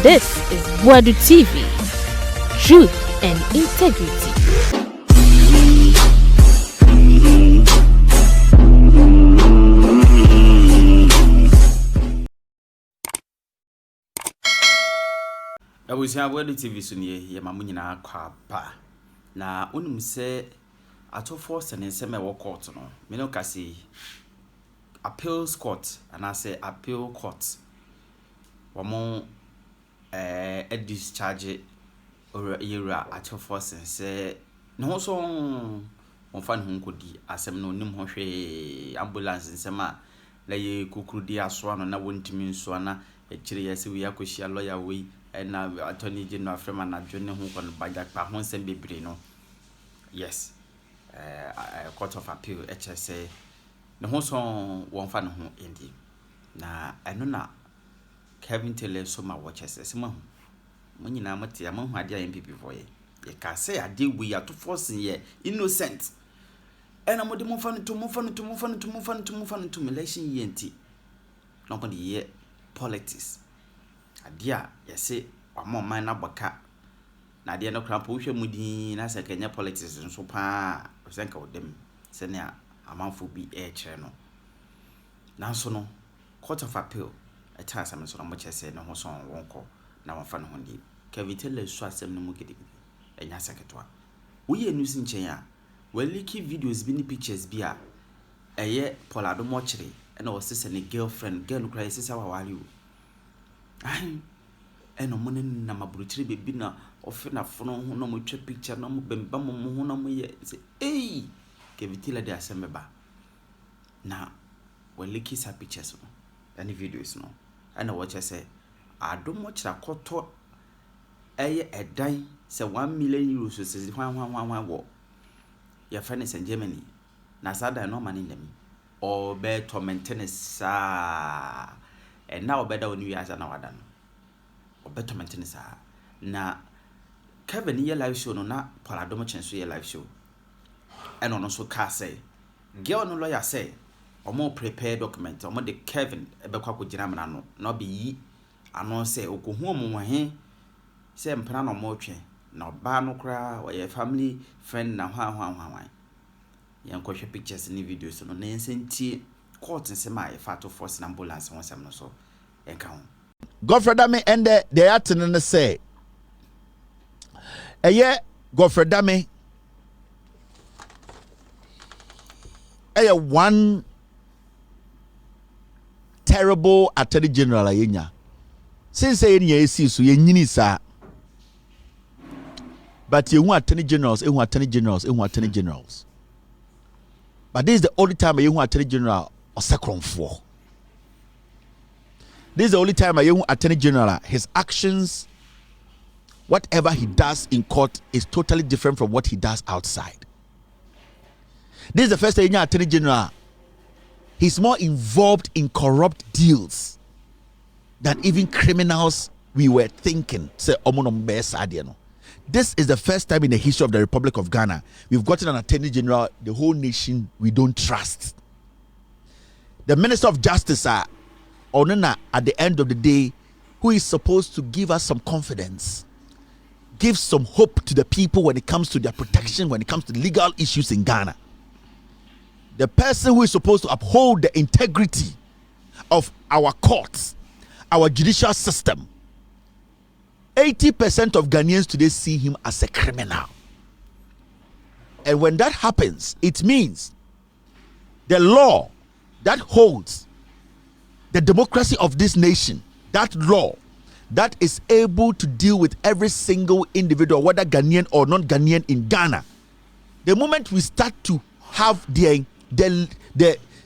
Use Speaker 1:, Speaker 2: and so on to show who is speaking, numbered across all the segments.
Speaker 1: This is Boadu TV. Truth and integrity.
Speaker 2: I was here Boadu TV so near ye mamu nyina kwa pa. Na unum se Ato Forson and seme wo court no. Me no kasi appeals court and I say appeal court. Wamo discharge or era Ato Forson say no so on fan hon kodi asem no nim ho hwe ambulance nsema la ye kukrudi aso no na wontimi nso na e kire yesi we akohia lawyer we na attorney general frema na dwene ho kon bagakpa ho nsem bebre no. Yes, court of appeal HSA no ho so won fa no ho endi na eno na Kevin Taylor so ma watches sema ho mo nyina mate am ho ade NPP for ye ka say ade we Ato Forson ye innocent ena mo de mo fa no to election ye enti no kon ye politics ade a yese amo man na baka na ade no krampo hwe mudi na se kenya politics nso pa senka odem se ne amanfo bi e kire no nanso no court of appeal a time some so much say no ho so wonko na won fa no hondi Kevin Taylor so asem no mu gidi enya seketwa wo ye news nchen a we leak videos bi ni pictures bi a eye Boadu mo kire na wo sese ne girlfriend girl cry sese wa wali o ai eno mo ne na maburuchire bebi na ofena fono ho na mo twa picture na mo bemba mo ho na mo ye say eh Kevin Taylor de asemeba na we leak sa pictures no any videos no ana watch say Ado mo kira koto eye edan say 1 million euros so say hwan wo ya finance in Germany na sada no man dem or be to maintain sa and now better when you as na wada no or better maintain sa na Kevin ye live show no na Boadu mo chenso ye live show and ono so ka say girl no lawyer say omo prepare document omo de Kevin ebekwa ko gina mra no na obi yi ano say okohu omo he say mpana no mo twe na oba no kra o ye family friend na hwan yan ko hwe pictures ni videos no na ensenti court nsema e Ato Forson ambulance won sem no so enka ho
Speaker 3: Godfrey Dame ende de atene ne say eye Godfrey Dame eye one terrible attorney general ayenya since ye see so ye nyini sa but ye hu attorney generals but this is the only time ye hu attorney general osekronfo. This is the only time ye hu attorney general his actions whatever he does in court is totally different from what he does outside. This is the first time ye attorney general he's more involved in corrupt deals than even criminals we were thinking. Say, this is the first time in the history of the Republic of Ghana we've gotten an attorney general the whole nation we don't trust. The Minister of Justice, Onana, at the end of the day, who is supposed to give us some confidence, give some hope to the people when it comes to their protection, when it comes to legal issues in Ghana. The person who is supposed to uphold the integrity of our courts, our judicial system, 80% of Ghanaians today see him as a criminal. And when that happens, it means the law that holds the democracy of this nation, that law that is able to deal with every single individual, whether Ghanaian or non-Ghanaian in Ghana, the moment we start to have the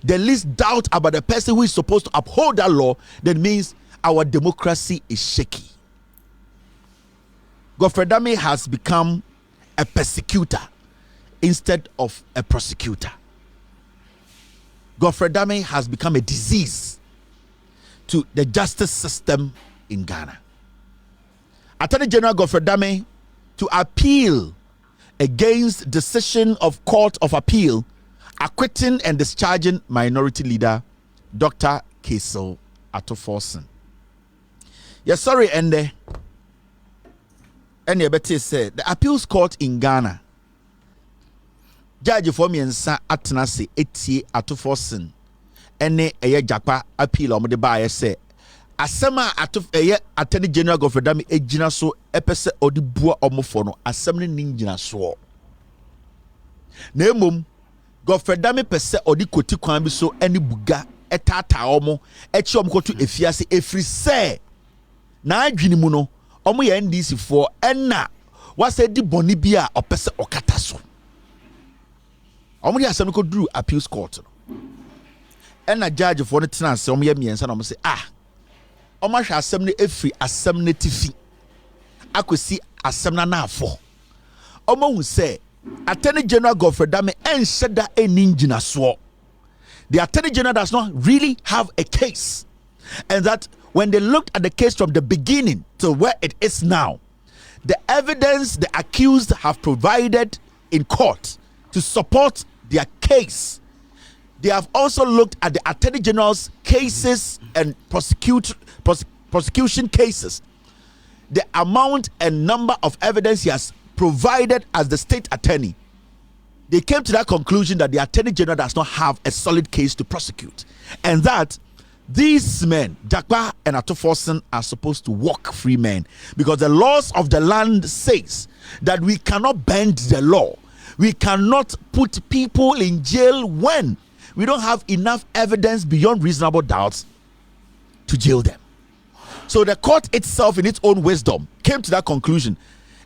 Speaker 3: least doubt about the person who is supposed to uphold that law, that means our democracy is shaky. Godfrey Dame has become a persecutor instead of a prosecutor. Godfrey Dame has become a disease to the justice system in Ghana. Attorney General Godfrey Dame to appeal against decision of Court of Appeal acquitting and discharging minority leader Dr. Ato Forson. Yes, sorry, and and you better say the appeals court in Ghana. Judge for me and Sa Atenase Etie Ato Forson. Ene eye Japa appeal on the buyer say. Asema Attorney General Gofredami ejina so epese odi bua omofo no asem ne ninjina so. Na emom Gofredami pese odi koti kwan bi so eni buga etata omo echi omo kotu efiase efri se na adwini mu no omo ye NDC for enna wase di boni bi a opese okata so. Omo di asem ko duru appeals court no. Enna judge for no tena se omo ye miensa na omo say Oma hwa asem ne efri asem ne tifi akosi asem na afo omo hu say Attorney General Gofredame ensheda eningina so. The Attorney General does not really have a case, and that when they looked at the case from the beginning to where it is now, the evidence the accused have provided in court to support their case, they have also looked at the Attorney General's cases and prosecution cases, the amount and number of evidence he has provided as the state attorney. They came to that conclusion that the Attorney General does not have a solid case to prosecute, and that these men, Jakpa and Ato Forson, are supposed to walk free men, because the laws of the land says that we cannot bend the law. We cannot put people in jail when we don't have enough evidence beyond reasonable doubts to jail them. So the court itself, in its own wisdom, came to that conclusion,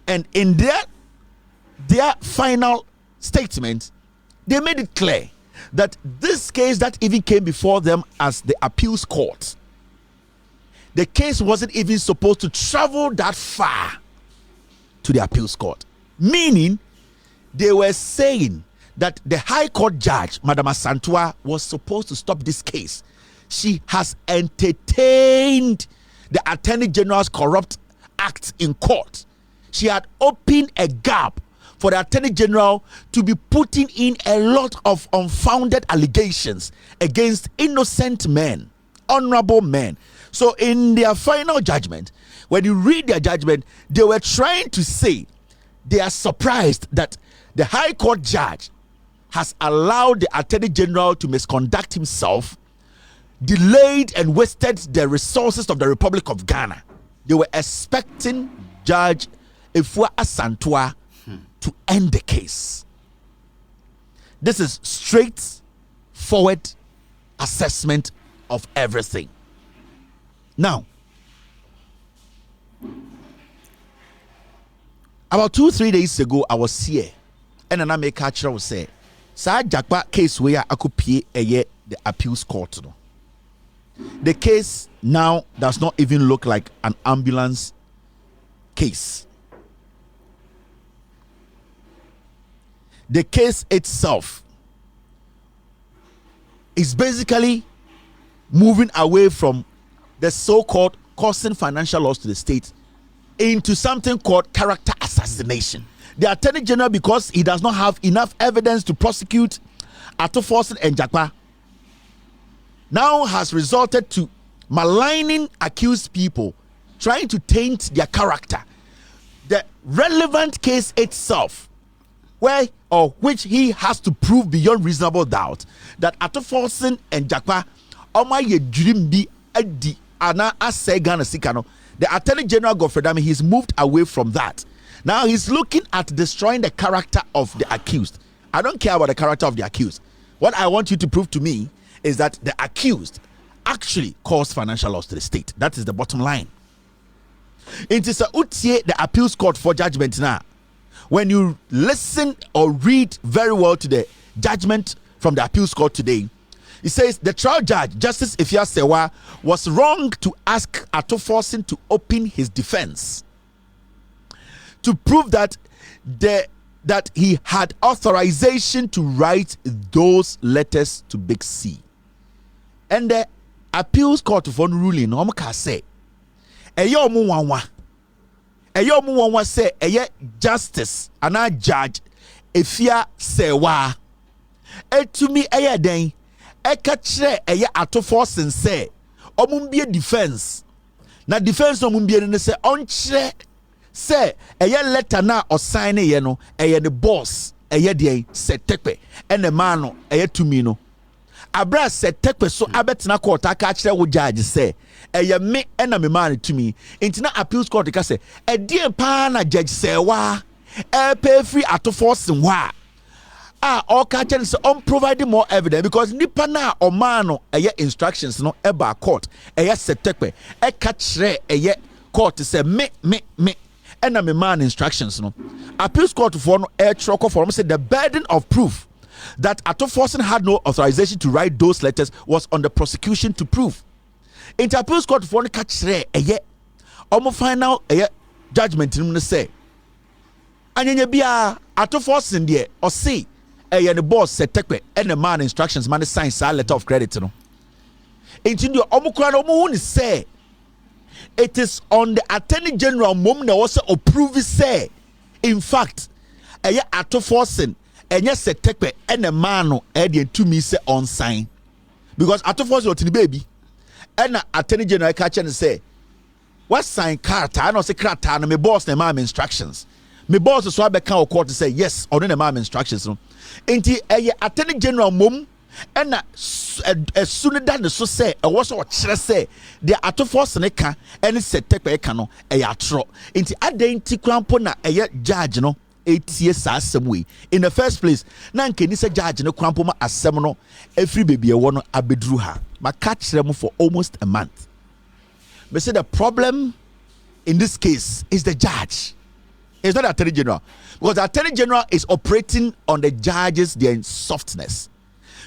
Speaker 3: and in their final statement, they made it clear that this case that even came before them as the appeals court, the case wasn't even supposed to travel that far to the appeals court. Meaning, they were saying that the High Court judge, Madam Asantua, was supposed to stop this case. She has entertained the Attorney General's corrupt act in court. She had opened a gap for the Attorney General to be putting in a lot of unfounded allegations against innocent men, honorable men. So in their final judgment, when you read their judgment, they were trying to say they are surprised that the High Court judge has allowed the Attorney General to misconduct himself, delayed and wasted the resources of the Republic of Ghana. They were expecting Judge Efua Asantua to end the case. This is straightforward assessment of everything. Now, about 2-3 days ago, I was here, and an American catcher was say, "Sa Jakpa case where I could pay the appeals court." No. The case now does not even look like an ambulance case. The case itself is basically moving away from the so-called causing financial loss to the state into something called character assassination. The Attorney General, because he does not have enough evidence to prosecute Ato Forson and Jakpa, now has resorted to maligning accused people, trying to taint their character. The relevant case itself, which he has to prove beyond reasonable doubt that Ato Forson and Jakpa the Attorney General Gofredame, he's moved away from that. Now he's looking at destroying the character of the accused. I don't care about the character of the accused. What I want you to prove to me is that the accused actually caused financial loss to the state. That is the bottom line. It is the appeals court for judgment now. When you listen or read very well to the judgment from the appeals court today, it says the trial judge, Justice Ifya Sewa, was wrong to ask Ato Forson to open his defense to prove that he had authorization to write those letters to Big C. And the appeals court for ruling, say, say justice and judge Ifya Sewa to me den ekachre Ato Forson say omumbie defense na defense omumbie ne say onchre say eye letter na or sign ye no eye the boss eye de se tekpe and the man no eye to me no abra se tekpe so abetena court aka kire wo judge say eye me na me man to me intina appeals court ka say e die pa na judge say wa e pay free Ato Forson wa all catching say on providing more evidence because nipa na o man no eye instructions no e ba court eye se tekpe e ka kire eye court say me and a man instructions no appeals court for no air truck for said the burden of proof that Ato Forson had no authorization to write those letters was on the prosecution to prove. In appeals court for no catch final judgment in say anya bia Ato Forson there or say the boss said tekwe and the man instructions man sign sa letter of credit no into the omukra no say it is on the Attorney General mom na also approve say in fact Ato Forson yes se tekpe and a man no to me say on sign because Ato Forson to the baby and Attorney General catch and say what sign carta I know say carta na me boss na mom instructions me boss so be can court to say yes or na mom instructions no enti Attorney General mom and as soon as that so say I was what say the Ato Forson ka and said tekpe ka no atro inti adenti krampo na judge no ATS assembly in the first place na nke ni say judge no krampo ma asem no every baby e wo no abedru ha ma catch them for almost a month. But say the problem in this case is the judge. It's not the Attorney General because the Attorney General is operating on the judge's their softness.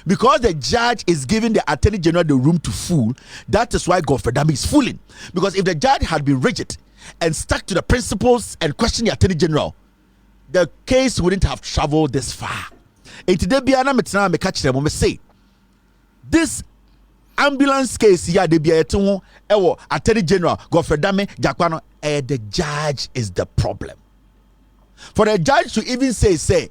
Speaker 3: Because the judge is giving the Attorney General the room to fool, that is why Godfrey Dame is fooling. Because if the judge had been rigid and stuck to the principles and questioned the Attorney General, the case wouldn't have traveled this far. And today, me catch them say this ambulance case here, they be Attorney General Godfrey Dame Jakwano, the judge is the problem. For the judge to even say.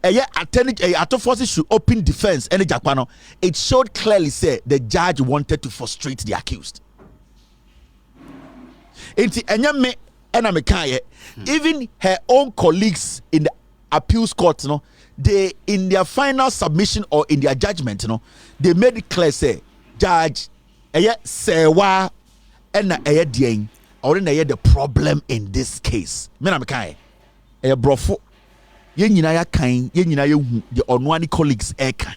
Speaker 3: Ato Forson should open defense and Jakwano, it showed clearly say the judge wanted to frustrate the accused. Even her own colleagues in the appeals court, they in their final submission or in their judgment, they made it clear say judge say wa and or the problem in this case. Brofo. Yen nyina ya kan yen nyina ya hu the onwani colleagues eka.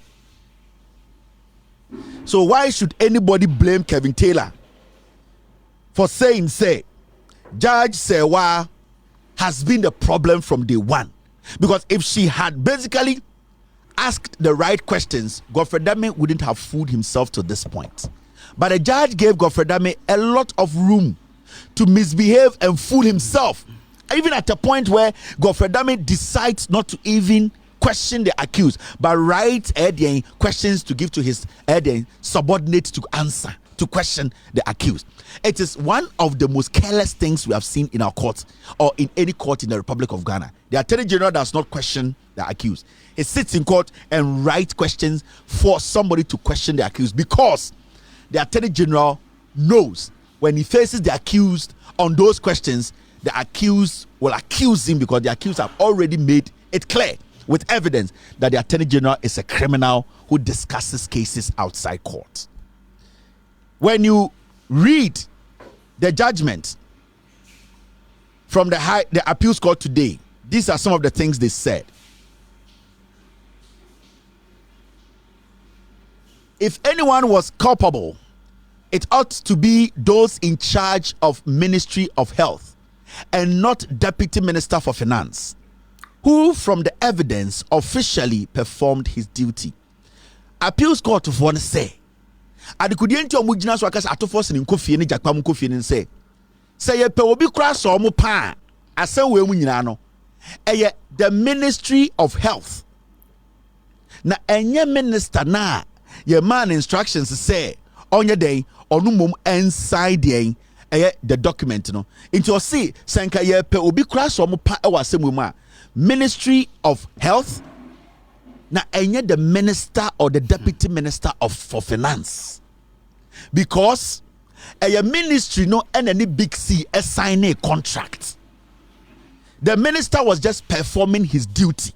Speaker 3: So why should anybody blame Kevin Taylor for saying say Judge Sewa has been the problem from day one? Because if she had basically asked the right questions, Godfrey Dame wouldn't have fooled himself to this point. But the judge gave Godfrey Dame a lot of room to misbehave and fool himself. Even at a point where Godfrey Dame decides not to even question the accused, but write questions to give to his subordinate to answer, to question the accused. It is one of the most careless things we have seen in our court or in any court in the Republic of Ghana. The Attorney General does not question the accused. He sits in court and writes questions for somebody to question the accused because the Attorney General knows when he faces the accused on those questions, the accused will accuse him because the accused have already made it clear with evidence that the Attorney General is a criminal who discusses cases outside court. When you read the judgment from the appeals court today, these are some of the things they said. If anyone was culpable, it ought to be those in charge of Ministry of Health and not Deputy Minister for Finance, who from the evidence officially performed his duty. Appeals court of one say adikudienti omugina so akasa Ato Forson in kofie ne jakpam kofie ne say ye pe obi kra so mo pa asan we mu nyina no the Ministry of Health na enye minister na ye man instructions say onye den onu mom inside den the document no into see sanka ye pe obi kra so mo pa e wasem mu a Ministry of Health na enye the minister or the deputy minister for finance, because a ministry no and any big C assign a contract The minister was just performing his duty.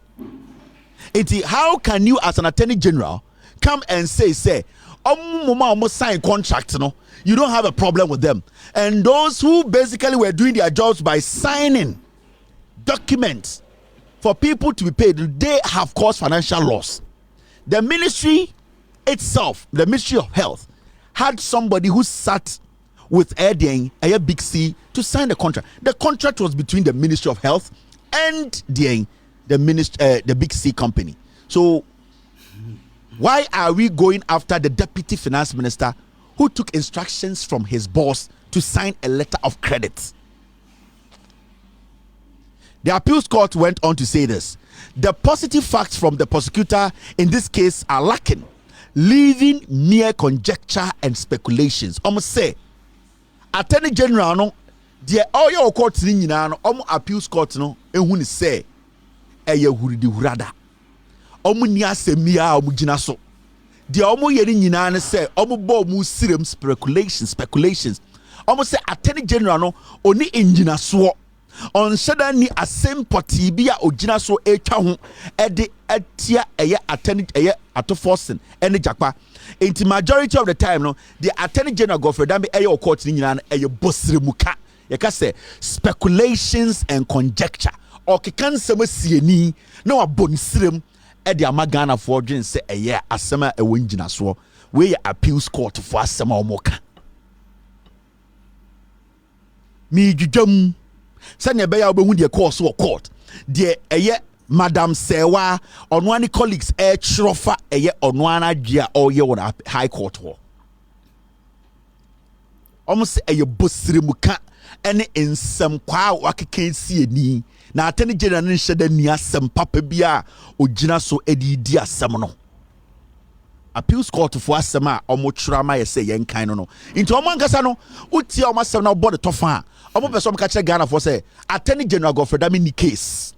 Speaker 3: How can you, as an attorney general, come and say, sign contract, no? You don't have a problem with them. And those who basically were doing their jobs by signing documents for people to be paid, they have caused financial loss. The ministry itself, the Ministry of Health, had somebody who sat with a big C to sign the contract. The contract was between the Ministry of Health and the big C company. So why are we going after the deputy finance minister who took instructions from his boss to sign a letter of credit? The appeals court went on to say this: the positive facts from the prosecutor in this case are lacking, leaving mere conjecture and speculations. Almost say Attorney General no the all your court ni nyina no appeals court no ehun ni say eye huridi hurada ni asemia gina so the yeri nyina ne say bo mu sirem speculations say Attorney General no oni engina so on shada ni asempoti bi a ogina so etwa ho de atia Ato Forson ene jakpa. In the majority of the time no, the Attorney General Godfrey Dambi eyo court ni nyina eyo bosire muka yeka say speculations and conjecture or kekan sem sieni na wa bonisirem e de amagana for dwen say eye asema e wongina so we appeals court for asema omoka mi dwudwam sanya be ya obehu de course wo court de eye Madam Sewa onwani colleagues chrofa eye onwana dia oye wona high court ho almost eye bosire muka ene ensem kwa wakeke sieni na Attorney General ne hyeda ni asem papa bia ogina so edidi asem no appeals court for asem a omochura ma yese yenkan no into omankasa no uti omasem na obo de tofa omo person ka kire Ghana for say Attorney General Godfrey Dame ni case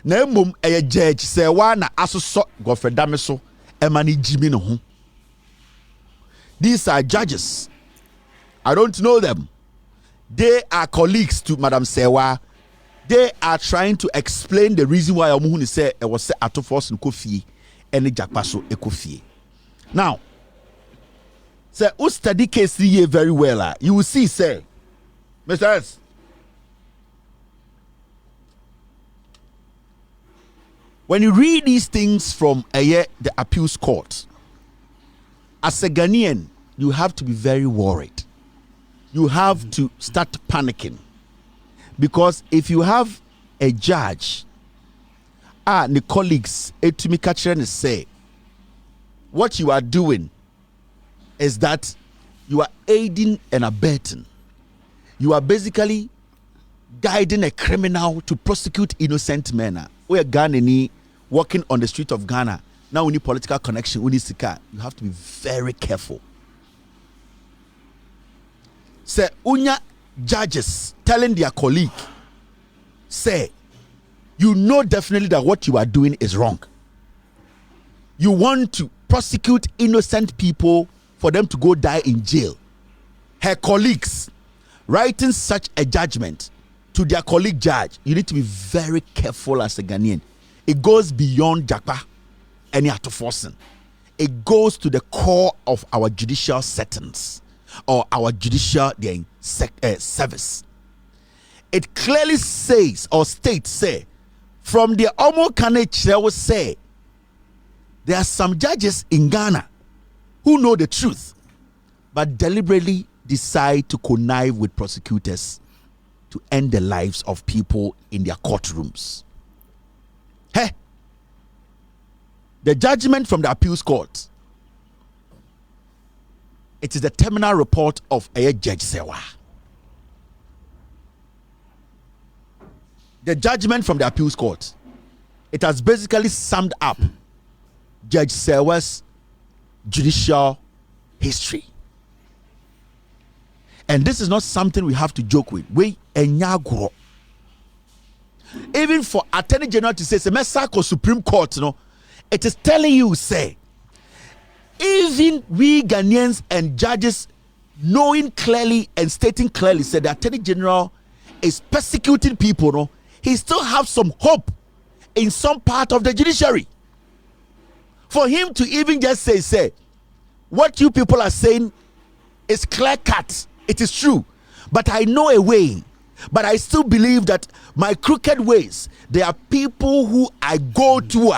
Speaker 3: na emom eye judge say wa na asoso Godfrey Dame so emani jimi no ho. These are judges. I don't know them. They are colleagues to Madam Sewa. They are trying to explain the reason why Omuhuni say it was Ato Forson Kofi and Jakpaso Ekofi. Now, say who study case here very well, you will see, say, Mr. S. When you read these things from the appeals court, as a Ghanaian, you have to be very worried. You have to start panicking. Because if you have a judge, the colleagues, etumi kachere say, what you are doing is that you are aiding and abetting. You are basically guiding a criminal to prosecute innocent men. We are Ghanaian walking on the street of Ghana. Now we need political connection. We need sika. You have to be very careful. Say, unya judges telling their colleague, say, you know definitely that what you are doing is wrong. You want to prosecute innocent people for them to go die in jail. Her colleagues writing such a judgment to their colleague judge, you need to be very careful as a Ghanaian. It goes beyond Jakpa and Ato Forson. It goes to the core of our judicial settings or our judicial service. It clearly says or states, say, from the Omo Kanech, they will say, there are some judges in Ghana who know the truth, but deliberately decide to connive with prosecutors to end the lives of people in their courtrooms. Hey, the judgment from the appeals court, it is the terminal report of a Judge Sewa. The judgment from the appeals court, it has basically summed up Judge Sewa's judicial history. And this is not something we have to joke with. Even for Attorney General to say, Semesako Supreme Court, it is telling you, say, even we Ghanaians and judges knowing clearly and stating clearly, said the Attorney General is persecuting people, he still have some hope in some part of the judiciary. For him to even just say, what you people are saying is clear cut. It is true. But I know a way. But I still believe that my crooked ways, there are people who I go to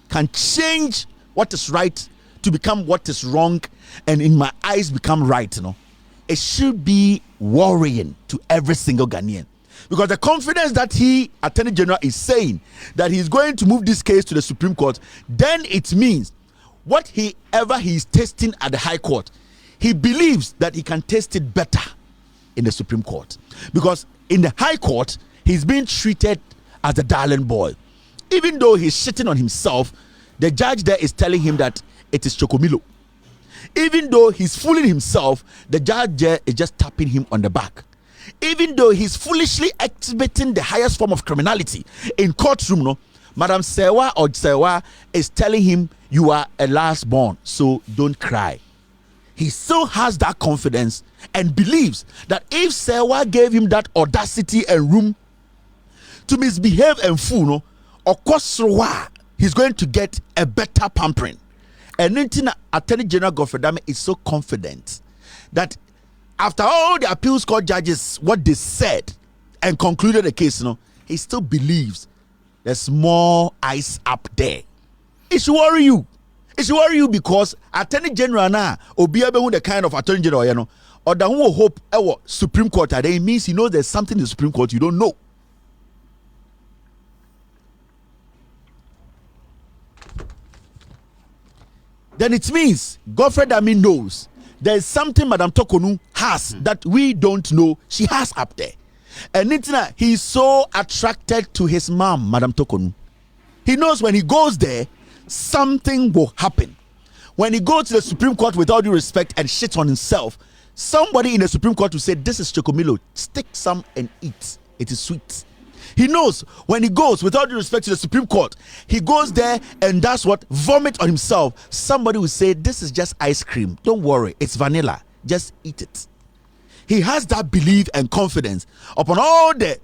Speaker 3: can change what is right to become what is wrong, and in my eyes become right. It should be worrying to every single Ghanaian, because the confidence that Attorney General, is saying that he's going to move this case to the Supreme Court, then it means whatever he is testing at the High Court, he believes that he can test it better in the Supreme Court, because in the High Court he's being treated as a darling boy. Even though he's shitting on himself, the judge there is telling him that it is Chokomilo. Even though he's fooling himself, the judge there is just tapping him on the back. Even though he's foolishly exhibiting the highest form of criminality in courtroom, Madam Sewa or Sewa is telling him, you are a last born, so don't cry. He still has that confidence and believes that if Sewa gave him that audacity and room to misbehave and fool, of course, he's going to get a better pampering. And Attorney General Godfrey Dame is so confident that after all the appeals court judges, what they said and concluded the case, he still believes there's more ice up there. It should worry you. It should worry you because Attorney General now, Obiabe, the kind of Attorney General, or the who hope Supreme Court, it means he knows there's something in the Supreme Court you don't know. Then it means Godfrey Dame knows there's something Madam Tokonu has that we don't know she has up there. And he's so attracted to his mom, Madam Tokonu. He knows when he goes there, something will happen. When he goes to the Supreme Court with all due respect and shits on himself, somebody in the Supreme Court will say, this is Chokomilo, stick some and eat. It is sweet. He knows when he goes, with all due respect to the Supreme Court, he goes there and does what? Vomit on himself. Somebody will say, this is just ice cream. Don't worry, it's vanilla. Just eat it. He has that belief and confidence upon all the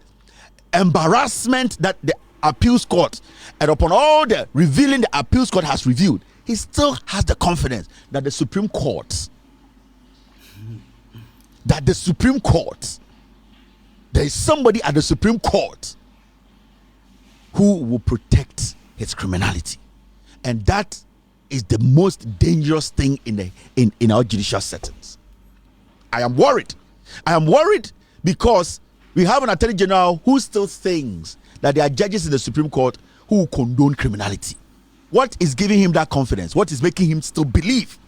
Speaker 3: embarrassment that the appeals court and upon all the revealing the appeals court has revealed. He still has the confidence that the Supreme Court, there is somebody at the Supreme Court who will protect his criminality. And that is the most dangerous thing in our judicial settings. I am worried because we have an Attorney General who still thinks that there are judges in the Supreme Court who condone criminality. What is giving him that confidence? What is making him still believe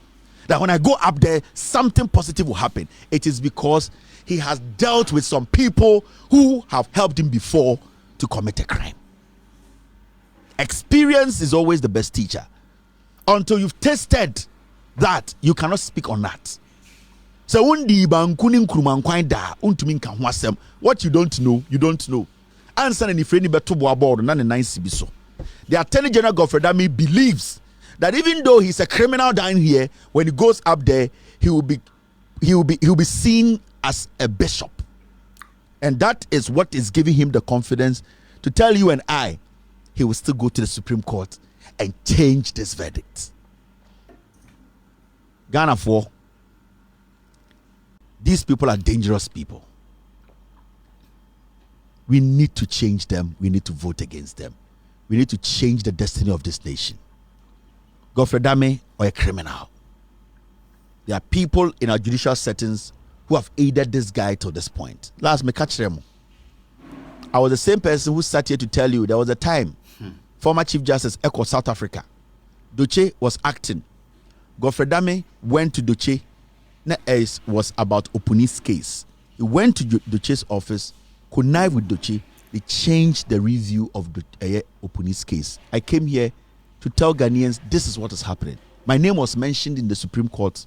Speaker 3: that when I go up there, something positive will happen? It is because he has dealt with some people who have helped him before to commit a crime. Experience is always the best teacher. Until you've tasted that, you cannot speak on that. So what you don't know, you don't know. Answer any friend better board and a nice so. The Attorney General Godfrey Dame believes that even though he's a criminal down here, when he goes up there, he will be seen as a bishop. And that is what is giving him the confidence to tell you and I, he will still go to the Supreme Court and change this verdict. Ghana 4. These people are dangerous people. We need to change them. We need to vote against them. We need to change the destiny of this nation. Godfrey Dame or a criminal. There are people in our judicial settings who have aided this guy to this point. Last, me catch them. I was the same person who sat here to tell you there was a time former Chief Justice Echo South Africa, Doche was acting. Godfrey Dame went to Doche. It was about Opuni's case. He went to Doche's office, connived with Doche. They changed the review of Opuni's case. I came here to tell Ghanaians this is what is happening. My name was mentioned in the Supreme Court.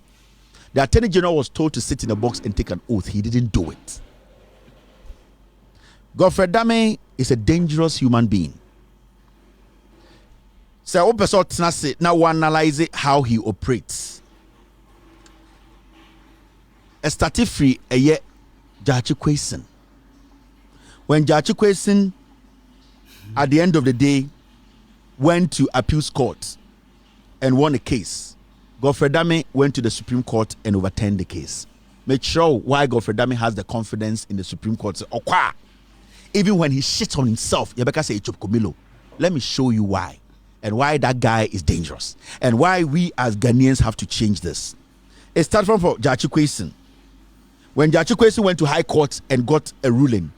Speaker 3: The Attorney General was told to sit in a box and take an oath. He didn't do it. Godfrey Dame is a dangerous human being. So now we analyze how he operates. A started free a year Judge Kwesen. When Judge Kwesen at the end of the day, went to appeals court and won a case. Godfrey Dame went to the Supreme Court and overturned the case. Make sure why Godfrey Dame has the confidence in the Supreme Court. Even when he shits on himself, Yabeka say Komilo. Let me show you why. And why that guy is dangerous. And why we as Ghanaians have to change this. It started from Jachi Kwesi. When Jachi Kwesi went to High Court and got a ruling,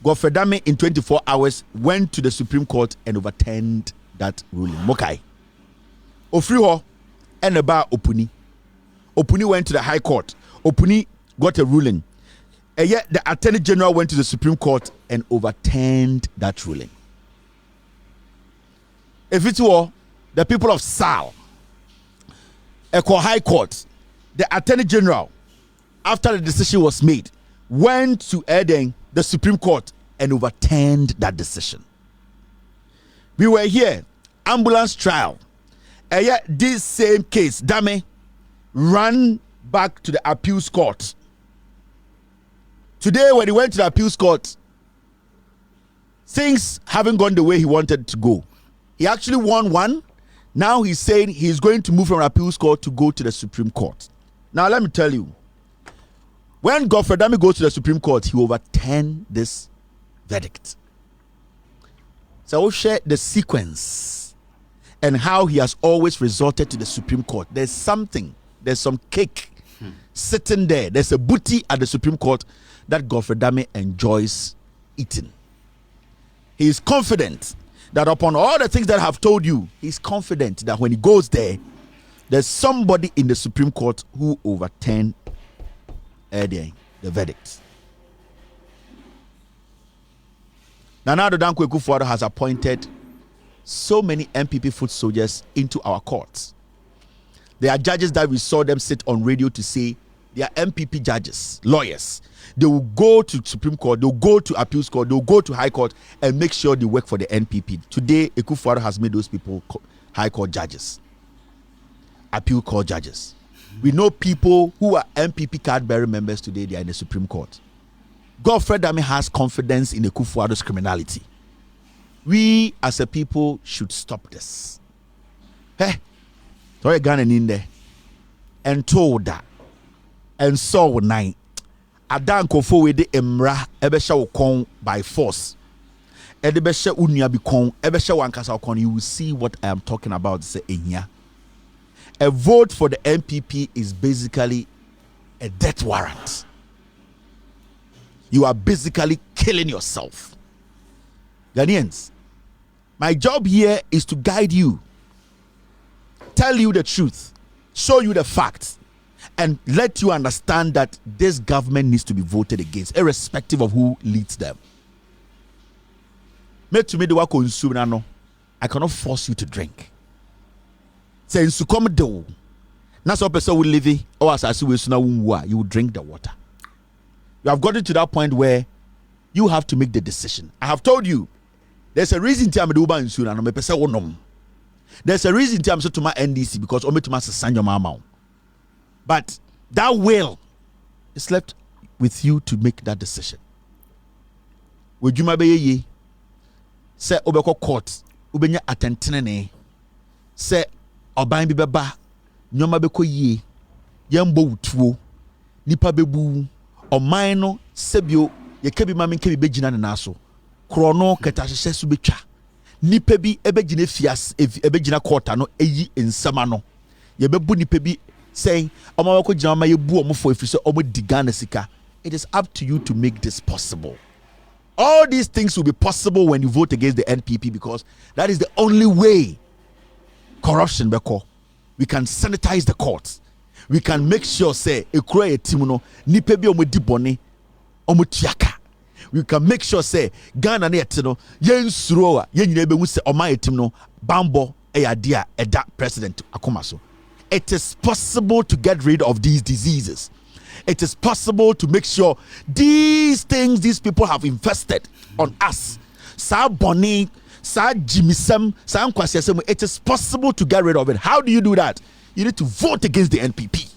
Speaker 3: Godfrey Dame in 24 hours went to the Supreme Court and overturned that ruling. Mokai. Ofriho and about Opuni. Opuni went to the High Court. Opuni got a ruling. And yet the Attorney General went to the Supreme Court and overturned that ruling. If it were the people of Sal, Echo High Court, the Attorney General, after the decision was made, went to Eden, the Supreme Court, and overturned that decision. We were here, ambulance trial. And yet this same case, Dame, ran back to the appeals court. Today, when he went to the appeals court, things haven't gone the way he wanted to go. He actually won one. Now he's saying he's going to move from appeals court to go to the Supreme Court. Now let me tell you, when Godfrey Dame goes to the Supreme Court, he overturned this verdict. So we'll share the sequence and how he has always resorted to the Supreme Court. There's some cake sitting there. There's a booty at the Supreme Court that Godfrey Dame enjoys eating. He is confident that upon all the things that I have told you, he's confident that when he goes there, there's somebody in the Supreme Court who overturned the verdict. Nana Addo Dankwa Akufo-Addo has appointed so many NPP foot soldiers into our courts. There are judges that we saw them sit on radio to say they are NPP judges, lawyers. They will go to Supreme Court, they'll go to Appeals Court, they'll go to High Court and make sure they work for the NPP. Today, Akufo-Addo has made those people High Court judges, Appeal Court judges. We know people who are NPP card-bearing members today, they are in the Supreme Court. Godfrey Dame has confidence in Akufo-Addo's criminality. We as a people should stop this. Hey, throw a gun in there and told that and saw nine. Adan kofo we de emra ebesha wokon by force. Edebesha unia bikon ebesha wankasa wokon. You will see what I am talking about. Say enya. A vote for the NPP is basically a death warrant. You are basically killing yourself. Ghanaians, my job here is to guide you, tell you the truth, show you the facts, and let you understand that this government needs to be voted against, irrespective of who leads them. I cannot force you to drink. Say in succumb do. That's what person will live or as you will drink the water. You have gotten to that point where you have to make the decision. I have told you there's a reason to Uber in Sudan. There's a reason to my NDC because but that will is left with you to make that decision. Would you maybe say obeko court ubenya atentene say oban bi beba nyoma beko yie yembo wutuo nipa bebu oman no sebio yekebi mame kebi begina ne naso krono ketahye su betwa nipa bi ebegina fias ebegina court no eyi ensama no yebebu nipa bi saying it is up to you to make this possible. All these things will be possible when you vote against the NPP because that is the only way corruption beko. We can sanitize the courts. We can make sure say ekura etimuno nipa bi omodi bone omotiaka. We can make sure say Ghana na etino yen suroa yen nyina be hu se oma etimno bambo eyadia eda president akomaso. It is possible to get rid of these diseases. It is possible to make sure these things these people have invested on us. Sa boni, sa jimisem, sa nkwasiasem. It is possible to get rid of it. How do you do that? You need to vote against the NPP.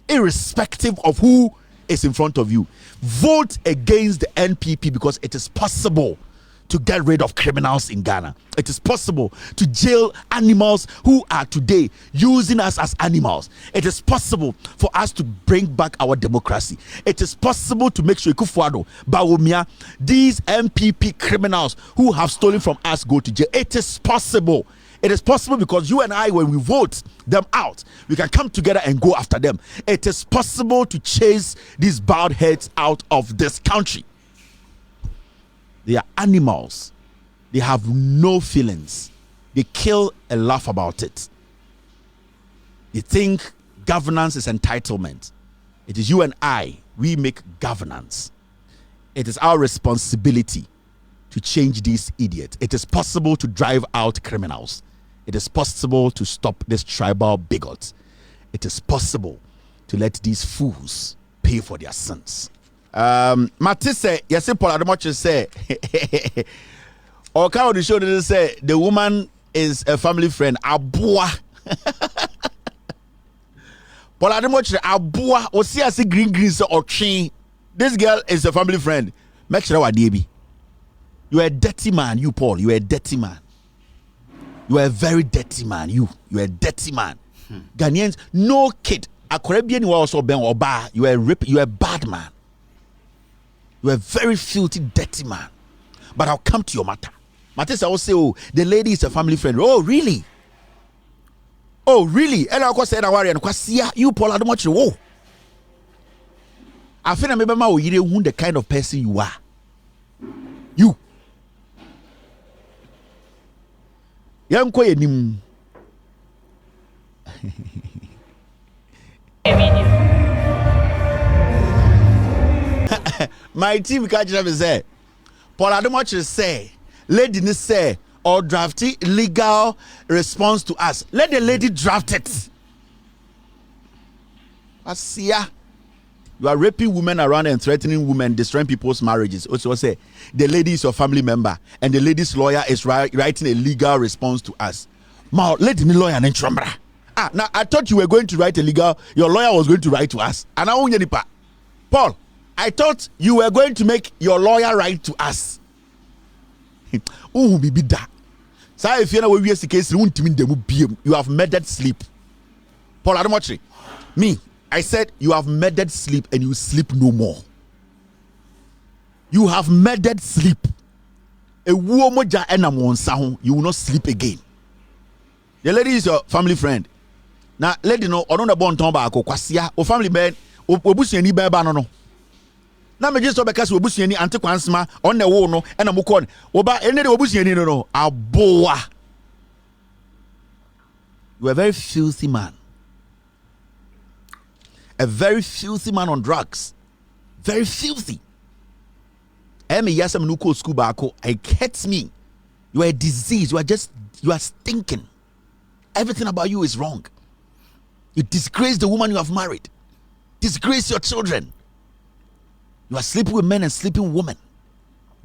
Speaker 3: Irrespective of who is in front of you. Vote against the NPP because it is possible to get rid of criminals in Ghana. It is possible to jail animals who are today using us as animals. It is possible for us to bring back our democracy. It is possible to make sure Kufuado, Bawumia, these NPP criminals who have stolen from us go to jail. It is possible. It is possible because you and I, when we vote them out, we can come together and go after them. It is possible to chase these bald heads out of this country. They are animals. They have no feelings. They kill and laugh about it. They think governance is entitlement. It is you and I. We make governance. It is our responsibility to change these idiots. It is possible to drive out criminals. It is possible to stop this tribal bigots. It is possible to let these fools pay for their sins. Matisse say, yes, Paul Adamoche say, or can the show didn't say the woman is a family friend. Abua. Paul Adamoche Abua or see as green or tree. This girl is a family friend. Make sure what DB. You are a dirty man, you Paul. You are a dirty man. You are a very dirty man. You are a dirty man. Ghanaians, no kid. A Caribbean you also ben or bar. You are a bad man. You are a very filthy, dirty man. But I'll come to your matter. Matters I will say, oh, the lady is a family friend. Oh, really? Oh, really? And I'll say, you Paul, I don't want you. Oh, I feel I remember you the kind of person you are. You. Young Koyanim. My team catch up and say, Paul Adamoche say, lady ni say, or drafty legal response to us. Let the lady draft it. Asia, you are raping women around and threatening women, destroying people's marriages. Also say, the lady is your family member, and the lady's lawyer is writing a legal response to us. Ma, lady ni lawyer and chambra. Ah, now I thought you were going to write a legal. Your lawyer was going to write to us. And I won't Paul, I thought you were going to make your lawyer write to us. Oh, be that. So if you know we are case, you have murdered sleep. Paul Adamoche, me, I said you have murdered sleep and you sleep no more. You have murdered sleep. You will not sleep again. The lady is your family friend. Now, lady no, I don't know about Tomba, Kwasia, or family man, or Busiani Babano. Now, me just because we Busiani, Antiquansma, on the wall, no, and a Mukon, Oba, and then Obusiani, no, a boa. You are a very filthy man. A very filthy man on drugs. Very filthy. School back. It hurts me. You are a disease. You are stinking. Everything about you is wrong. You disgrace the woman you have married. Disgrace your children. You are sleeping with men and sleeping with women.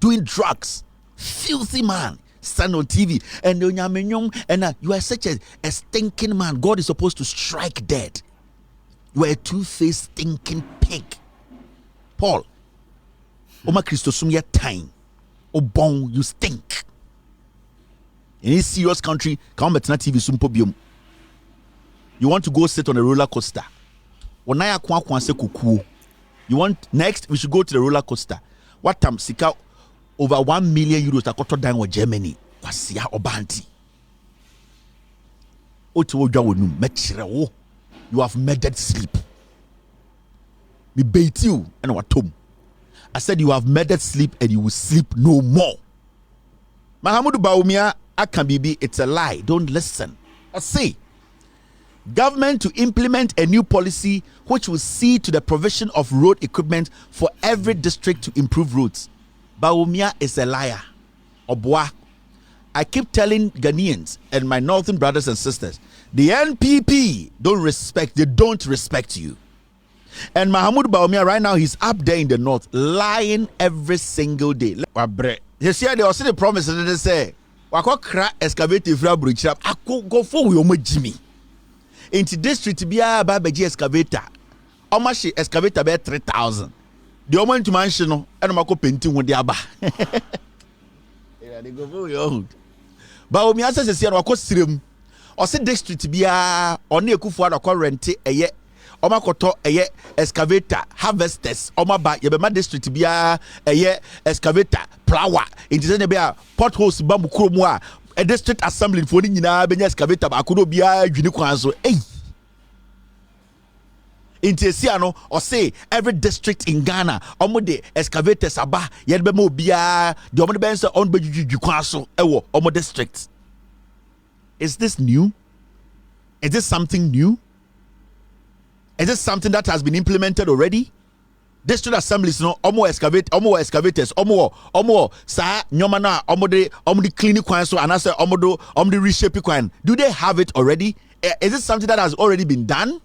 Speaker 3: Doing drugs. Filthy man. Stand on TV. And you are such a stinking man. God is supposed to strike dead. You are a two-faced stinking pig. Paul. Oma Christosumia time. Obon, you stink. In this serious country, come back to TV sumpobium. You want to go sit on a roller coaster. You want next we should go to the roller coaster. What time sika over 1 million euros that got down with Germany. Kwasia obanti. You have murdered sleep. Me bait you and what tom. I said you have murdered sleep and you will sleep no more. Mahamudu Bawumia Akambibi, it's a lie. Don't listen. I say, government to implement a new policy which will see to the provision of road equipment for every district to improve roads. Bawumia is a liar. Obwa. I keep telling Ghanaians and my northern brothers and sisters, the NPP they don't respect you. And Mahamudu Bawumia right now, he's up there in the north, lying every single day. This year they also the promise that they say, "Wako crack excavator fra bridge up. Ako go for we omo Jimmy." Into district bia ba beji excavator. Omo excavator be 3,000. The omo into mansion no, and mako painting with the aba. They go for your but omi asa se no akọ sirem o se district bia oni ekufu adakọ rent eye omakoto eye excavator harvesters omaba yebema district bia eye excavator plower inti se ne bia potholes bambu kromu a district assembly for ni nyina benya excavator ba akodo bia dwini kwan so Inti no or say every district in Ghana omo de excavators aba yedbe ma obia de omo de ben say on bejuju kwan so ewo omo district. Is this new? Is this something new? Is this something that has been implemented already? District assemblies no omo excavators omo sa nyoma na omo de clean kwan so and say omo de reshape kwan. Do they have it already? Is it something that has already been done?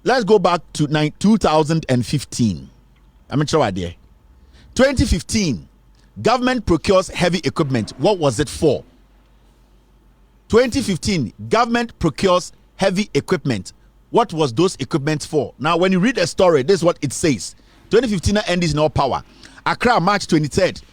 Speaker 3: Let's go back to 2015. I'm sure idea. 2015, government procures heavy equipment. What was it for? 2015, government procures heavy equipment. What was those equipment for? Now, when you read a story, this is what it says. 2015 ends no power. Accra, March 23rd.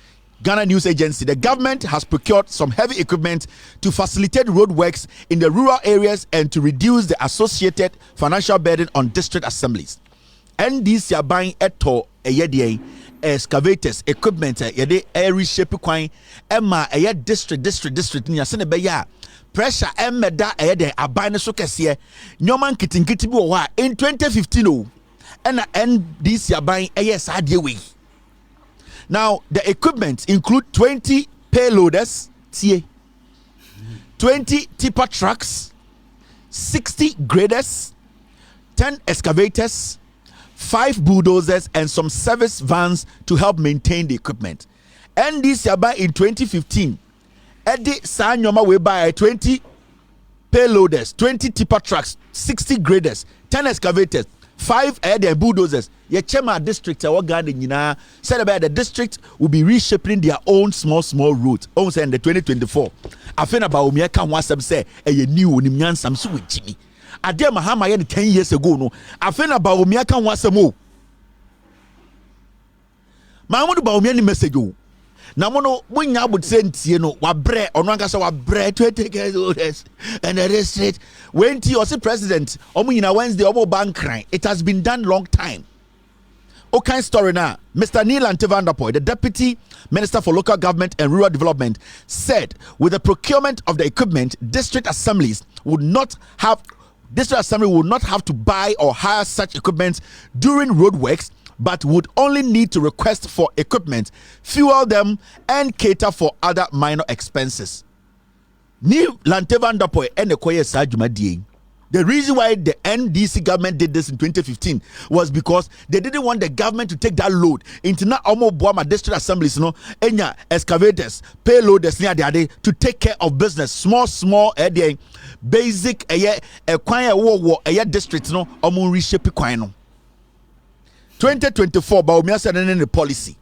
Speaker 3: Ghana News Agency, the government has procured some heavy equipment to facilitate road works in the rural areas and to reduce the associated financial burden on district assemblies. NDC are buying Ato excavators, equipment, reshape kwan, Emma, district, in Yasenebeya. Pressure Emeda abine so kese nyoman kitinkiti bi wo in 2015 and NDC are buying way. Now, the equipment include 20 payloaders, 20 tipper trucks, 60 graders, 10 excavators, 5 bulldozers, and some service vans to help maintain the equipment. And this year in 2015, Eddie Sanyoma will buy 20 payloaders, 20 tipper trucks, 60 graders, 10 excavators, 5 air bulldozers. Your Chema district, said about the district will be reshaping their own small route. Also in the 2024. I think about Umiaka Wasam say a new Nimian Samsu with Jimmy. I dare Mahama 10 years ago. No, I think about Umiaka Wasamo. My one about me message. Now, when you would send wabre or Nankasa wabre to take and the district when you see president Wednesday bank crime. It has been done long time. Okay, story now. Mr. Neil Antevandapoy, the Deputy Minister for Local Government and Rural Development, said with the procurement of the equipment, district assembly would not have to buy or hire such equipment during road works, but would only need to request for equipment, fuel them, and cater for other minor expenses. Neil Antevandapoy and the Koye Sajumadi. The reason why the NDC government did this in 2015 was because they didn't want the government to take that load into na omo boama district assemblies, enya excavators, payloaders near the to take care of business, small basic kwan districts omo reshape kwan no. 2024 ba omi asa the policy.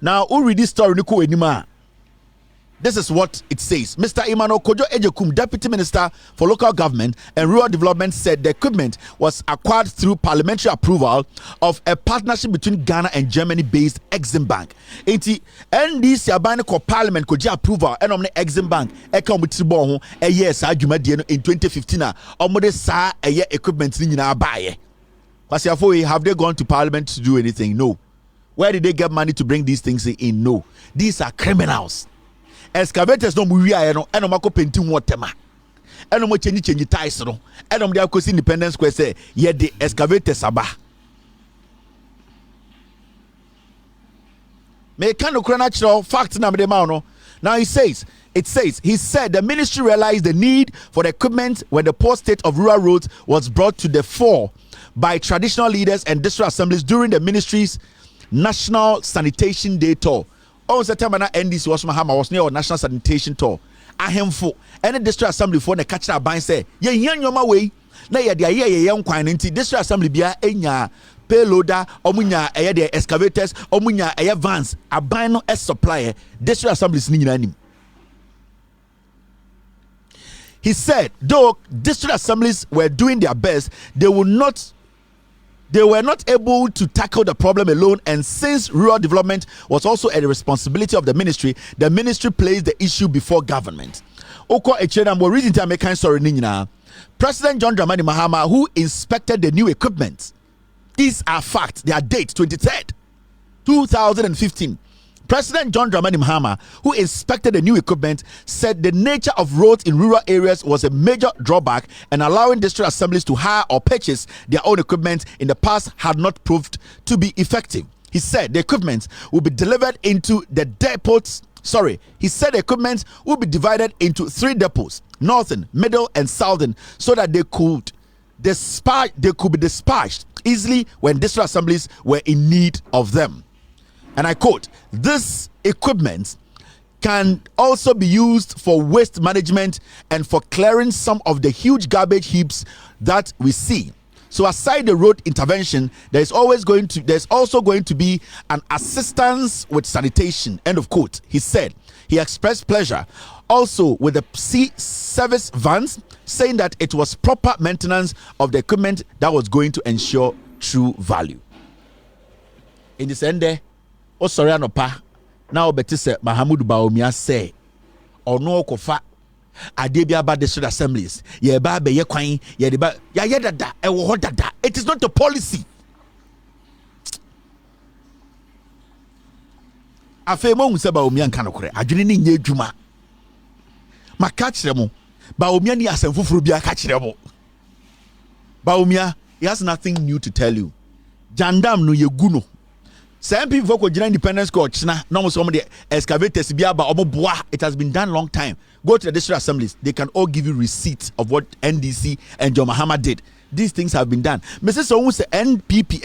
Speaker 3: Now who read this story niko enima. This is what it says. Mr. Emmanuel Kojo Ejekum, Deputy Minister for Local Government and Rural Development, said the equipment was acquired through parliamentary approval of a partnership between Ghana and Germany-based Exim Bank. NDC abane ko parliament ko approval and omne Exim Bank eka omutibo ho yes adwumadie no in 2015 omode sa equipment ni nyina baaye. Kwasiafo, have they gone to parliament to do anything? No. Where did they get money to bring these things in? No. These are criminals. Excavators no muwia no eno mako painting waterma eno mo change ties no eno mo dey akosi Independence Square say ye the excavators aba me kan no natural fact na me dey ma no. Now he said the ministry realized the need for the equipment when the poor state of rural roads was brought to the fore by traditional leaders and district assemblies during the ministry's National Sanitation Day tour. On September NDC was near National Sanitation Tour. Ahemfo any district assembly for the catch that bind say ye nyoma way na ye de ye kwan nti district assembly bia enya payloader omunya the excavators omunya vans aban no supplier district assemblies ni nyina nim. He said though district assemblies were doing their best, they would not They were not able to tackle the problem alone, and since rural development was also a responsibility of the ministry placed the issue before government. President John Dramani Mahama, who inspected the new equipment, these are facts, they are date 23rd 2015. President John Dramani Mahama, who inspected the new equipment, said the nature of roads in rural areas was a major drawback, and allowing district assemblies to hire or purchase their own equipment in the past had not proved to be effective. He said the equipment will be delivered into the depots. He said the equipment will be divided into 3 depots, northern, middle, and southern, so that they could be dispatched easily when district assemblies were in need of them. And I quote, "This equipment can also be used for waste management and for clearing some of the huge garbage heaps that we see. So aside the road intervention, there's also going to be an assistance with sanitation," end of quote. He said he expressed pleasure also with the sea service vans, saying that it was proper maintenance of the equipment that was going to ensure true value. In this end there, sorry anopa now better say Mahamudu Bawumia say ono kofa ade bi aba district assemblies ye ba be ye kwan ye de ba ya ye dada e wo dada. It is not a policy. Afa mo hu se Bawumia nka no kore adwene ni nye adwuma maka kire mo Bawumia ni asem fufuru bia ka kire mo. Bawumia, he has nothing new to tell you. Jandam no ye gu no. Some people for independence court now some of the excavators it has been done long time. Go to the district assemblies, they can all give you receipts of what NDC and John Mahama did. These things have been done. Mrs. Owu's NPP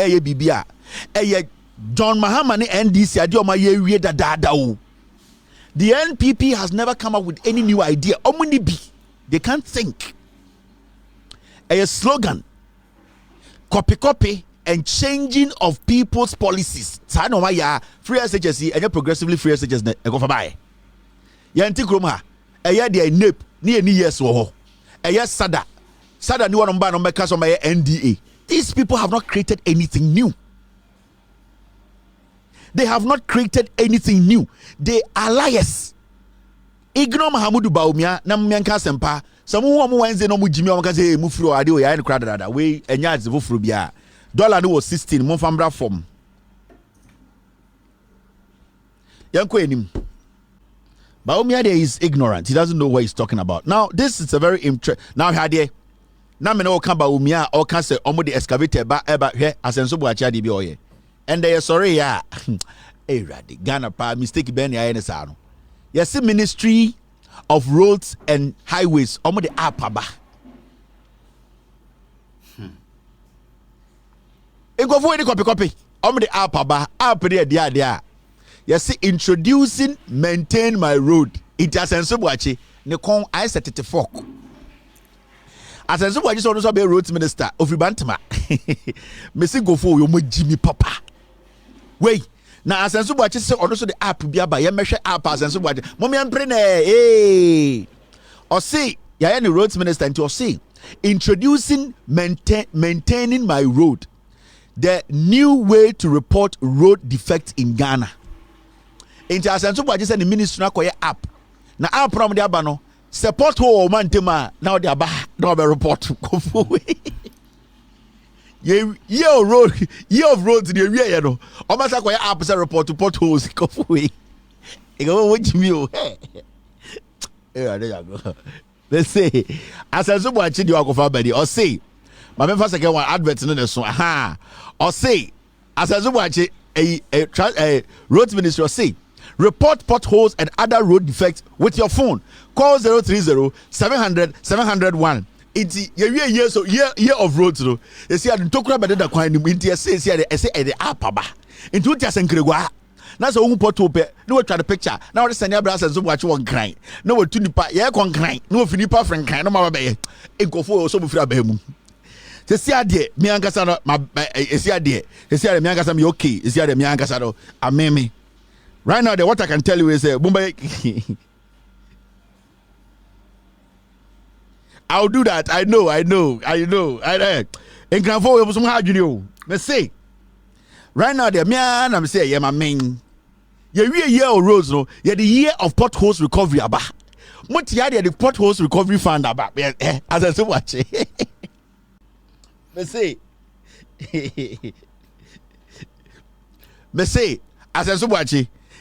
Speaker 3: John Mahama NDC the NPP has never come up with any new idea. They can't think. A slogan, copy and changing of people's policies. Free SHSC and progressively free SHSC go for buy. Yanti kroma de NEP ni years wo. Sada ni one number NDA. These people have not created anything new. They have not created anything new. They are liars. Ignore Mahamudu Bawumia na myanka sempa. Some who Wednesday no mu jimi o say mu firi o ade o ya crowd we enya ze fufuru bia. Dollar was 16 mo fambra form. Yanko enim. Bawumia there is ignorant. He doesn't know what he's talking about. Now this is a very now here na me no kan Bawumia o kan say omo the excavator ba hwe asenso bu acha de bi oye. And they sorry ya. Eh radi Ghana pa mistake ben ya ene sa no. Yes, Ministry of Roads and Highways omo the apaba. Go for any copy. The app there. Yes, introducing maintain my road. It has sense watch. Ne kon I set it fork. As sense watch so no be roads minister of Bantama. Messi go for you Jimmy Papa. Wait. Now as sense watch say also the app be aba ye mehwe app as sense watch. Mommy am or see ya any roads minister into see introducing maintaining my road. The new way to report road defects in Ghana. Into asenso bwa just the ministry na koye app. Na app from the abano support ho man tema now the aba no be report go for. Ye of roads the area no. O ma sa koye app say report to potholes go for. E go what me o. Eh there you go. Let's say asenso bwa chi di akofa body or say my first second one advert no the so or say as a road ministry or say report potholes and other road defects with your phone. Call 030-700-701. It's year of roads. You see, I don't talk about the coin. Into say the app into just enkregwa. That's a who pot open. No try the picture. Now the senior brothers so watch one crying. No to nipa yeah con crying. No finipa friend crying. No mama be. Enko for so bufra be. Sesi ade mi ankasa no esi ade mi ankasa mi okay esi ade mi ankasa no ameme right now what I can tell you is Bumba I'll do that. I know. Enkranfo we so ha adwene o me say right now the me I'm say yeah my main year of roads no the year of potholes recovery aba what the potholes recovery fund aba as I say watch me say me say as I say watch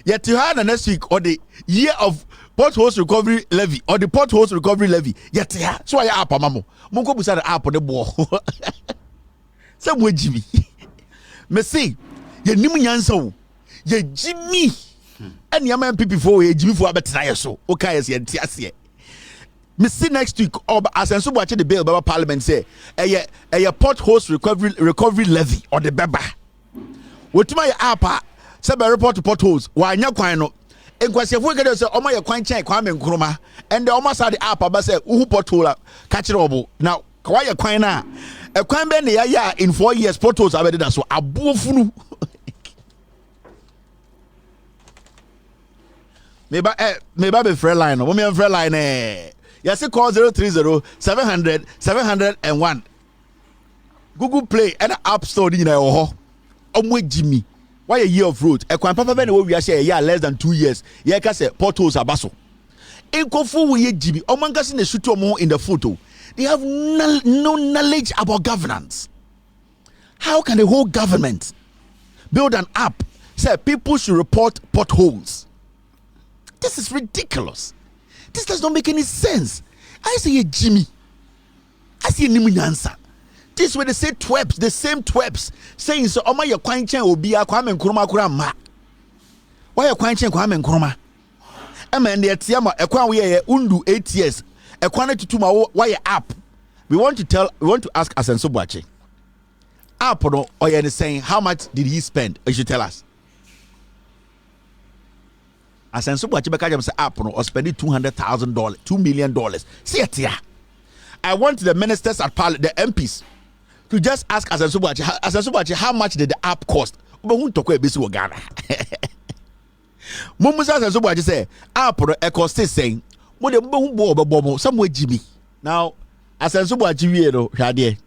Speaker 3: yet to have next week or the year of potholes recovery levy or the potholes recovery levy yet yeah so I app mamo monko busa the app on the ball some way Jimmy me say ye nim nyansa ye Jimmy and your man people for Jimmy for abetra so okay yes ye ase me see next week or as I so watch the bill by parliament say a potholes recovery levy or the beba wotuma ya app say be report potholes wa anya kwan no enkwasefo gede say omo ye kwan chen Kwame Nkrumah and the almost had the app about say who pothole catch robo now kwa ye kwan na e kwan be ne ya in 4 years potholes abede da so abofunu Maybe be friend line no me friend line yes call 030 700 701 Google Play and App Store ni na ho omo Jimmy why a year of road e kwan papa be na we share a less than 2 years ye ka say potholes abaso enkofu we Jimmy omo nka se na shoot omo in the photo they have no knowledge about governance. How can the whole government build an app say people should report potholes? This is ridiculous. This does not make any sense. I say Jimmy. I see Nimunyansa. This way they say twerps, the same twerps, saying so Oma ya kwan chen obi a Kwame Nkrumah kura ma. Why ya kwan chen Kwame Nkrumah? Ema ndi etiama ekwan we ye undu 8 years. Ekwan tutuma why ya app. We want to ask Asenso Boache. App no oye saying how much did he spend? You should tell us. Asenso Boache beka jam say app no or spending $200,000, $2 million. See it here. I want the ministers at Parliament, the MPs, to just ask Asenso Boache how much did the app cost? But who talk about this Ghana? Mumusa Asenso Boache say app no e cost saying what the bo somewhere Jimmy. Now Asenso Boache we no hwade.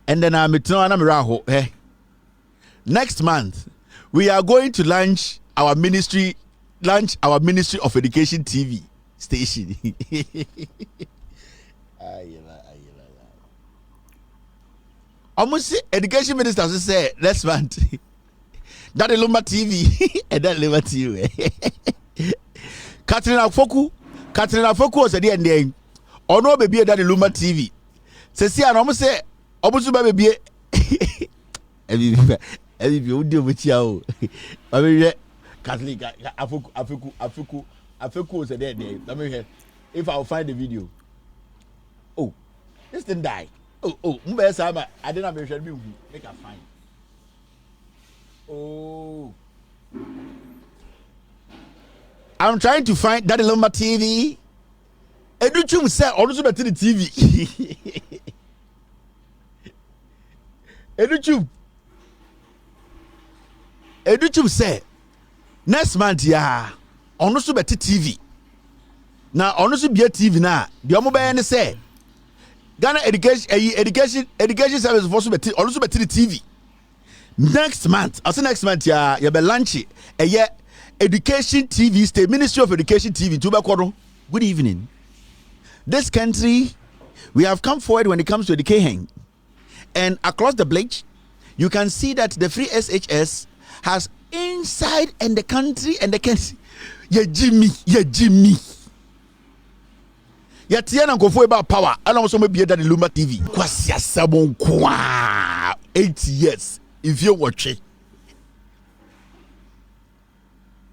Speaker 3: And then I'm raho. Next month we are going to launch our Ministry of Education TV station. Almost education minister say next month that Lumba TV and that Lumba TV. Katrina Foku was at the end. Or no baby that Lumba TV. Say I almost say almost baby. Every you do with you. Catholic Afuku was a dead day. Let me hear if I'll find the video. Oh, this didn't die. Oh, Mbesa, I didn't have a make a fine. Oh, I'm trying to find that Lumba TV. Educhum said also better the TV. Educhum said next month ya ono so better TV. Na ono so be TV na the omo be ne say Ghana education service for so better ono so better TV. Next month ya be launch education TV state Ministry of Education TV to be called. Good evening. This country we have come forward when it comes to education. And across the bridge you can see that the free SHS has inside and the country yeah Jimmy yeah tiana go for about power and also maybe that the Lumba TV kwasi asabon kwa 8 years if you watch it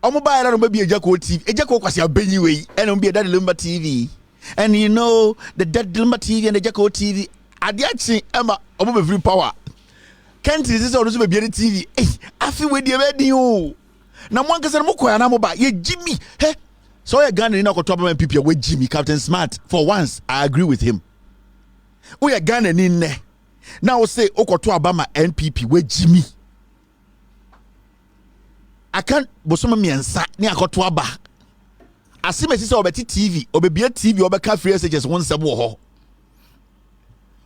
Speaker 3: omo ba na maybe ejako TV ejako kwasi abenyi we and maybe that the Lumba TV and you know the dead Lumba TV and the Ejako TV adiachi ema omo be free power. Country this also be TV. Afi we dey ready o. Na mo ankasa mo koya na mo ba ye Jimmy. So you Ghana na ko top NPP we Jimmy Captain Smart for once I agree with him. We Ghana ni ne. Now say okoto Obama NPP we Jimmy. I can't bosoma miensa ni akoto aba. Asime sisi obeti TV, obebia TV obeka free SHS won sebo ho.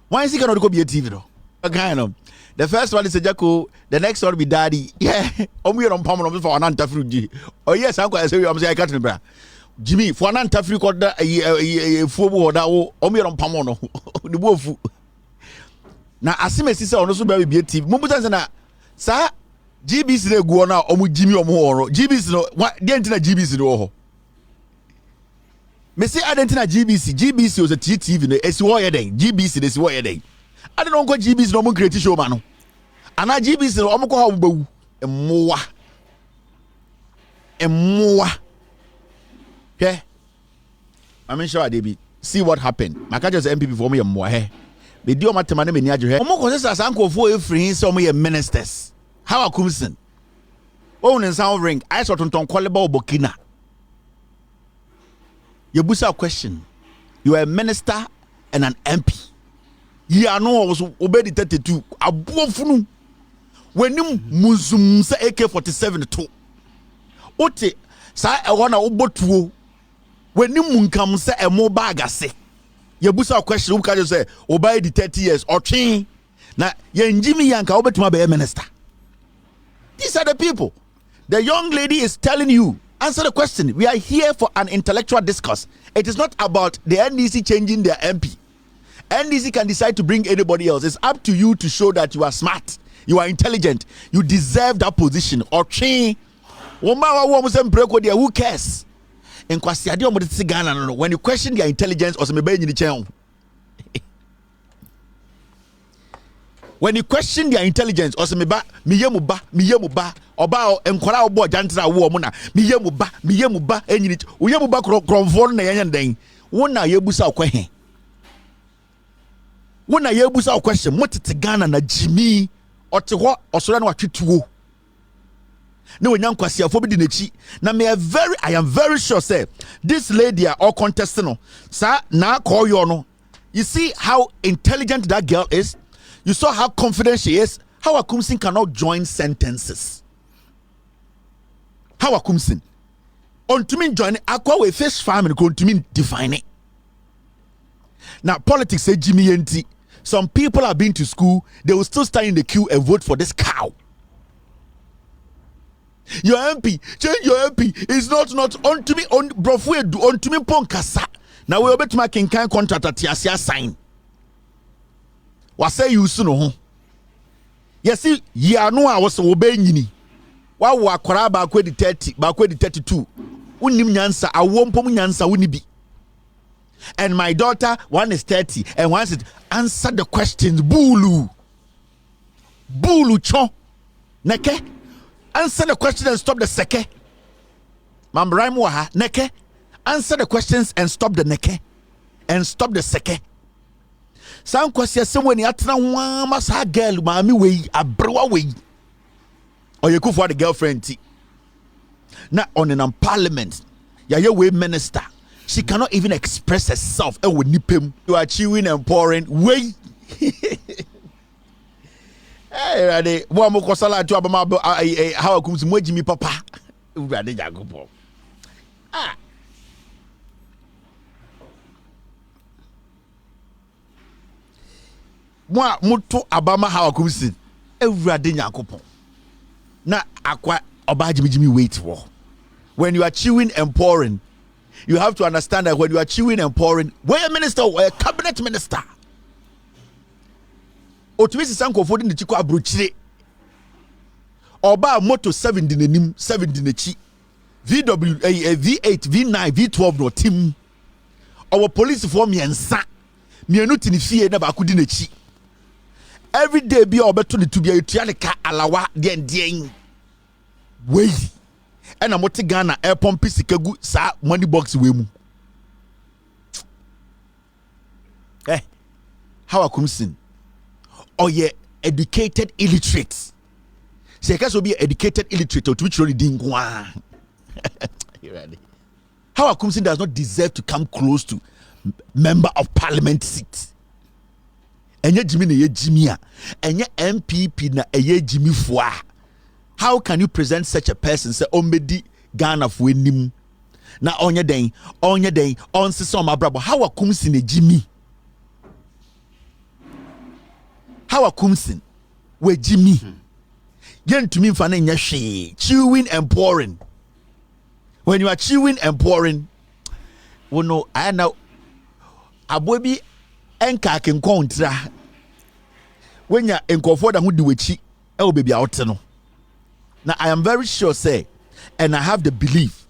Speaker 3: Why is he cannot go be a TV though? kind of. The first one is a Jacko, the next one will be Daddy. Yeah, we are on Palm for an Antafruji. Oh, yes, I'm going to say, I'm saying, I can't remember. Jimmy, for an Antafric, a football, Omi on Pamono, the wolf. Now, as soon as he said, also very beautiful. Mumutazana, sir, GB's the Guana, Omu Jimmy or more. GB's no, what the antenna GB's no. Messi Adentina GBC was a TV, SY day, GBC, this way a day. I don't know what GB's no more creative show, man. And I GB's no more and more. Yeah, I'm sure they be see what happened. My just NPP for me and more. The deal matter man me niaje. Omo ko say as uncle for free some ministers. How a kumsen. Oh, in sound ring. I saw ton kwaleba Burkina. You busa question. You are a minister and an MP. You are no was obedi 32. Abuofunu. When you muzum say AK-47 too. Ote sa e wana obotuo. When you munkam say a mobile agase. You busa question who can say obey the 30 years or train. Na yen Jimmy Yanka obetuma be minister. These are the people. The young lady is telling you, answer the question. We are here for an intellectual discourse. It is not about the NDC changing their MP. NDC can decide to bring anybody else. It's up to you to show that you are smart, you are intelligent, you deserve that position. Or train. Who cares? When you question their intelligence or when you question their intelligence or miyemuba oba enkwara obo jantra wo mu na miyemuba enyini uyemuba kronfon na yanyan den wona yebusa okwahe wona yebusa okwahye motete Ghana na Jimmy ote ho osoro na watwetuo na wonya nkwasiafo bi di nechi na I am very sure say this lady or contesting no sa na call you no. You see how intelligent that girl is. You saw how confident she is. How Akumsin cannot join sentences. How Akumsin on to mean join aqua with fish farm and going to mean define it. Now politics say Jimmy NT. Some people have been to school, they will still stand in the queue and vote for this cow. Your MP, change your MP. It's not on to me on brofwe do on to me ponkasa. Now we obet making kind contract at Tiasia sign. What say you soon? Yes, ya no I was obeying you. Wa kwara ba kwedi 30, ba kwedi 32. Unim nyansa, awompo nyansa unibi. And my daughter, one is 30, and one is answer the questions. Bulu chon neke. Answer the question and stop the seke. Mam Raimwaha neke. Answer the questions and stop the neke. And stop the seke. Some questions someone yatra wa masa girl mami we abrewa we. Or you go for the girlfriend tea. Now on an parliament, ya we minister. She cannot even express herself. You are chewing and pouring. Way. Hey, ready. One more kosala to abama. How comes Jimmy Papa? Ready, Jacopo. Ah. Moi, muto abama how comes it? Ready, Jacopo. Na aqua oba Jimmy wait for. When you are chewing and pouring. You have to understand that when you are chewing and pouring, we're a minister or a cabinet minister. Otumisi sanko fodi ni chiko abruchire. Oba moto 7 di nenim, 7 di nechi. VW, V8, V9, V12 no team. Our police for miensa. Mienu tini fie na baku di nechi. Every day be obeto ni tubia yutuya ka alawa dien. Wey. And I'm watching Ghana air pump sikagu sa money box we mu. Eh, how I come sin? Oh yeah, educated illiterate. Say so be educated illiterate or to which really ding kwa. You ready? How I come sin does not deserve to come close to member of parliament seat. Enye Jimmy na ye Jimmy a, enye MPP na ye Jimmy Fwa. How can you present such a person? Say, Omedi Ghana for nim. Na onye den, on se so my brother. How a comes in a Jimmy? How a kumsin we Jimmy. Yen to me for chewing and pouring. When you are chewing and pouring, we know I know a baby enka can contra. When you're in comfort and who do it, oh baby out no. Now I am very sure, say, and I have the belief.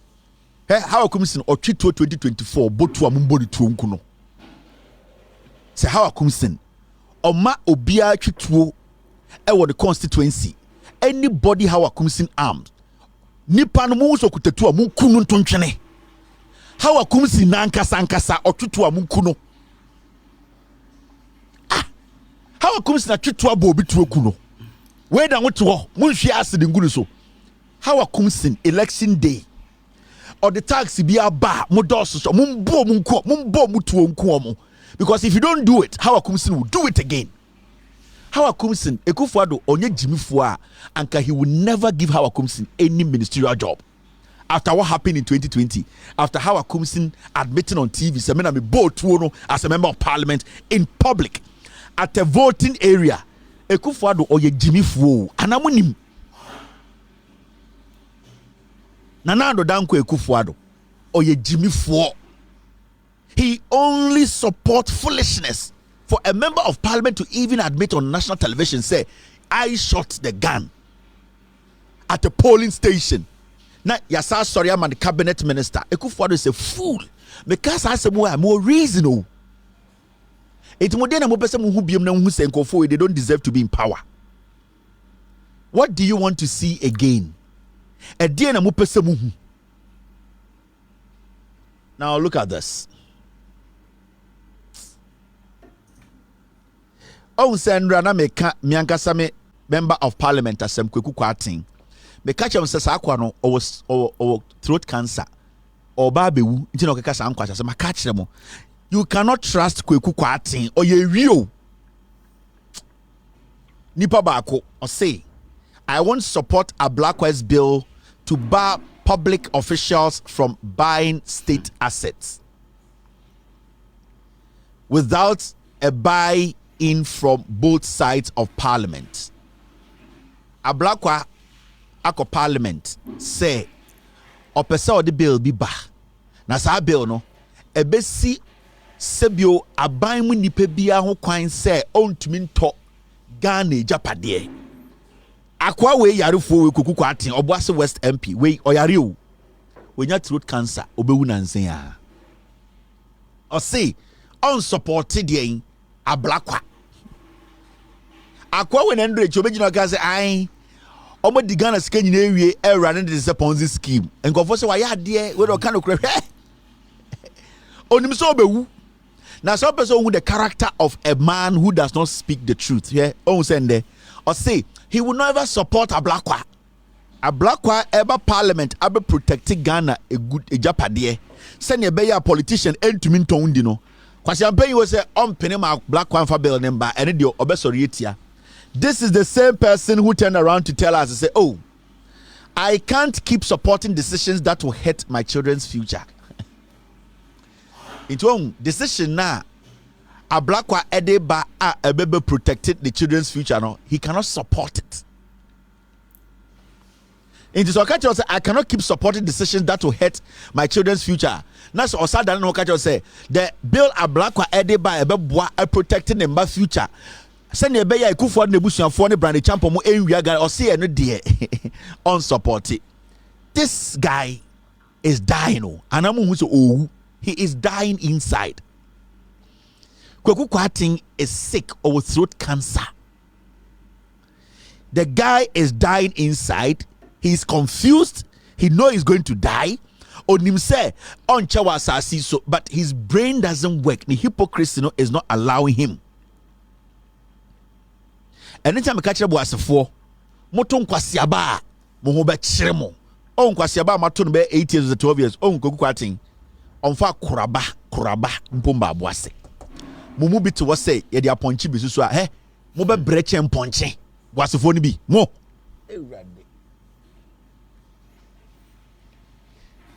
Speaker 3: Hey, how a kumsin or 2024 both to a mumbody to unkuno. Say how a kumsin. Oma obia twitwo e the constituency anybody how akumsin armed nipa no mo so kutatu amu kunu ntontwene how akumsin na nkasa otwitwo amu kunu how akumsin atwitwo abo obi tuo kuno we da wote ho munhwe asede ngunu so how akumsin election day or the tax bi aba mo dos so mumbo mutuo nko mo. Because if you don't do it, how Akumsin will do it again. How Akumsin, Ekufuado, onye Jimmy Fua, Anka he will never give How Akumsin any ministerial job. After what happened in 2020, after How Akumsin admitting on TV, Semena me Boadu as a member of parliament in public at a voting area, Ekufuado onye Jimmy Fua, anamunim. Nanado danko Ekufuado, onye Jimmy Fua. He only supports foolishness for a member of parliament to even admit on national television, say, I shot the gun at a polling station. Now, yasa sorry, I'm the cabinet minister. Ekufuado is a fool because I say more reasonable. It's more than a person who be who say they don't deserve to be in power. What do you want to see again? A dear na person. Now look at this. Oh, Sandra, na meka miankasa me member of parliament asem Kweku Kwatin. Me catch him say sakwano or throat cancer or babewu nti na okeka sa ankwasa say catch them. You cannot trust Kweku Kwatin or ye real. Nipa baako or say I won't support a Black West bill to bar public officials from buying state assets without a buy in from both sides of parliament. A Blackwa ako parliament say opesa o the bill bi ba. Na sa bill no ebesi sebio aban mu nipa bia ho kwan say ontumi nto Ghana japade. Akwa we yarefo we Kweku Kwatin Obuasi West MP we oyare o. We nya throat cancer obewu nansen a. O say unsupported yen a Blackwa. Akwa when Andre Chobejino ka say ai omo di Ghana sika nyina ewie e running this Ponzi scheme. Enkofo say why ade we do kan okre hwe. Onim so obewu. Now some person who the character of a man who does not speak the truth. Yeah, on sende or say he will never support a Blackwa. A Blackwa ever parliament ever protecting Ghana a good a japade. Send a beya politician and to minto undino. Kwasi ampe was say penny ma Blackwa for bill number and the obesoriatia. This is the same person who turned around to tell us, say, oh, I can't keep supporting decisions that will hurt my children's future. It's one decision now. A Blackwa Edeba a baby protected the children's future. No, he cannot support it. In this occasion, I cannot keep supporting decisions that will hurt my children's future. That's also that no occasion say the bill a Blackwa Edeba a baby a protecting the future. Send a beya Kufu and Nebusian for the brandy champo mo area guy or see no dear unsupported. This guy is dying. And I'm who's oh, he is dying inside. Kweku Kwatin is sick of throat cancer. The guy is dying inside. He's confused. He knows he's going to die. On him say on chawa sasi so, but his brain doesn't work. The hypocrisy is not allowing him. Anytime I catch up with us moton kwasiaba mo ho be kire mo on kwasiaba maton be 8 years or 12 years on Kweku Kwatin on fa kuraba mpomba aboase mumu bi to was say ye dia ponchi bi susu a he mo be breche mponche boasefo ni bi mo ewrade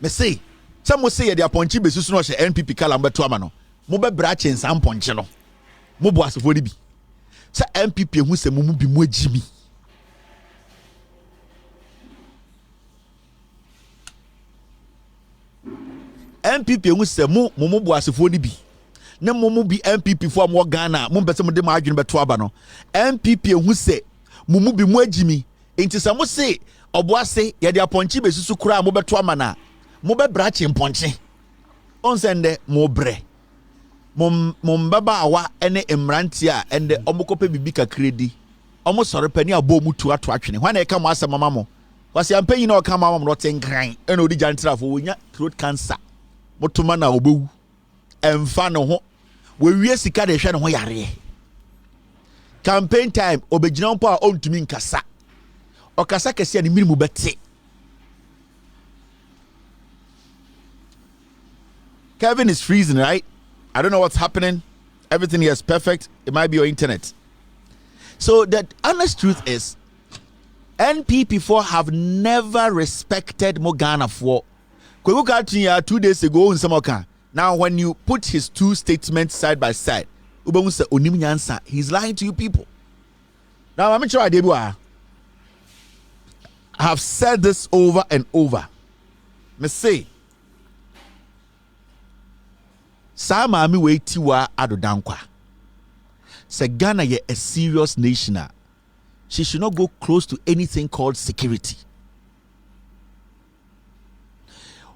Speaker 3: me say some say ye dia ponchi bi susu no she NPP kala mbeto ama no mo be breche nsam ponche no mo boasefo ni bi Sa MPP hu se mumu bi mu agimi. MPP hu se mumu bu asefo ni bi. Na mumu bi MPP fo am wo Ghana, mu mpese mu de ma adwene beto aba no. MPP hu se mumu bi mu agimi. Enti sa mo se oboase ye de aponchi besusu kura mo beto ama na. Mo be brache mponche. Onsende mo bre. Mombaba awa ene emrantia ende omokope bibi kakredi omo sore pani abo mu tu ato atwene hwan e ka mo asema mamo wase ampanyi na o ka mamo no tenkran ene odi jantrafo wonya throat cancer motuma na obewu emfa ne ho we wie sika de hwe ne ho yare campaign time obegina mpo a ontumi nkasa okasa kese ne mirimu bete Kevin is freezing, right? I don't know what's happening. Everything here is perfect. It might be your internet. So the honest truth is, NPP4 have never respected Mogana for. Kweku Katinya 2 days ago in Samoka. Now, when you put his two statements side by side, he's lying to you people. Now, I'm sure I have said this over and over. Me say. Sa maami we tiwa adodankwa. Se Ghana ye a serious nation. She should not go close to anything called security.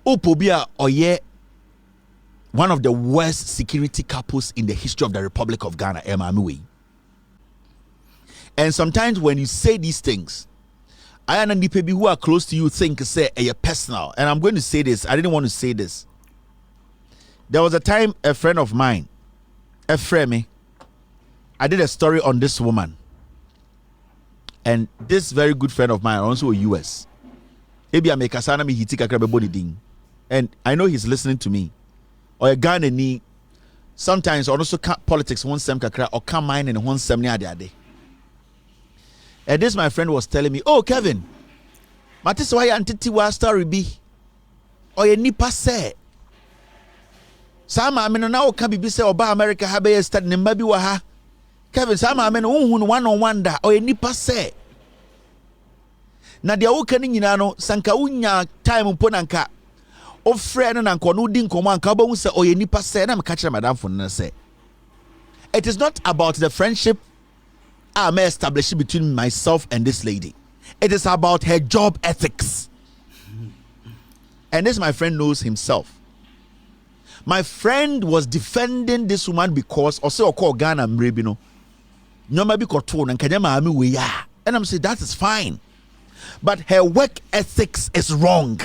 Speaker 3: Opobia oye one of the worst security couples in the history of the Republic of Ghana, Emamiwe. And sometimes when you say these things, I and NDP who are close to you think say a personal. And I'm going to say this. I didn't want to say this. There was a time a friend of mine, a friend me, I did a story on this woman. And this very good friend of mine, also a US. And I know he's listening to me. Or a Ghana ni sometimes also politics one sem kakra or come mine and one sem ni ade. And this my friend was telling me, "Oh Kevin, matis why antiti wa story be? Or ye nipa say Sama ameno na oka bibi se oba America ha be study ne mba bi wa ha. Kevin sama ameno unhu one on one da or nipa se. Na dia woka ni nyina no sanka unya time mpo nanka o friend na nko no di nkomo anka ba hu se o nipa se na me ka kire madam fo no se. It is not about the friendship I may establish between myself and this lady. It is about her job ethics. And this my friend knows himself. My friend was defending this woman because also call Ghana mrebino. Nyoma bi koto na nkanya maami we ya. And I'm saying that is fine. But her work ethics is wrong.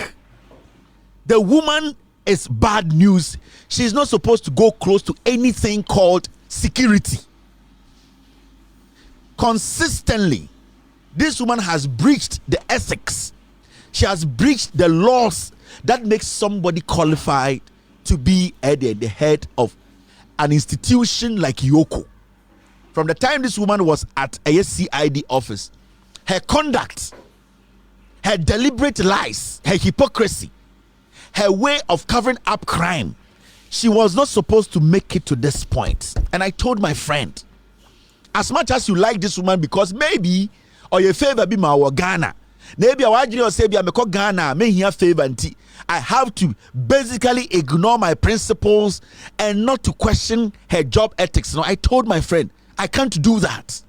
Speaker 3: The woman is bad news. She's not supposed to go close to anything called security. Consistently, this woman has breached the ethics. She has breached the laws that makes somebody qualified to be at the head of an institution like Yoko. From the time this woman was at a CID office, her conduct, her deliberate lies, her hypocrisy, her way of covering up crime, she was not supposed to make it to this point. And I told my friend, as much as you like this woman because maybe or your favor be my Ghana, maybe I say be Ghana, may hear favor and I have to basically ignore my principles and not to question her job ethics. No, I told my friend, I can't do that.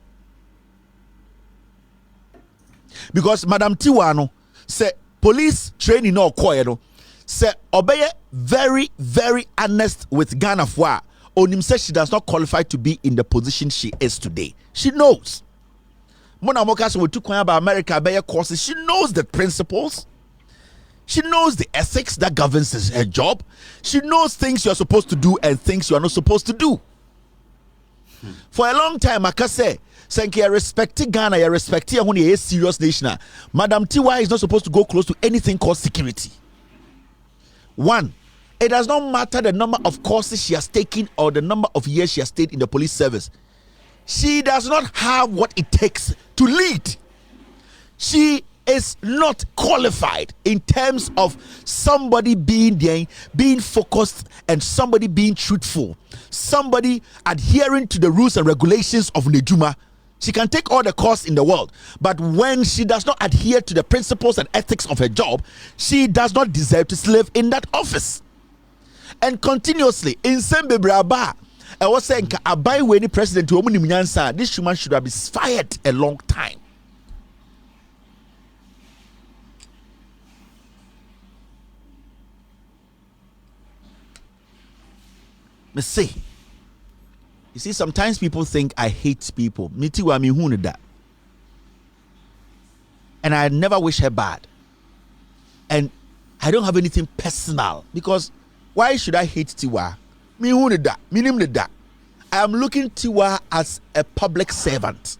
Speaker 3: Because Madam Tiwano said police training no koyero say obey very, very honest with Ghana for Onim says she does not qualify to be in the position she is today. She knows. Mona Mokas we took about America by courses. She knows the principles. She knows the ethics that governs her job. She knows things you are supposed to do and things you are not supposed to do. For a long time, I can say, I respect Ghana, I respect a serious nation. Madam Tiwa is not supposed to go close to anything called security. One, it does not matter the number of courses she has taken or the number of years she has stayed in the police service. She does not have what it takes to lead. She is not qualified in terms of somebody being there, being focused, and somebody being truthful, somebody adhering to the rules and regulations of Nejuma. She can take all the costs in the world, but when she does not adhere to the principles and ethics of her job, she does not deserve to serve in that office. And continuously, in Sembebraba, I was saying, Abai Weni President, this woman should have been fired a long time. Me say, you see, sometimes people think I hate people. Me too, I mean, who that? And I never wish her bad. And I don't have anything personal, because why should I hate Tiwa? Me who that? Me name that. I am looking Tiwa as a public servant.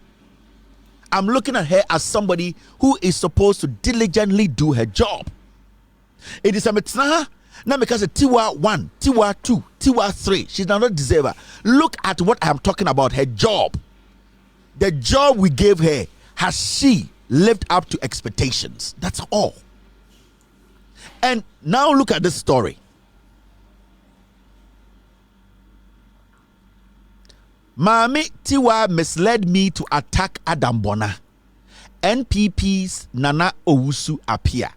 Speaker 3: I'm looking at her as somebody who is supposed to diligently do her job. It is a metna. Now because Tiwa 1, Tiwa 2, Tiwa 3, she does not deserve her. Look at what I am talking about, her job. The job we gave her, has she lived up to expectations? That's all. And now look at this story. Mami Tiwa misled me to attack Adam Bona. NPP's Nana Owusu appear.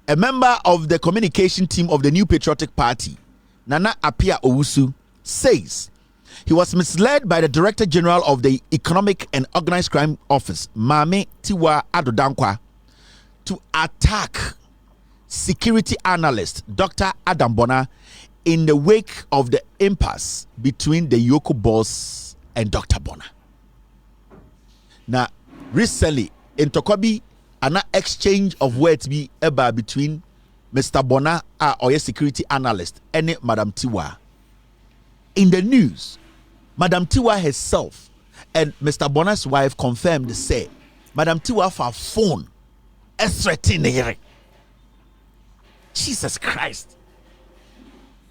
Speaker 3: A member of the communication team of the New Patriotic Party, Nana Apia Owusu, says he was misled by the Director General of the Economic and Organized Crime Office, Mame Tiwa Adodankwa, to attack security analyst Dr. Adam Bona in the wake of the impasse between the Yoko boss and Dr. Bona. Now, recently, in Tokobi, an exchange of words be about between Mr. Bona or a security analyst and Madam Tiwa. In the news, Madam Tiwa herself and Mr. Bona's wife confirmed, say, Madam Tiwa for phone threatening. Jesus Christ.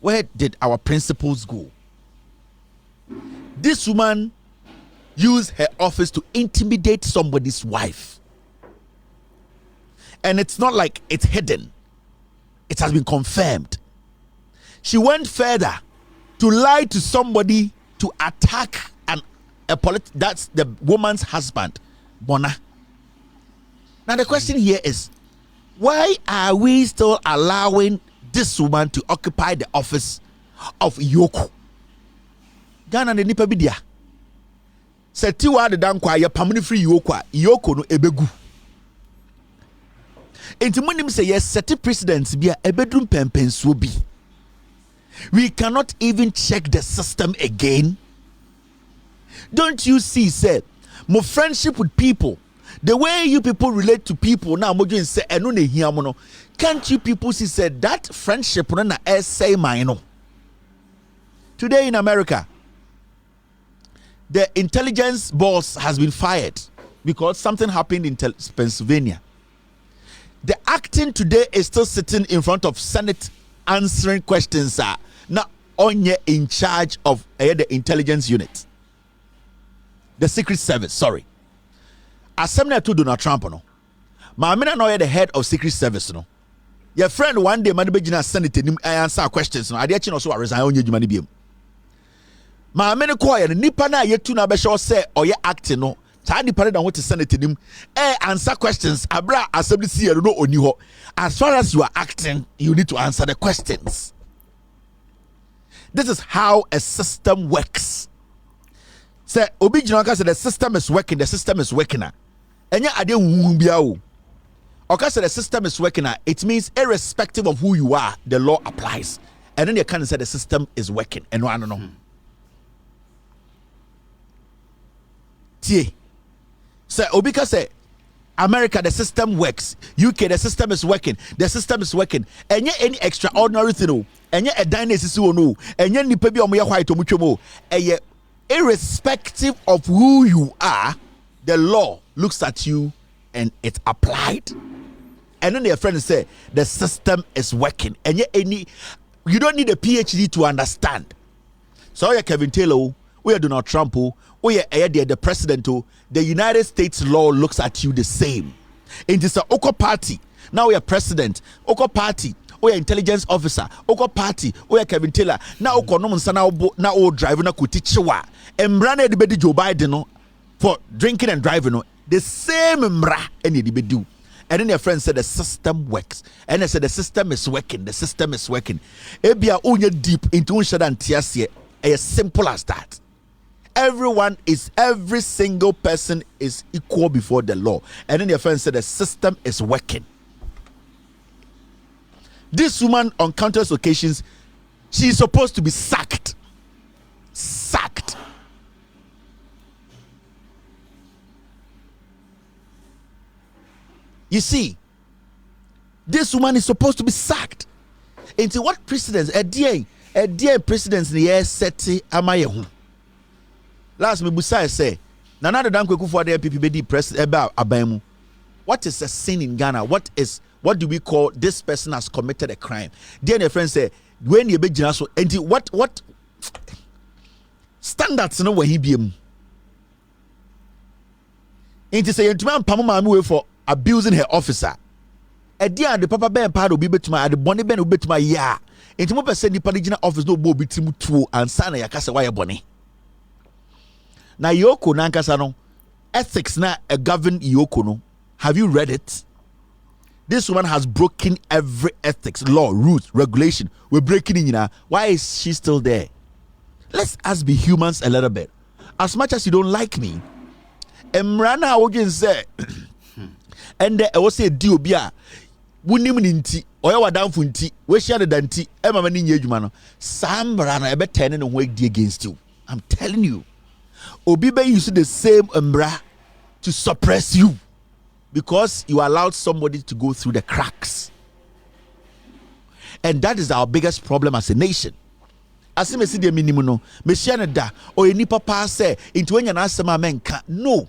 Speaker 3: Where did our principles go? This woman used her office to intimidate somebody's wife. And it's not like it's hidden. It has been confirmed. She went further to lie to somebody to attack that's the woman's husband, Bona. Now the question here is, why are we still allowing this woman to occupy the office of Yoko? Ghana ne nipa bidia. Setiwa de dankwa ya pamuni free Yoko no ebegu. Enti munim say yes, set precedents be a bedroom pempensuo bi. We cannot even check the system again. Don't you see, say, more friendship with people, the way you people relate to people now, mo say eno ne hia mo no. Can't you people see, say that friendship na say mine? Today in America, the intelligence boss has been fired because something happened in Pennsylvania. The acting today is still sitting in front of Senate answering questions. Now, onye in charge of the intelligence unit, the Secret Service. Sorry, Assembly to Donald Trump. No, Mamina no the head of Secret Service. No, your friend one day man be jina Senate nim answer questions. No, ade no so resign onye juma ni biem. Mamina ko ya nipa na yetu na be show say oye acting no. Tadi parade and what is Senate nim answer questions. Abra assembly see no oni ho. As far as you are acting, you need to answer the questions. This is how a system works. Say obi jinaka say the system is working, the system is working. Enya ade hu bia o. Oka say the system is working. It means irrespective of who you are, the law applies. And then you can say the system is working. And no, I don't know. Tie. Say Obika say America, the system works. UK, the system is working. The system is working. Enye any extraordinary thing no. Enye a dynasty no. Enye nipa bi omo ye white omutwemo. Eye irrespective of who you are, the law looks at you and it's applied. And then their friends say the system is working. Enye any, you don't need a PhD to understand. So you're Kevin Taylor, we are Donald Trump, we are the president. The United States law looks at you the same. It is a Oko party. Now we are president. Oko party. We are intelligence officer. Oko party. We are Kevin Taylor. Now Oko no msana na o drive na kutichiwa. Embrane de bedi Joe Biden no for drinking and driving, the same mra any they do. And then your friend said the system works. And they said the system is working. The system is working. Ebia unye deep into unshadan tiasie. As simple as that. Every single person is equal before the law. And then your friend said the system is working. This woman on countless occasions, she is supposed to be sacked. Sacked. You see, this woman is supposed to be sacked. Into what precedence? A dear precedence in the year seti amayehu. Last me busa say, Nana the Dan Kweku for the NPP be press about abamu. What is a sin in Ghana? What do we call this person has committed a crime? Then your friend say, when you be so what standards no where he be mu. Into say yentuma mpamu mamu for abusing her officer. A dear the papa ben part will be betuma at the bonny ben will betuma ya. Into more percent the padigina office no bo bitimu 2 and sana yakasa wire bonny. Na yoko nankasa no ethics na a govern yoko no. Have you read it? This woman has broken every ethics, law, rules, regulation. We're breaking in now. Why is she still there? Let's us be humans a little bit. As much as you don't like me, Emrana Ogin say, and there was a diobia, wunim ninti, oya wadam funti, we share the danti, Emma mani yejumano, Sam Rana ebe turning and wake against you. I'm telling you, Obibe used the same umbra to suppress you because you allowed somebody to go through the cracks. And that is our biggest problem as a nation. As I see the minimum, Messiana da or any papa say into when you answer my men can't. No.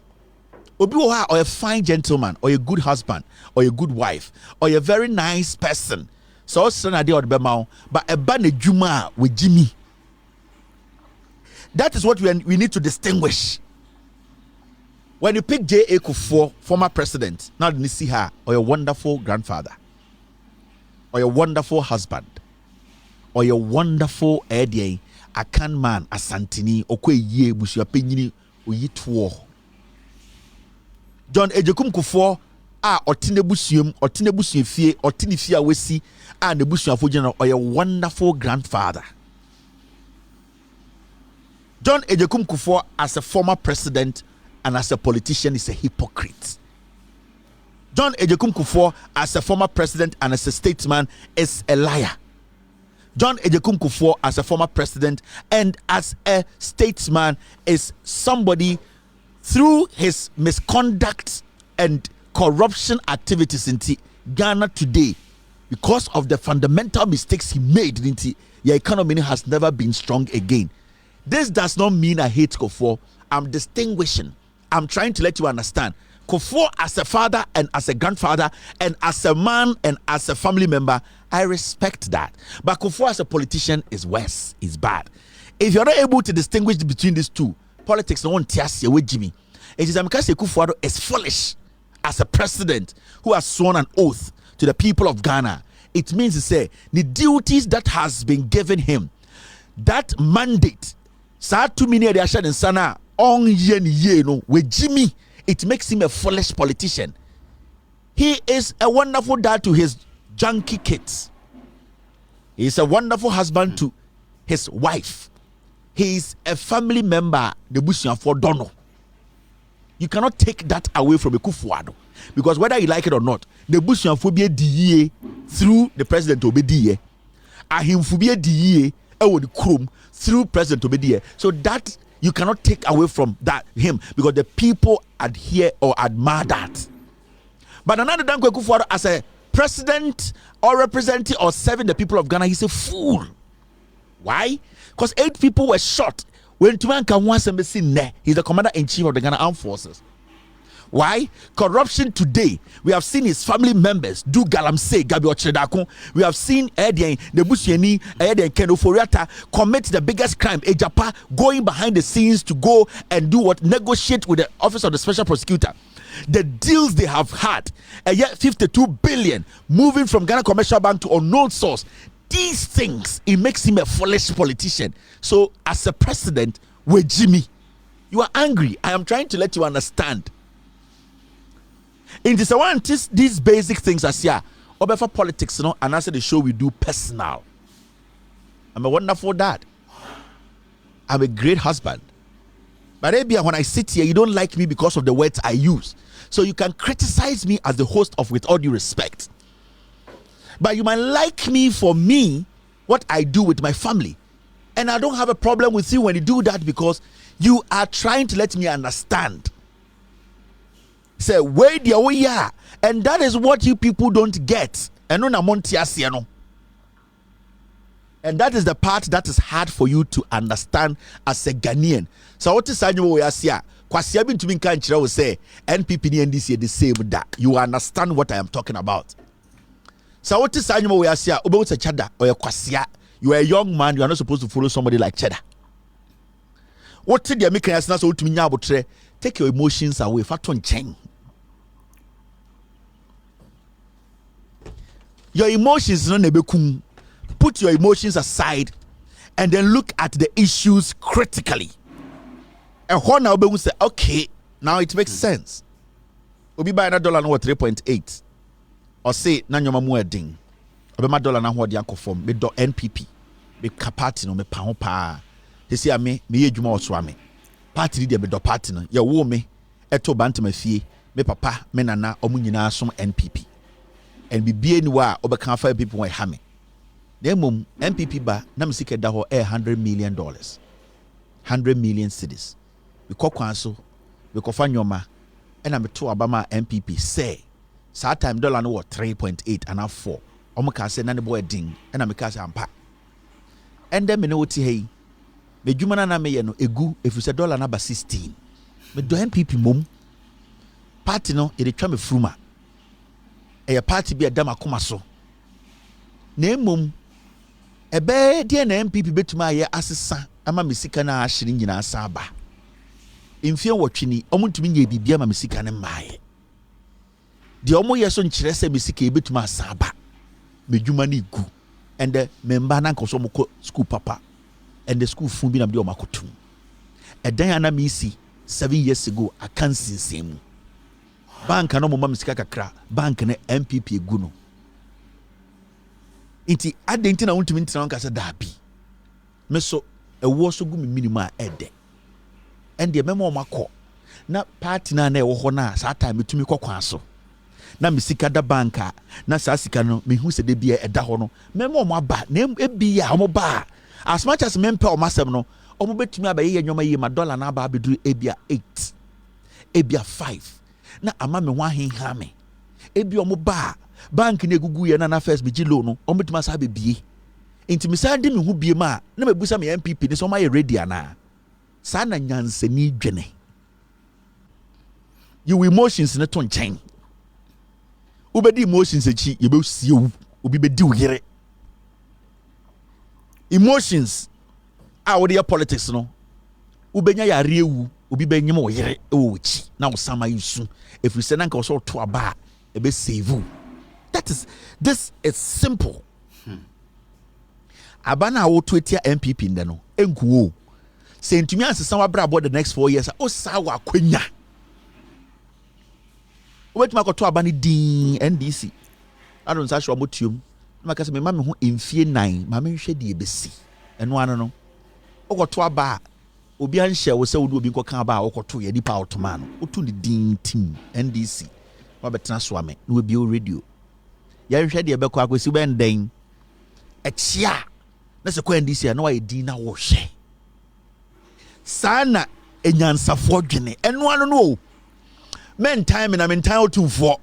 Speaker 3: Obi or a fine gentleman, or a good husband, or a good wife, or a very nice person. So son ade or bemao, but a bane juma with Jimmy. That is what we need to distinguish. When you pick J.A. Kufuor, former president, now you see her, or your wonderful grandfather, or your wonderful husband, or your wonderful Eddie, a can man, a santini, okwe ye, bushi apenyini, oyi tuo. John Ejekum Kufuor, otine busium fie, otine fia wesi, and the busium for general, or your wonderful grandfather. John Ejekum Kufuor, as a former president and as a politician, is a hypocrite. John Ejekum Kufuor, as a former president and as a statesman, is a liar. John Ejekum Kufuor, as a former president and as a statesman, is somebody through his misconduct and corruption activities in Ghana today, because of the fundamental mistakes he made, the economy has never been strong again. This does not mean I hate Kufuor. I'm distinguishing. I'm trying to let you understand. Kufuor as a father and as a grandfather and as a man and as a family member, I respect that. But Kufuor as a politician is worse, is bad. If you're not able to distinguish between these two, politics no one tears you with Jimmy. It is because Kufuor is foolish as a president who has sworn an oath to the people of Ghana. It means to say the duties that has been given him, that mandate, sa too many of the sana on ye no with Jimmy. It makes him a foolish politician. He is a wonderful dad to his junkie kids. He is a wonderful husband to his wife. He is a family member, the Bushia for Dono. You cannot take that away from a Kufuor, because whether you like it or not, the Bushia phobia DE through the president Obediye, Ahim phobia DE the Krum through President Obediye. So that you cannot take away from that him, because the people adhere or admire that. But another Dankwa Kufuor as a president or representative or serving the people of Ghana, he's a fool. Why? Because 8 people were shot when Tumanka wants embassy ne. He's the commander-in-chief of the Ghana Armed Forces. Why? Corruption today. We have seen his family members do galamse, Gabi Ochedakon. We have seen Edien, the Busieni, Edien Kenoforiata commit the biggest crime. Ejapa going behind the scenes to go and do what? Negotiate with the Office of the Special Prosecutor. The deals they have had, a year 52 billion moving from Ghana Commercial Bank to unknown source. These things, it makes him a foolish politician. So as a president, with Jimmy, You are angry. I am trying to let you understand. In this one, these basic things as here, over for politics, and answer the show we do personal. I'm a wonderful dad. I'm a great husband. But maybe when I sit here, you don't like me because of the words I use. So you can criticize me as the host of With All Due Respect. But you might like me for me, what I do with my family. And I don't have a problem with you when you do that because you are trying to let me understand. Say, wait, yeah. And that is what you people don't get. And that is the part that is hard for you to understand as a Ghanaian. So what is annual Asia? Kwasia bin to me can say NPP and NDC the same that you understand what I am talking about. So what is annual Asia? About a cheddar or a Kwasia. You are a young man, you are not supposed to follow somebody like cheddar. What did you make us to me now? Take your emotions away. Faton chain. Your emotions no nebekum. Put your emotions aside and then look at the issues critically. And what now we say, okay, now it makes sense. We be buy $1 now 3.8. Or say na nyoma mu edin. Obe ma dollar na ho de akofom. Me do NPP. Me ka party no me pa ho pa. They say me ye dwuma oso ame. Party dey me do party no. Ye wo me eto bantama fie. Me papa, me nana omu nyina som NPP. And bibie ni wa obeka fa people we ha me. Dem mum NPP ba na msike da ho $100 million. 100 million cedis. We kokwan so we kofa nyoma e na me to abama NPP say saa time dollar no 3.8 and 4. Omo ka say na ne boy din e na me ka say ampa. Ende me no ti hey. Me dwuma na me ye no egu efu say dollar na ba 16. Me do NPP mum. Party no e dey twa me fruma. E party bi edam akoma so. Na mum ebe de na NPP betuma ye asesa ama mesika na ahiri nyina asaba. Mfie wotwini omuntumi nya bibia ma mesika ne maaye. De omo ye so nkyere se mesika e betuma asaba. Medwuma na igu. And member na nkoso mo school papa. And the school fun bi na de omakotum. Edan ana me isi 7 years ago I can't see same. Bank na mo ma mesika kakra. Bank na NPP egu no. Iti adenti na untumi ntina nka se dabi. Meso ewo so gu me minima ede. Ende memo makọ. Na party na na ewo ho na sa time metumi kokwan so. Na mesika da banka na sa sika no mehu se de bia eda ho no. Memo mo aba na ebia omo ba. As much as mempe o masem no, omo betumi abaye nyoma yi ma dollar na aba abeduru ebia 8. Ebia 5. Na ama me ho ahenha me. Ebia omo ba bank na egugu ye na first bigi loan no ombetuma sa bebie enti me sa de me hu bie ma na mebusa me NPP ni so ma ye ready ana sa na nyansani dwene you emotions ne to nchen ubedi emotions echi ye be sie wu obi be di uyere emotions a wo de politics no ubenya ya rewu obi be nyem uyere e wo chi na wo sama yusu efri se na nka wo so to aba e be save. This is simple. Abana wo to etia NPP nde no enkuo. Se ntumi ansesa wa bra about the next 4 years. O sa wa kwanya. Obetuma ko to abani din NDC. I don't say sure motium. Na ka se me ma me ho emfie 9, ma me hwe de ebesi. Eno ano no. O ko to aba obi anhye wo se wo do obi ko kan aba wo ko to ye nipa otoma no. O to ni din team NDC. Wa betena so ame. Na obi o radio. Ya nhwe de be kwa akwesi ben den echia na se kwa NDC na wa edin na wo hwe sana enyansafo dwene eno ano no men time na men time otumfo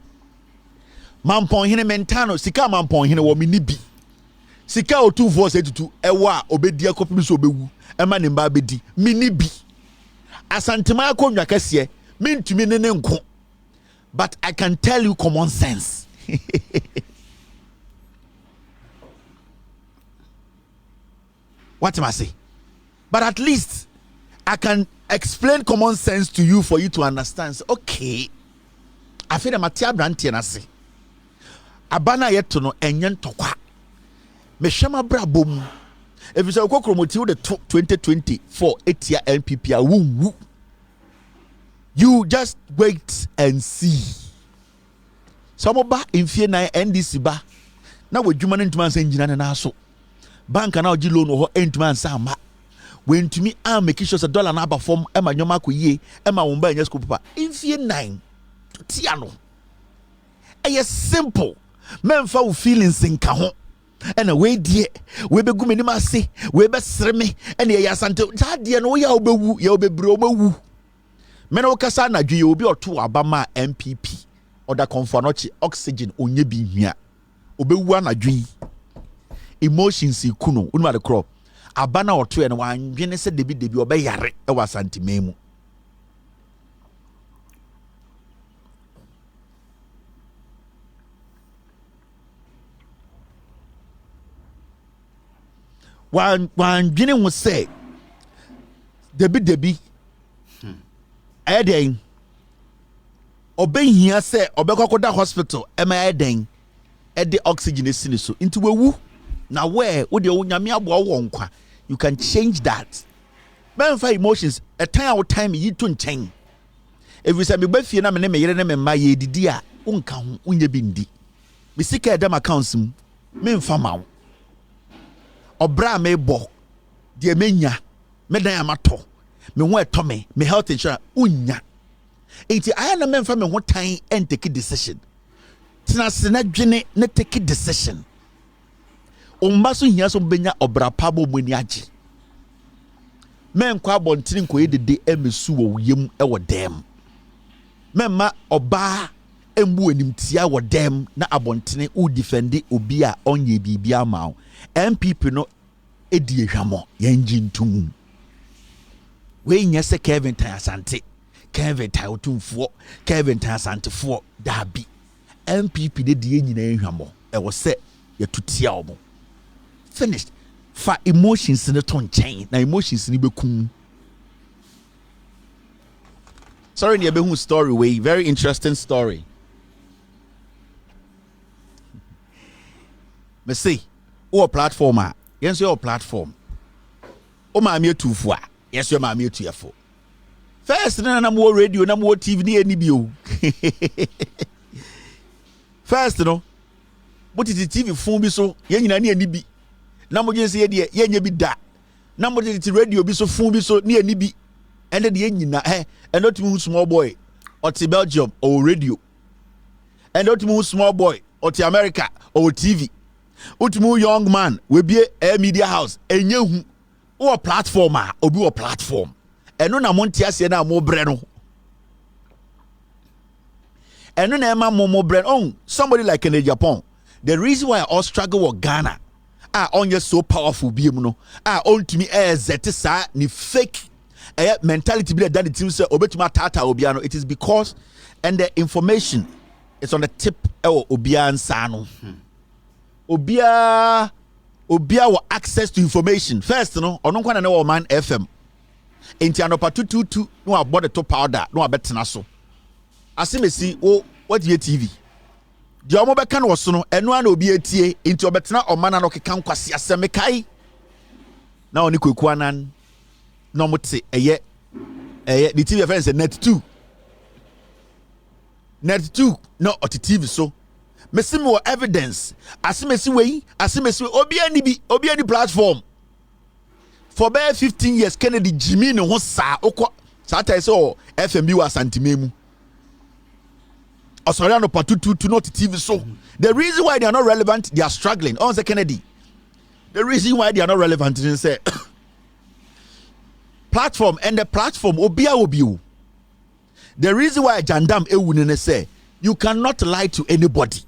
Speaker 3: mampon hene mentano sika mampon hene wo mini bi sika otumfo se tutu ewo a obedi akopim so obewu ema ne mba bedi mini bi asantema akonwa kase mentumi ne nko but I can tell you common sense. What am I say? But at least I can explain common sense to you for you to understand. So, okay. I feel the material brand and I say. Abana yet to know enyan tokwa. Me shama bra bom. If you say okokromoти the 2024 8 year NPP a woo. You just wait and see. Some ba in fear na NDC ba. Na we dwuma no ntuma nsan gyina na so. Bank na ogi loan ho ntuma nsan ma. When to me am make sure $1 na aba form e ma nyoma koyie e ma won ba nya school papa. In fear 9 to tia no. Eye simple. Memfa wo feelings nka ho. Ena we die we begu me nim ase we be sere me ena ye asante da die no ya obewu ya obebre omawu. Me na wo kasa na dwe obi oto aba ma NPP oda konfanochi oxygen onye bi hia obewu anadwen emotions ikuno unu ade crop aba na oto e no wanwene se debi obeyare e wasante memu. Wan dwene ho say debi eden obehia say obekokoda hospital ema eden e de oxygen esini so into wewu na where wo de onyame abo wo nkwa. You can change that. Memfa emotions a time yi to nchen. If we say me ba fie na me ne me yere ne me ma ye didi a unka ho unye bi ndi me sika edam accounts mu memfa ma wo obra me bo de menya me dan amato me ho eto me health insurance unya enti aya na memfa me ho tan and take a decision tina sena dwene ne take a decision umba so hia so benya obra pabo mu ni age men kwa bontini nkoye dede emesu wo yem e wo dem memma oba embu animtia wo dem na abontene u defend obi a onye bibia ma NPP no edi ehwamo yenji ntum we nya se Kevin Tan Asante Kevin Tan otumfo Kevin Tan Asante fo dabi NPP de die nyina ehwamo e wo se yatutia omo finished fa emotions in the ton chain na emotions ni bekum. Sorry ni abehu story way very interesting story. Me say o platform a yes your platform o ma me tufu a yes your ma me tuefo first na mo radio na mo TV ni eni bi o first no but the TV phone bi so ye nyina ni eni bi na mo jense ye de ye nya bi da na mo the radio bi so phone bi so ni eni bi ende de ye nyina and not me small boy or to Belgium or radio and not me small boy or to America or TV. Ultimo young man we be a media house enye hu o platform a obi o platform eno na montia se na mo bre no eno na ema mo bre on somebody like in Japan. The reason why I all struggle with Ghana on you so powerful be no on to me zete sa ni fake mentality be that the team say obetuma tata obiano. It is because and the information is on the tip obian sano. Obia will access to information first no ono kwa na wo man FM enti anopa 222 no abode to powder no abetena so asemesi o what ye TV di omo beka no so no eno ana obi etie enti obetena omana no keka nkwase aseme kai na oni kweku anan no mote eye the TV friends net 2 no oti TV so mesi mo evidence asimesi we obi ani platform for about 15 years Kennedy Jimmy no ho sa okọ sata so FMB wa santimemu osori no patutu to not TV so the reason why they are not relevant they are struggling on the Kennedy the reason why they are not relevant is say platform and the platform obi the reason why Jandam ewune say you cannot lie to anybody.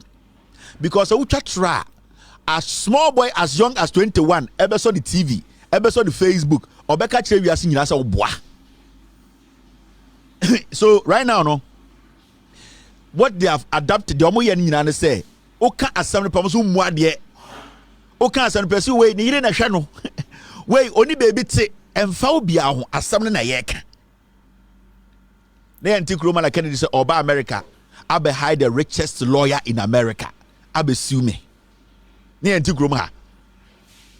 Speaker 3: Because I would try a small boy as young as 21 ever saw the TV, ever saw the Facebook, or back at we are seeing us so right now, no, what they have adapted, the Omoyan say, Oka assembly promise more dear. Oka assembly person way needing a channel. Way only baby say and phobia assembly na yek. They antique Roman Kennedy say Oba America. I be hide the richest lawyer in America. Abesu me ne antigrom ha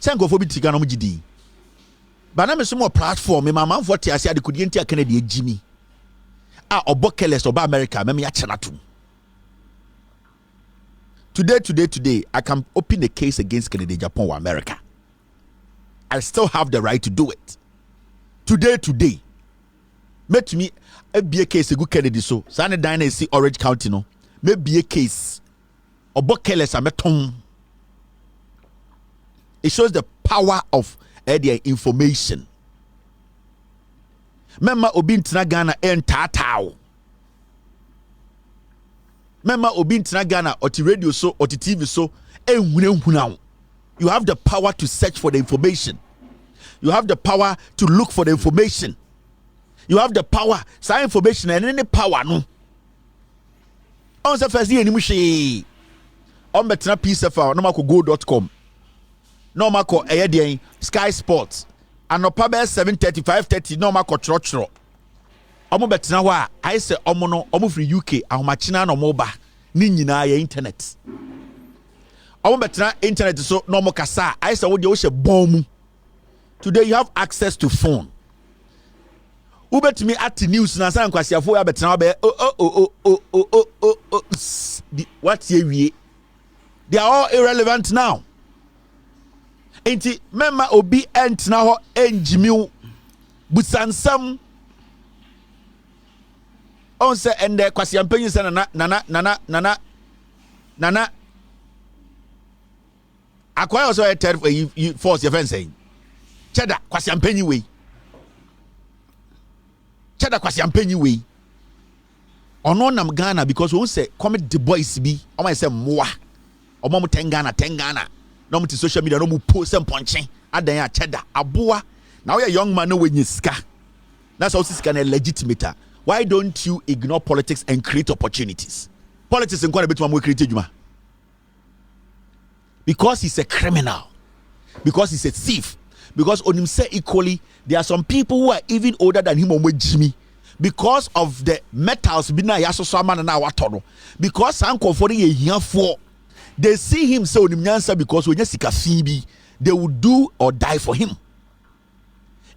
Speaker 3: senkofo bi tika no mgidi ba na me so mo platform me mama mfo te ase ade kodi enti akana de agimi obo careless oba America me ya chenatum. Today, I can open a case against Kennedy Japan or America. I still have the right to do it. Today. Met me be a case a good Kennedy so. Sana Dina see Orange County no. Maybe a case. Obo careless ametom. It shows the power of the information. Mema obi ntina Ghana tatao. Mema obi ntina Ghana oti radio so oti TV so enhunahuna. You have the power to search for the information. You have the power to look for the information. You have the power. Sa information and any power no. On se first eni muhwe. On betena pcf no mako go.com. No mako eyedien Sky Sports. Anopa be 7:30 5:30 no mako chro. Omo betena ho a I say omo no omo free UK ahomachina no mo ba ni nyina ya internet. Omo betena internet so no mo kasa I say wo de wo hye bom. Today you have access to phone. Ubetimi at news na san kwasiafo ya betena be what ye they are all irrelevant now. Enti mema obi entna ho enjimiu busansam on se ende kwasiampanyi se nana akwai also a third you force your friend saying cheda kwasiampanyi we ono nam Ghana because we say come the boys be o ma say moa o mo 10 Ghana no mo social media no mo post some punching adan ya cheda aboa now you young man no when you ska that's how this can legitimate. Why don't you ignore politics and create opportunities? Politics in quite a bit more create juma. Because he's a criminal, because he's a thief, because on him say equally there are some people who are even older than him or Jimmy because of the metals bina yaso sama na watono because anko for the here for they see him so on because when you sika fibi they would do or die for him.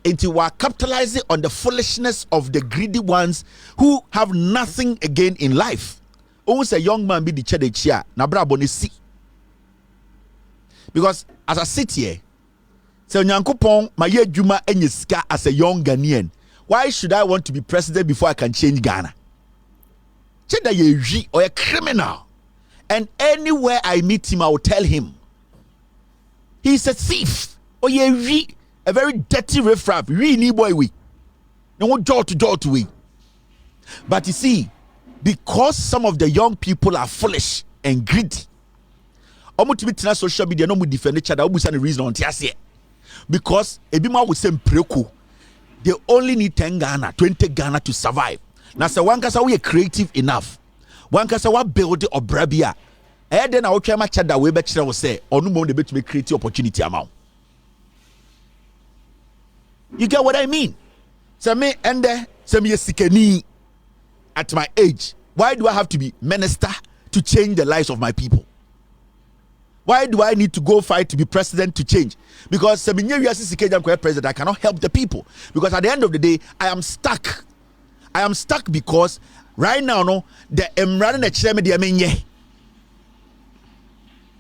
Speaker 3: Until we are capitalizing on the foolishness of the greedy ones who have nothing again in life. Almost a young man be the chair na brabo ni si. Because as I sit here, say Nyankopon maye dwuma enyeska as a young Ghanaian. Why should I want to be president before I can change Ghana? Cheda ye or a criminal. And anywhere I meet him, I will tell him he's a thief. Or ye a very dirty riffraff, really boy we. No door to we. But you see, because some of the young people are foolish and greedy, omo social media no mu defend each other. Obusa the reason on tiase. Because ebima will say mpreko. They only need 10 Ghana, 20 Ghana to survive. Now say one kasa we are creative enough. One kasa wa build or brabia. Then I will try my chada we be chira will say onu mo de be to make creative opportunity amount. You get what I mean? So me and so me sikeni at my age. Why do I have to be minister to change the lives of my people? Why do I need to go fight to be president to change? Because president, I cannot help the people. Because at the end of the day, I am stuck. I am stuck because right now, no, I'm running a chairman.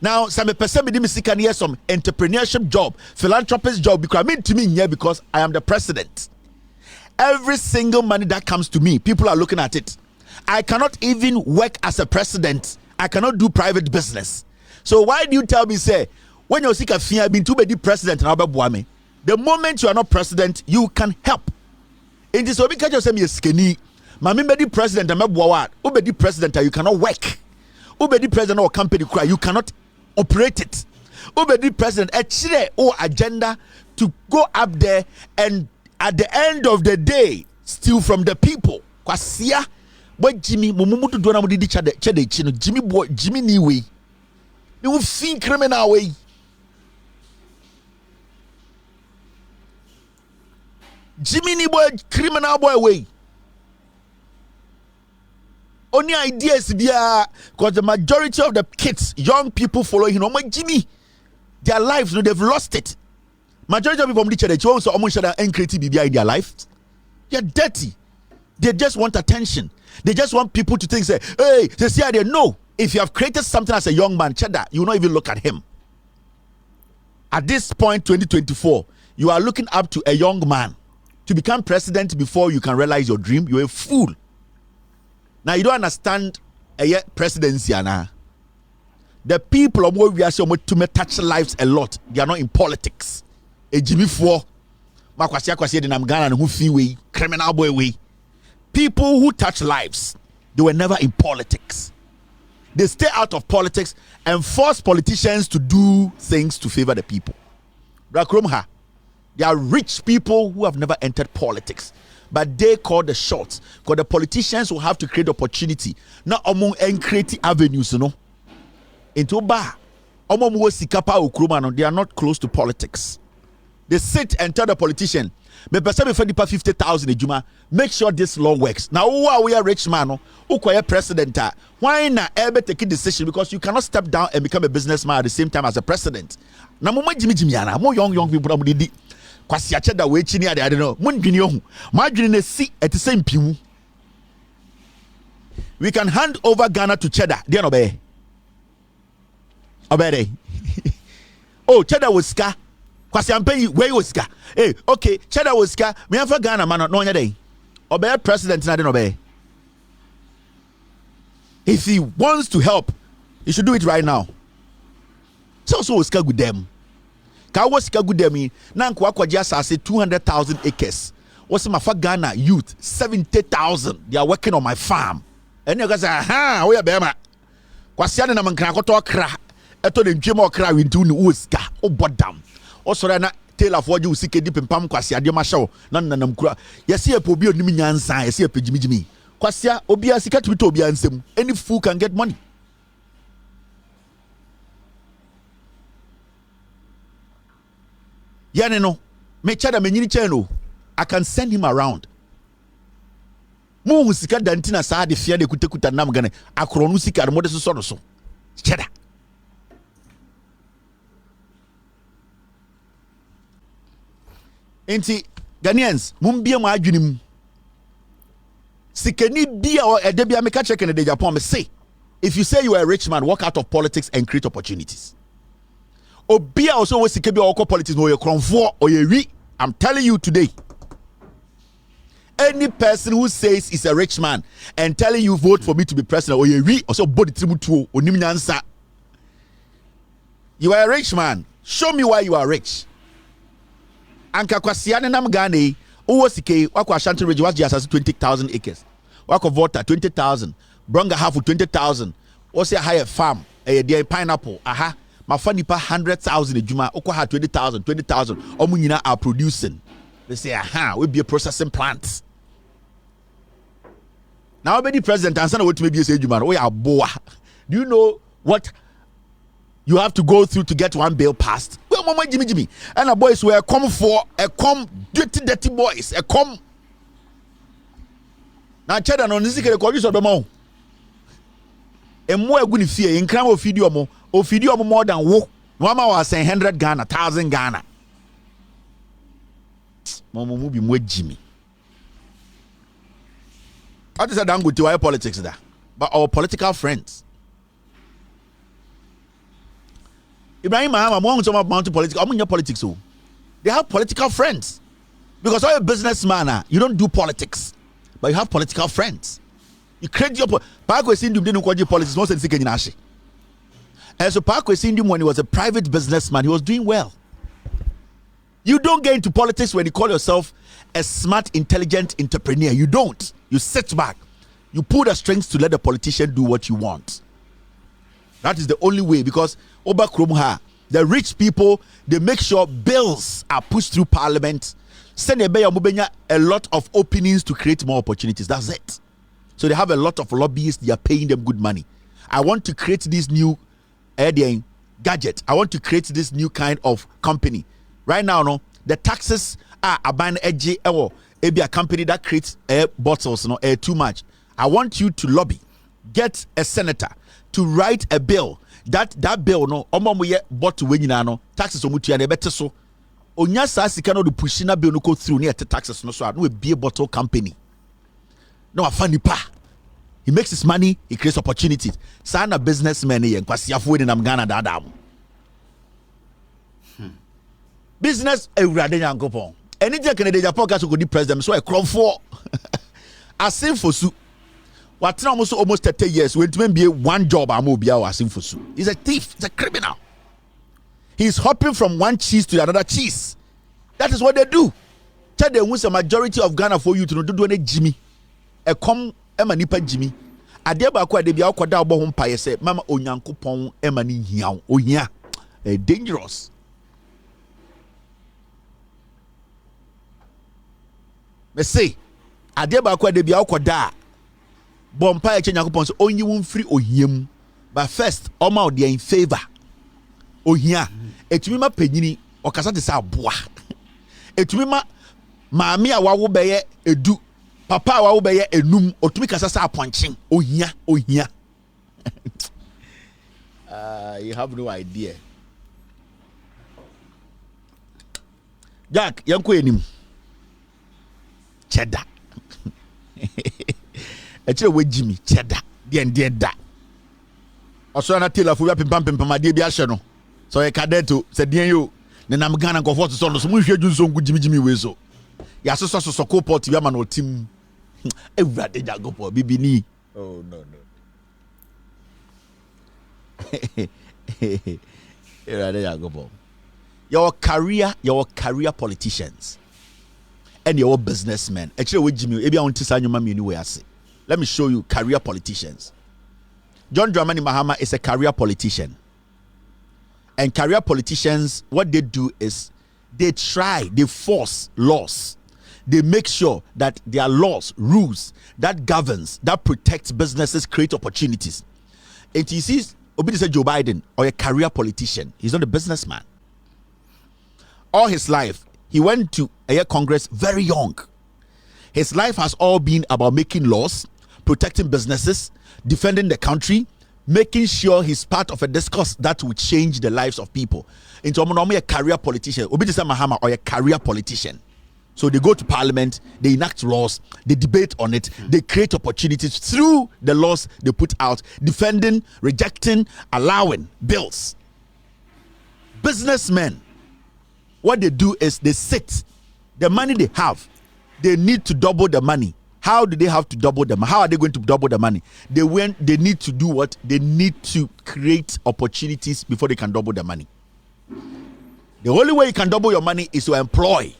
Speaker 3: Now, some person be some entrepreneurship job, philanthropist job, because I mean to me here because I am the president. Every single money that comes to me, people are looking at it. I cannot even work as a president. I cannot do private business. So why do you tell me, say, when you're sick of fear, being too many president, the moment you are not president, you can help. In this, because you say me skinny, my member president, I'm a president, you cannot work. Ubedi president or company cry, you cannot operate it. Ubedi president, a chile or agenda to go up there and at the end of the day, steal from the people. Kwasia, boy Jimmy, mumutu dona mudi chade chino, Jimmy boy, Jimmy ni way. You will think criminal way. Jimmy ni boy, criminal boy way. Only ideas because the majority of the kids, young people following him. Oh my Jimmy, their lives, they've lost it. Majority of people from the church, so almost and creative in their life. You're dirty. They just want attention. They just want people to think, say, hey, they see they know. If you have created something as a young man, Cheddar, you will not even look at him. At this point, 2024, you are looking up to a young man to become president before you can realize your dream. You're a fool. Now, you don't understand a presidency, Anna. The people of what we are saying to touch lives a lot, they are not in politics. A Jimmy Four, criminal boy way. People who touch lives, they were never in politics. They stay out of politics and force politicians to do things to favor the people. They are rich people who have never entered politics, but they call the shots. Because the politicians will have to create opportunity, not among and create avenues, you know. Into bar, they are not close to politics. They sit and tell the politician, me person before the 50,000 ejuma, make sure this law works. Now who are we a rich man? Who are president? Why not ever take a decision? Because you cannot step down and become a businessman at the same time as a president. Now mo Jimmy more young people did. Kwasi acheda we chini ade I don't know. Mun dwini ohu. Ma dwini na si at the same pimu. We can hand over Ghana to Cheddar. They no be. Obey. Oh, Cheddar was ska. Kwasi am pay where was ska. Hey, okay, Cheddar was ska. Me for Ghana man no nya day. Obey president na dey no be. If he wants to help, he should do it right now. So was ska with them. Ka was ska good them na nkwa kwaji asase 200,000 acres. What's my for Ghana youth 70,000. They are working on my farm. And you guys say, "Ha, we are bema." Kwasi na mankra koto okra. Eto de ntwem okra wintu ni uska. O bodam. O soro na tailor for you sike di pempam kwasi ade ma hyew na nanam kura. Yesi e po bi onim nyansa, yesi e pejimijimi. Kwasi obi asika to obi ansem. Any fool can get money. Yani no, me Cheddar me nyini cheno. I can send him around. Mu sika dantina sa de fia de kutakuta nam gane. Akro no sika de mode so so. Cheddar. Enti Ghanaians, mumbia mo adwenim. Sikani bia or edebia me ka check in the Japan me say, if you say you are a rich man, walk out of politics and create opportunities. Obia also was sike bia or politics no ye kronfo or ye wi. I'm telling you today. Any person who says he's a rich man and telling you vote for me to be president or ye wi also body tributo onim nyansa. You are a rich man. Show me why you are rich. Anka kwasiane nam Ghana uwo sike wako Ashanti region was just 20,000 acres. Wako Volta 20,000. Bronga half 20,000. What's a higher farm? A pineapple. Aha. My funny pa 100,000 ejuma. Oko ha 20,000. Omunyina are producing. They say aha, we be a processing plant. Now be the president and say what to maybe say ejuma. We are boa. Do you know what you have to go through to get one bill passed? Well, mama Jimmy. And the boys were come for a dirty boys. A come. Now Cheddar no nzike ko bi so be mo. Emu aguni fie in kran ofidio mo. Ofidio mo more than wo. Mama was saying 100 Ghana, 1,000 Ghana. Mama mu bi mo Jimmy. What is that done to our politics there? But our political friends. Ibrahim Mahama wants to about politics. I'm in your politics. So they have political friends. Because you're a businessman, you don't do politics. But you have political friends. You create your Parkway Sindum didn't call you politics, most of the and so Parkway Sindum, when he was a private businessman, he was doing well. You don't get into politics when you call yourself a smart, intelligent entrepreneur. You don't. You sit back. You pull the strings to let the politician do what you want. That is the only way, because Oba Kromha, the rich people, they make sure bills are pushed through parliament. Send a lot of openings to create more opportunities. That's it. So they have a lot of lobbyists. They are paying them good money. I want to create this new gadget. I want to create this new kind of company. Right now, no, the taxes are buying a company that creates air bottles, air too much. I want you to lobby, get a senator to write a bill. That bill no bottle when no taxes omutu and better so onya sa sika no the pushina bill no go through near taxes no so no be a bottle company. No a funny pa. He makes his money, he creates opportunities. Sana businessman yen kwasiafo ni nam Ghana dada mo. Business ewurade Nyankopon. Anything can the Japan go di president so a crop for. Asin fosu. What now almost 30 years when to be one job am obi asin fosu. He's a thief, he's a criminal. He's hopping from one cheese to another cheese. That is what they do. Tell them who's a majority of Ghana for you to do any Jimmy. A come ema nipa Jimmy. Ade ba kwa de bia akoda obo ho mpaye se mama Onyankopon ema ni hia ohia. Dangerous. Me say ade ba kwa de bia akoda bompa e Nyankopon so onyi won free ohiem. But first oma o de in favor. Ohia etumi ma panyini okasa de sa aboa. Etumi ma maami a wawo beye edu papa a wawo beye enum otumi kasa sa aponchen ohia. You have no idea. Jack yanko enim cheddar echire we Jimmy cheddar de da oso na tailor fo ya pempam ade bi ahye no so e kadeto se den yo ne nam Ghana comfort so no so mu hwe junso ngu Jimmy we so ya so ko pot bi ama no tim ewurade jagopo bibini. Oh no ewurade jagopo. Your career politicians and your businessmen. Actually, with Jimmy, maybe I want to say you mami anyway. Let me show you career politicians. John Dramani Mahama is a career politician, and career politicians, what they do is they force laws. They make sure that there are laws, rules that governs, that protects businesses, create opportunities. And you see, Obi said Joe Biden or a career politician. He's not a businessman. All his life, he went to a Congress very young. His life has all been about making laws, protecting businesses, defending the country, making sure he's part of a discourse that will change the lives of people. Into a career politician, Obidisa Mahama or a career politician. So they go to parliament, they enact laws, they debate on it, they create opportunities through the laws they put out, defending, rejecting, allowing bills. Businessmen, what they do is they sit, the money they have, they need to double the money. How do they have to double them? How are they going to double the money? They need to do what? They need to create opportunities before they can double the money. The only way you can double your money is to employ.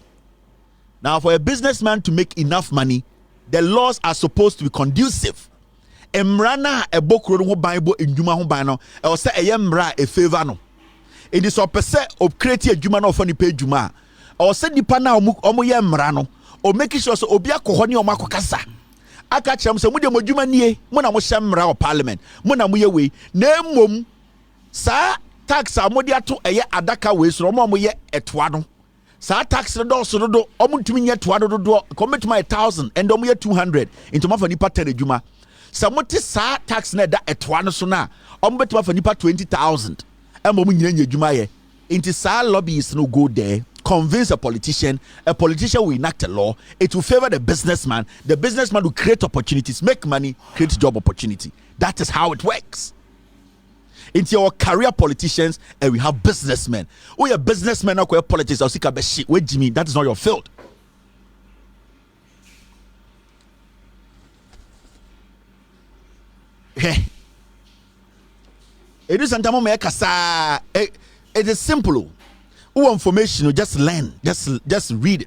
Speaker 3: Now, for a businessman to make enough money, the laws are supposed to be conducive. Emrana a book Bible in Juma Humbano, or say a yamra a favor no. It is a percent of creating a Juma no funny pay Juma, or send the pana omu yamrano, or making sure so obia kohoni o makokasa. Aka cham se mu de modwuma nie, mo na mo hyemra o parliament. Mo na mo ye we. Na mom sa tax amodi ato eye adaka we so mo ye etoa no. Sa tax do so do omutumi nye toa do commit my 1,000 and omo ye 200 into ma fa nipa 10 adwuma. Sa mo te sa tax na da etoa no so na omo betuma fa nipa 20,000. Emo mo nyina adwuma ye. Into sa lobbyists no go there. Convince a politician will enact a law, it will favor the businessman will create opportunities, make money, create job opportunity. That is how it works. Into your career politicians, and we have businessmen. Oh, you're businessmen, not politics, or sika beshi. Wait, Jimmy, that is not your field. It is it is simple. Who information, just learn, just read,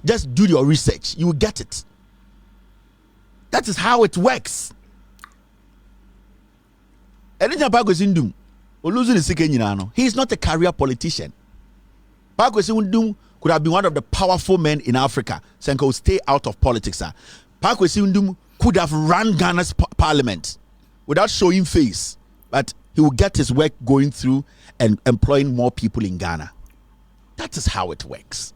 Speaker 3: just do your research. You will get it. That is how it works. He is not a career politician. Pakwesi could have been one of the powerful men in Africa. Senko stay out of politics. Pakwesi could have run Ghana's parliament without showing face, but he will get his work going through and employing more people in Ghana. That is how it works.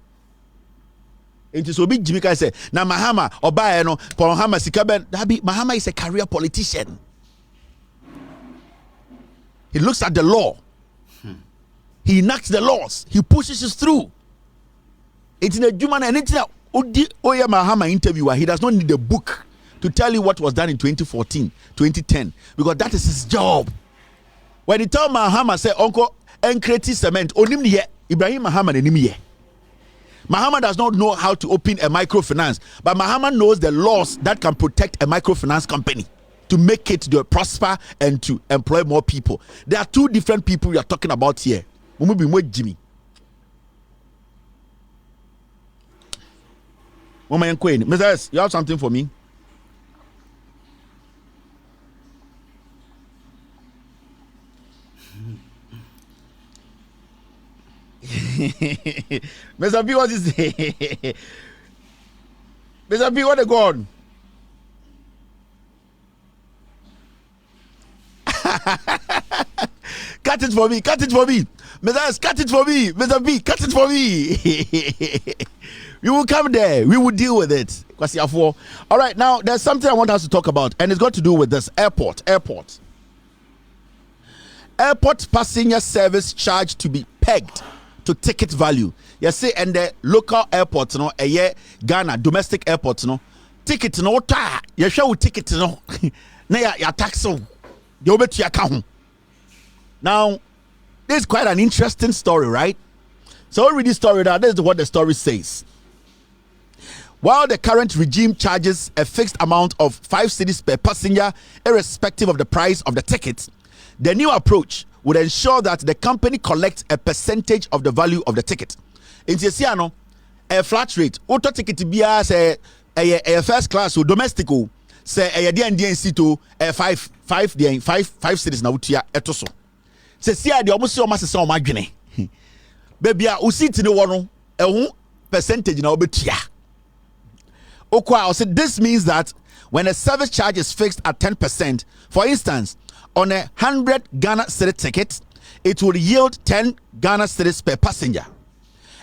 Speaker 3: It is Obi Jimmy say, na Mahama Obaye no Mahama Sikaben. Mahama is a career politician. He looks at the law. He enacts the laws. He pushes it through. It's in a human and it's Oya Mahama interviewer. He does not need a book to tell you what was done in 2014, 2010, because that is his job. When he told Mahama, say, Uncle, Enkreti cement, onim ye, Ibrahim Mahama nenim ye. Mahama does not know how to open a microfinance, but Mahama knows the laws that can protect a microfinance company to make it to prosper and to employ more people. There are two different people we are talking about here. Jimmy. Mr. S, you have something for me? Mr. B, what is it? Mr. B, what a god. Cut it for me, cut it for me. Mr. S, cut it for me. Mr. B, cut it for me. We will come there. We will deal with it. All right, now there's something I want us to talk about, and it's got to do with this airport. Airport passenger service charge to be pegged to ticket value. You see, and the local airports, you know, a year Ghana domestic airports, you know, ticket no ta. You show ticket no. Na ya tax so. You bet your account. Now, this is quite an interesting story, right? So read this story down. This is what the story says. While the current regime charges a fixed amount of 5 cedis per passenger, irrespective of the price of the ticket, the new approach would ensure that the company collects a percentage of the value of the ticket. In Tiesiano, a flat rate, auto ticket be say a first class or domestic, say a NDC to a 5 cedis na utia etoso. Say see the almost almost so magene. Baby, a usit in the one a percentage na obetia. Okwa said this means that when a service charge is fixed at 10%, for instance, on a 100 Ghana cedi ticket, it will yield 10 Ghana cedis per passenger.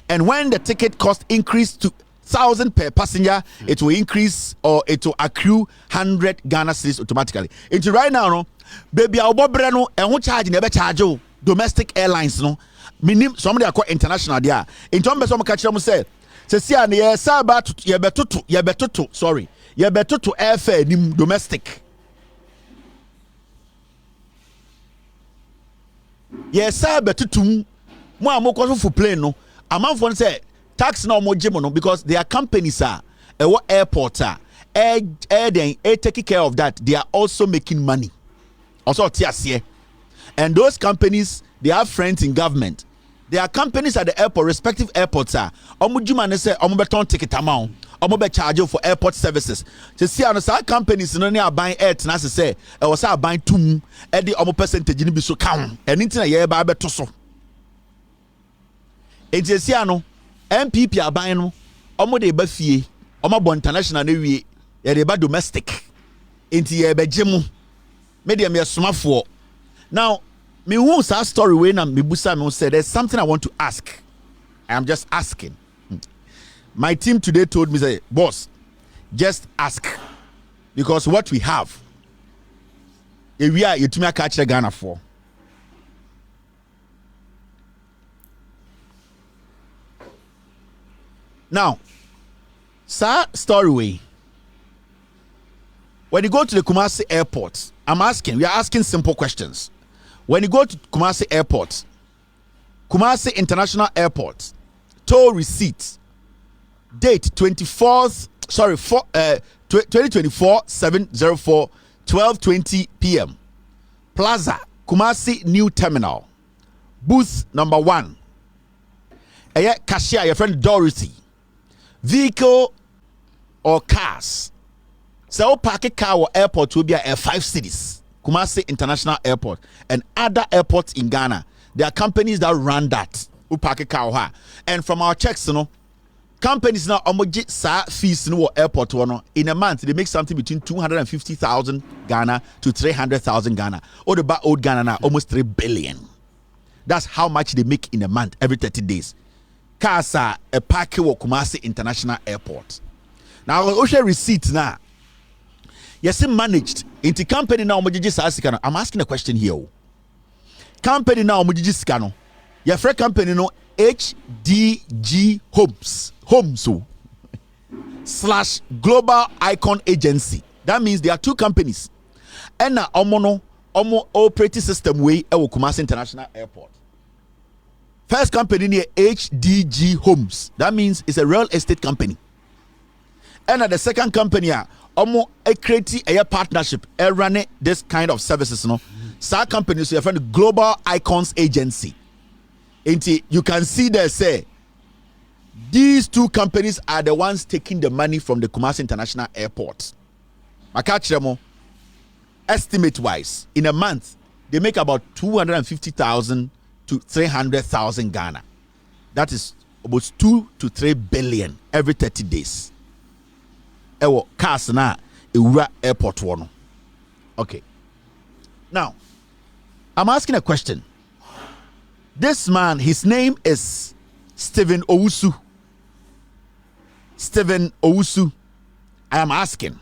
Speaker 3: And when the ticket cost increase to 1,000 per passenger, it will increase or it will accrue 100 Ghana cedis automatically. Into right now, no, baby, our bobrano and who charge never charge domestic airlines, no, minim somebody are called international there. In terms of some catch them say. See, and yes, about yebetutu, sorry, yebetutu airfare nim domestic. Yes, betutu. Mo amoko for plane no. Amount for say tax no more no because their companies are airports are air taking care of that. They are also making money. Also TSC. And those companies, they have friends in government. There are companies at the airport, respective airports are. Omujuma say omubeton ticket amount. Omube charge for airport services. To see on some companies no are buying air to say e was buying two at the omo percentage ni bi so count. And into ye ba beto so. Enti see ano NPP are buying no omo de ba fie. Omo bo international na wie. Ye de ba domestic. Enti ye be gemu. Me de me somafo. Now me who sa story when I'm Mibusa me said there's something I want to ask. I'm just asking. My team today told me, say, boss, just ask. Because what we have, if we are you to me catch the Ghana for. Now, sir, story way. When you go to the Kumasi airport, we are asking simple questions. When you go to Kumasi Airport, Kumasi International Airport, toll receipt, date 2024 704 12:20 p.m. Plaza, Kumasi New Terminal, booth number 1. Cashier, your friend Dorothy. Vehicle or cars. So park a car or airport will be at 5 cities. Kumasi International Airport and other airports in Ghana. There are companies that run that. And from our checks, you know, companies now fees in airport in a month they make something between 250,000 Ghana to 300,000 Ghana. Or the old Ghana now almost 3 billion. That's how much they make in a month every 30 days. Kasa a park wo Kumasi International Airport. Now Osha receipt now. Yes, managed into company now. I'm asking a question here. Company now, your friend company no HDG Homes / Global Icon Agency That means there are two companies. And na omo operating system way ewo Kumasi International Airport. First company near HDG Homes. That means it's a real estate company. And the second company omo create a partnership run this kind of services no. Sa company so you find Global Icons Agency. And you can see there say these two companies are the ones taking the money from the Kumasi International Airport. Makachemo, estimate wise, in a month, they make about 250,000 to 300,000 Ghana. That is about 2 to 3 billion every 30 days. Ewo cars na Ewura airport one. Okay. Now, I'm asking a question. This man, his name is Stephen Owusu. Stephen Owusu. I am asking.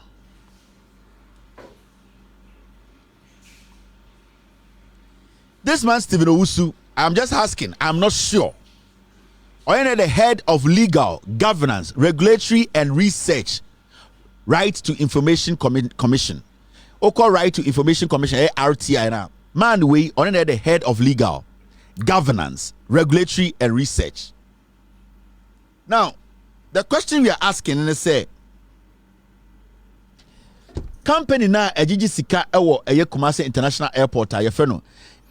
Speaker 3: This man, Stephen Owusu, I'm just asking. I'm not sure. Or any the head of legal, governance, regulatory, and research, Right to Information Commission. Oko Right to Information Commission, RTI now. Man, we on the head of legal, governance, regulatory, and research. Now, the question we are asking is say, company na ejiji sika ewo eye Kumasi International Airport a yefeno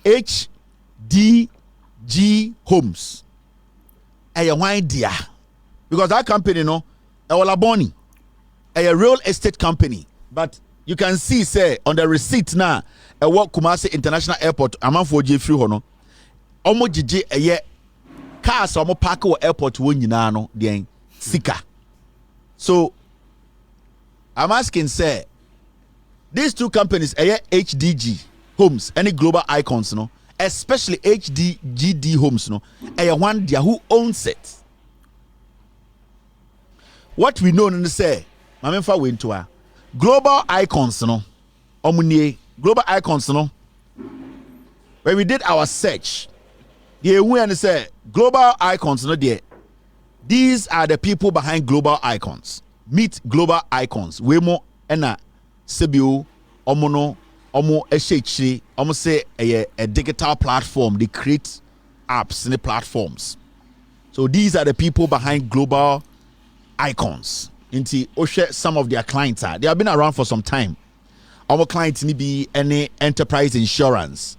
Speaker 3: HDG Homes. Eye wan dia. Because that company no ewo laboni. A real estate company, but you can see say on the receipt na ewo Kumasi International Airport amanfo je free ho no. Omo gigi eye cars omo park wo airport wo nyina no den sika. So I'm asking say these two companies HDG Homes any Global Icons no, especially HDGD Homes no, one there who owns it. What we know is say Mamemfa we into Global Icons no, omunie Global Icons no. When we did our search, the we say Global Icons no there. These are the people behind Global Icons. Meet Global Icons. Wemo ena sebio omono omo ehyechi omo say a digital platform. They create apps in the platforms. So these are the people behind Global Icons. Inti oshe some of their clients are. They have been around for some time. Our clients need be any enterprise insurance,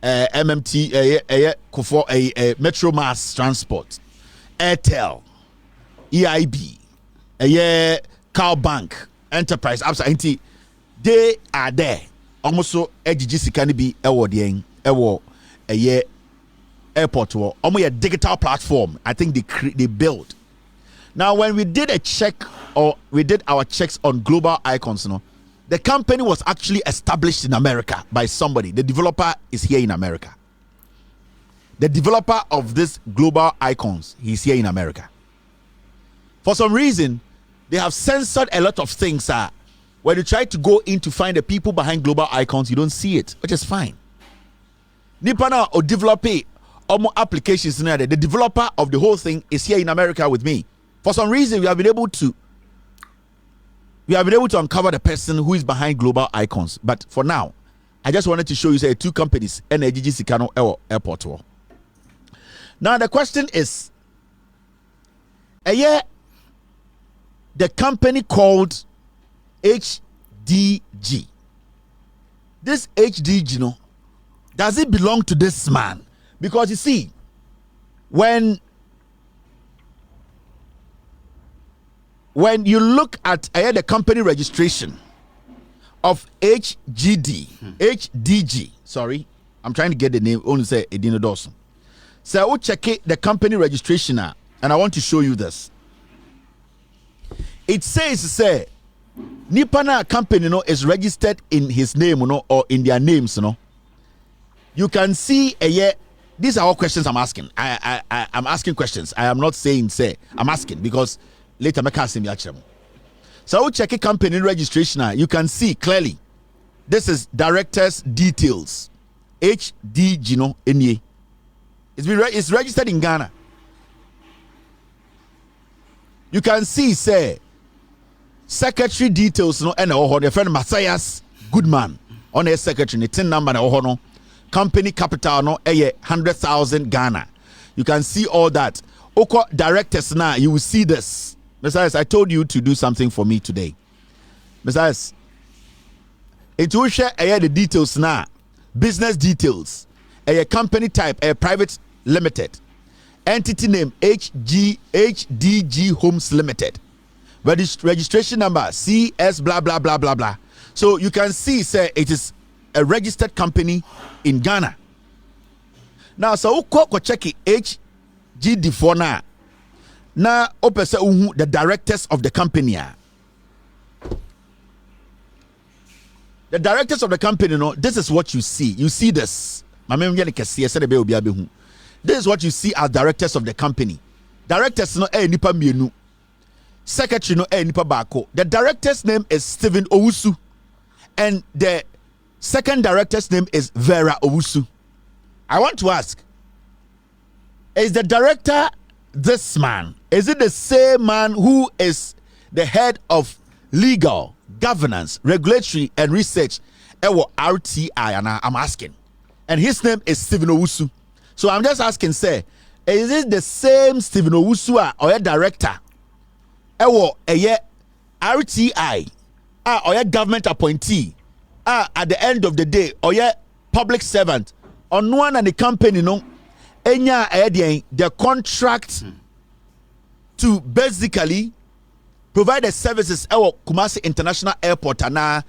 Speaker 3: MMT, Metro Mass Transport, Airtel, EIB, Cal Bank, Enterprise, absolutely. They are there. Almost so AG can be airport or almost a digital platform. I think they build. Now, when we did a check or we did our checks on Global Icons, the company was actually established in America by somebody. The developer is here in America. The developer of this Global Icons, he's here in America. For some reason, they have censored a lot of things. When you try to go in to find the people behind Global Icons, you don't see it, which is fine. Nipana or developer or applications, the developer of the whole thing is here in America with me. For some reason, we have been able to uncover the person who is behind Global Icons. But for now, I just wanted to show you say two companies, AG Sikano Airport. Now the question is, the company called HDG. This HDG, does it belong to this man? Because you see, when you look at the company registration of HDG, sorry, I'm trying to get the name, only say Edino Dawson. So I will check it, the company registration, and I want to show you this. It says, Nipana company is registered in his name or in their names. You can see these are all questions I'm asking. I'm asking questions. I am not saying I'm asking because later I can't see. So I will check a company registration. You can see clearly this is director's details. HDG NE. It's registered in Ghana. You can see secretary details no and your friend Matthias Goodman on a secretary the tin number no company capital no 100,000 Ghana. You can see all that. Oko directors now, you will see this. Messias, I told you to do something for me today. Messias, it will share the details now. Business details. A company type, a private limited. Entity name HDG Homes Limited. Registration number CS blah blah blah blah blah. So you can see, say it is a registered company in Ghana. Now, so who check it HGD for now. Now, the directors of the company. The directors of the company, this is what you see. You see this. This is what you see as directors of the company. Directors nipa mienu. Secretary nipa bako. The director's name is Stephen Owusu. And the second director's name is Vera Owusu. I want to ask, is the director this man? Is it the same man who is the head of legal, governance, regulatory, and research at RTI? And I'm asking. And his name is Stephen Owusu. So I'm just asking, say, is it the same Stephen Owusu or a director at RTI or a government appointee at the end of the day or a public servant on one and the company the contract to basically provide the services at Kumasi International Airport and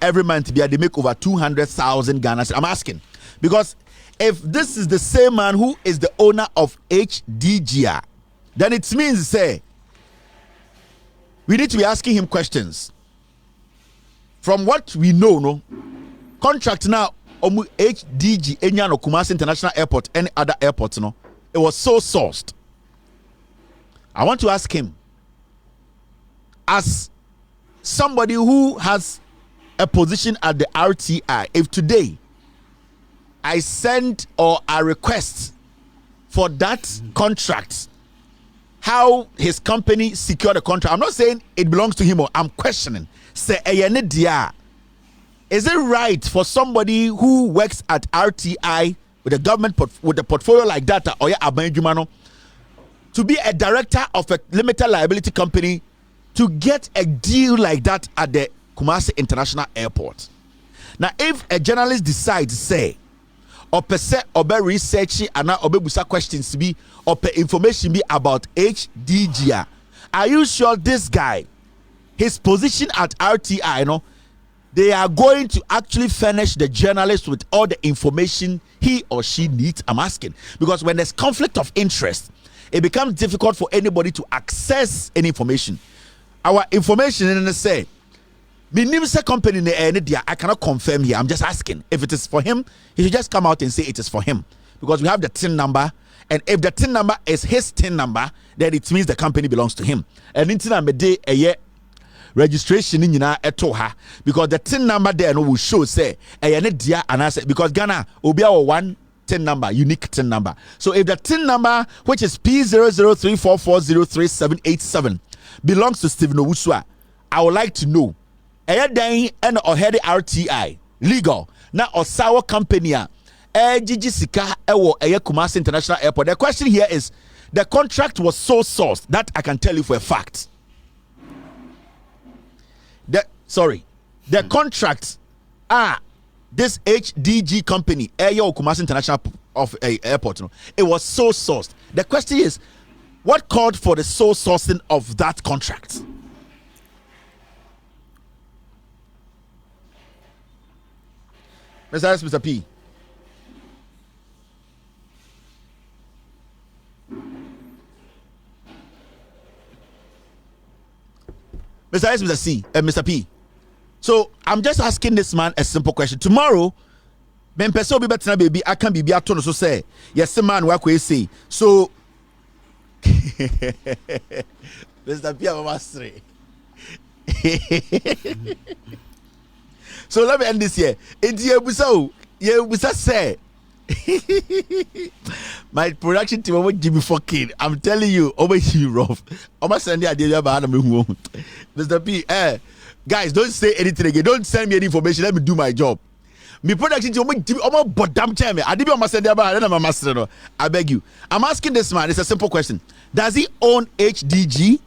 Speaker 3: every month they make over 200,000 Ghana. I'm asking because if this is the same man who is the owner of HDGR, then it means say we need to be asking him questions. From what we know, contract now HDG Enyano Kumasi International Airport, any other airport, it was so sourced. I want to ask him, as somebody who has a position at the RTI, if today I send or I request for that contract, how his company secured the contract, I'm not saying it belongs to him, or I'm questioning. Say, is it right for somebody who works at RTI with a government with a portfolio like that, or to be a director of a limited liability company to get a deal like that at the Kumasi International Airport? Now, if a journalist decides to say, or per se, or be researching and or be busa questions be or per information be about HDGR, are you sure this guy, his position at RTI, they are going to actually furnish the journalist with all the information he or she needs? I'm asking because when there's conflict of interest, it becomes difficult for anybody to access any information. Our information in the say, Minimum company I cannot confirm here. I'm just asking if it is for him. He should just come out and say it is for him because we have the TIN number, and if the TIN number is his TIN number, then it means the company belongs to him. And in a day a year registration in etoha because the TIN number there will show say a dia and I say because Ghana will be our one TIN number, unique TIN number. So if the TIN number, which is P0034403787, belongs to Stephen Owusu, I would like to know. And or head RTI legal now or sour company Sika Kumasi International Airport. The question here is the contract was so sourced that I can tell you for a fact. The contract this HDG company Kumasi International of Airport, it was so sourced. The question is what called for the sole sourcing of that contract? Mr. P. Mr. C. Mr. P. So I'm just asking this man a simple question. Tomorrow, when person be better baby, I can be ato no so say yes man work we say. So Mr. P. I'm master. So let me end this here. It's Yebusa say My production team over Jimmy fucking. I'm telling you, over you rough. Almost send the idea about Mr. P. Guys, don't say anything again. Don't send me any information. Let me do my job. My production team over but damn time. I did almost send the about my master. I beg you. I'm asking this man. It's a simple question. Does he own HDG?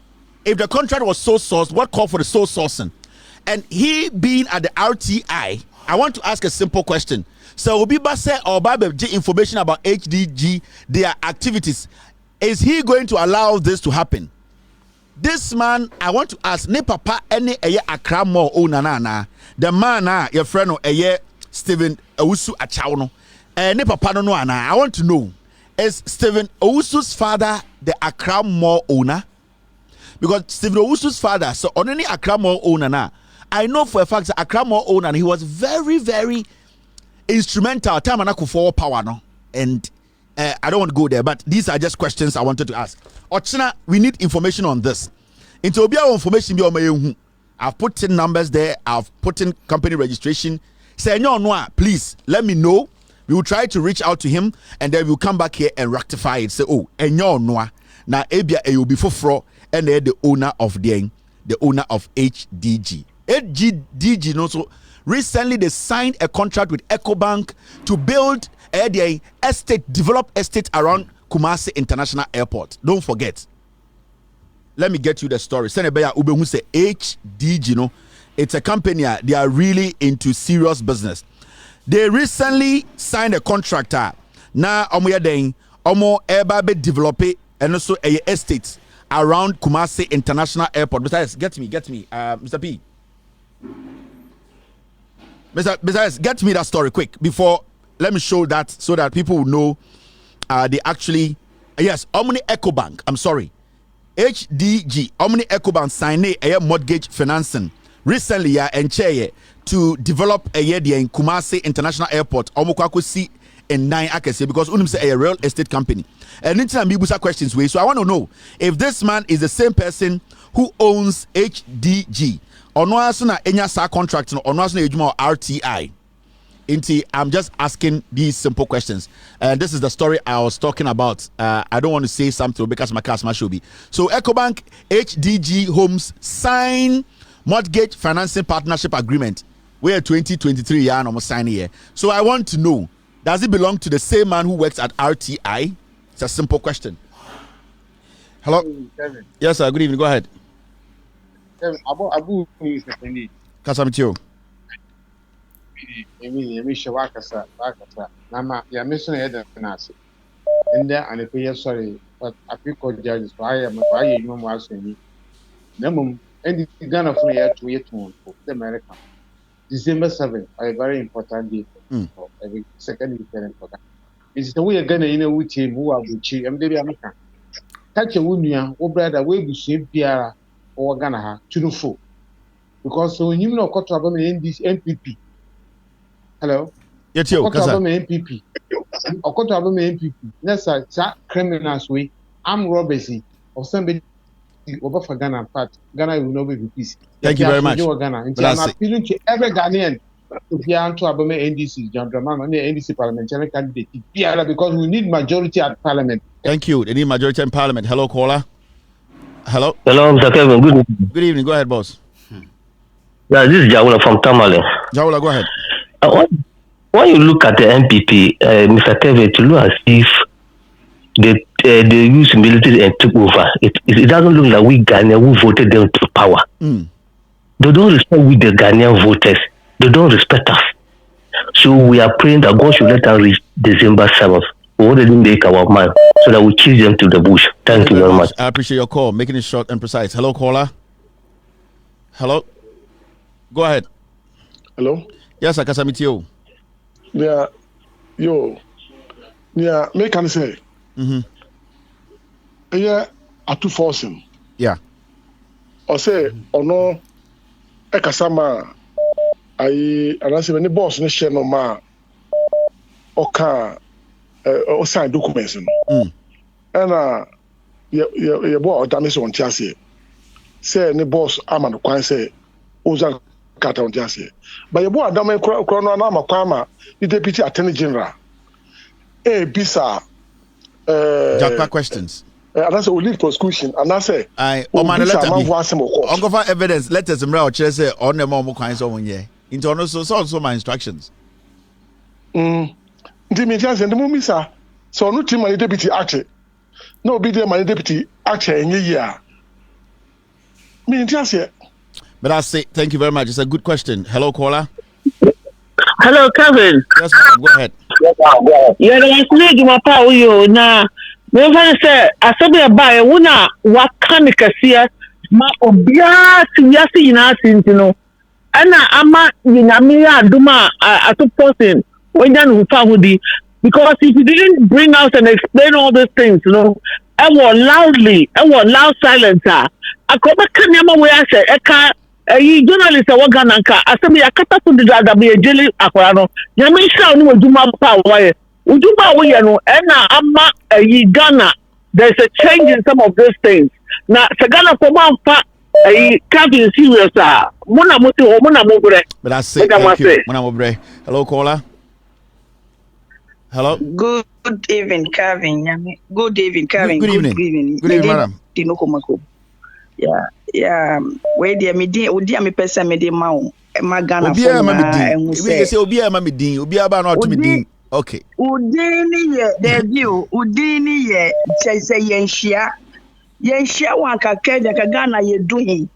Speaker 3: If the contract was sole sourced, what called for the sole sourcing? And he being at the RTI, I want to ask a simple question. So Obi Basse or Babe information about HDG, their activities. Is he going to allow this to happen? This man, I want to ask, ne papa any eye Accra Mall owner na. The man your friend no eye Stephen Owusu Achaw no. Ne papa no ana. I want to know, is Stephen Owusu's father the Accra Mall owner? Because Stephen Owusu's father, so on any Accra Mall owner na, I know for a fact that Accra Mall owner, and he was very, very instrumental time and for power no, and I don't want to go there, but these are just questions I wanted to ask. Ochina, we need information on this. Into Obia information be on my I've put in numbers there, I've put in company registration. Say no, please let me know. We will try to reach out to him and then we'll come back here and rectify it. Say, oh, no, now Abia will be for fraud, and they're the owner of the owner of HDG. HDG also recently they signed a contract with EcoBank to build a develop estate around Kumasi International Airport. Don't forget. Let me get you the story. Senebeya Ube who say HDG, no, it's a company. They are really into serious business. They recently signed a contract. Now omo yadeng omo eba develop and also a estate around Kumasi International Airport. Besides, get me, Mr. P. Besides, get me that story quick before. Let me show that so that people will know. They actually, yes, Omni EcoBank. I'm sorry, HDG. Omni EcoBank signed a mortgage financing recently and chair to develop a year in Kumasi International Airport. Omokwakusi in 9 Akese because Unim say a real estate company. And into Ambibusa questions way. So I want to know if this man is the same person who owns HDG. Or no asuna enya sa contract or no asuna ejuma RTI. I'm just asking these simple questions. And this is the story I was talking about. I don't want to say something because my customer should be. So EcoBank HDG Homes sign mortgage financing partnership agreement. We're 2023 year and almost signing here. So I want to know, does it belong to the same man who works at RTI? It's a simple question. Hello?
Speaker 4: Kevin.
Speaker 3: Yes, sir. Good evening. Go ahead.
Speaker 4: Kevin, Abu is the thing.
Speaker 3: Kasamitio.
Speaker 4: Emi shawakasa. Nama ya mission head nasi. And there and pay sorry, but I pick judges why you know was any. Nemum and the Ghana from here to yet to the American. December 7th, a very important day for every second different program. It's the way again in a witch who are witchy and baby American. Catch a wunya, or brother, way we shape Piara or Ghana to the full. Because so when you know, got trouble in this NPP. Hello?
Speaker 3: Yes, you
Speaker 4: got trouble in NPP. Or got trouble in NPP. That's a criminals way. I'm Robertsy or somebody over for Ghana, but Ghana will not be peace.
Speaker 3: Thank you very much.
Speaker 4: Ghana. And I'm appealing to every Ghanaian to be on to Abome NDC, John Dramman, and the NDC parliamentary candidate. Because we need majority at parliament.
Speaker 3: Thank you. They need majority in parliament. Hello, caller. Hello.
Speaker 5: Hello, Mr. Kevin. Good evening.
Speaker 3: Good evening. Go ahead, boss.
Speaker 5: Yeah, this is Jawula from Tamale.
Speaker 3: Jawula, go ahead.
Speaker 5: When you look at the NPP, Mr. Kevin, to look as if they use military and took over. It doesn't look like we Ghanaians who voted them to power. They don't respect we the Ghanaian voters. They don't respect us. So we are praying that God should let us reach December 7th. We already make our mind so that we chase them to the bush. Thank you very much.
Speaker 3: I appreciate your call, making it short and precise. Hello, caller. Hello. Go ahead.
Speaker 6: Hello.
Speaker 3: Yes, I can submit you.
Speaker 6: Yeah, me can say. Yeah, Ato Forson.
Speaker 3: Yeah.
Speaker 6: Or say, or no, Ekasama, and I say, when the boss no share no ma, or sign documents. And your boy damage on Chassis. Say, the boss, I'm on the coin say, Oza Kata on Chassis. But your boy damage chrono, I'm a kwama, the deputy attorney general. Bisa.
Speaker 3: Jackpot questions.
Speaker 6: And I say we lead prosecution. And I say,
Speaker 3: I for evidence. Let us say on the more kinds of one year. Into also my instructions.
Speaker 6: The media and the mumisa. So no team my deputy actor. No be there my deputy actor in a year. Me just here.
Speaker 3: But I say thank you very much. It's a good question. Hello, caller.
Speaker 7: Hello, Kevin.
Speaker 3: Yes, ma'am. Go ahead.
Speaker 7: You're the lady my power you now. Me want to say asabi abaye wona waka ne kase ma obia ti wiase yina tintino ana ama nyame aduma Ato Forson wenya no fa hodi because if you didn't bring out and explain all these things I was loud silencer akoba kanyama we ase eka journalist wagana nka asabi akata so dada be jeli akwara no nyame sha no aduma pa waye Ujuba we no ena ama Ghana. There's a change in some of those things. Now Ghana for man fa Kevin serious mona moti ho mona mobre.
Speaker 3: But I say thank you. Mona mobre. Hello caller. Hello.
Speaker 8: Good evening, Kevin. Good evening, Kevin.
Speaker 3: Good evening, madam.
Speaker 8: Yeah. Where dear me dear me person me de ma Ghana
Speaker 3: for we say obi ama me din obi aba na to me din. Okay.
Speaker 8: Udini ye debut. Udini ye say yenshia wanka kenya ka Ghana ye doing.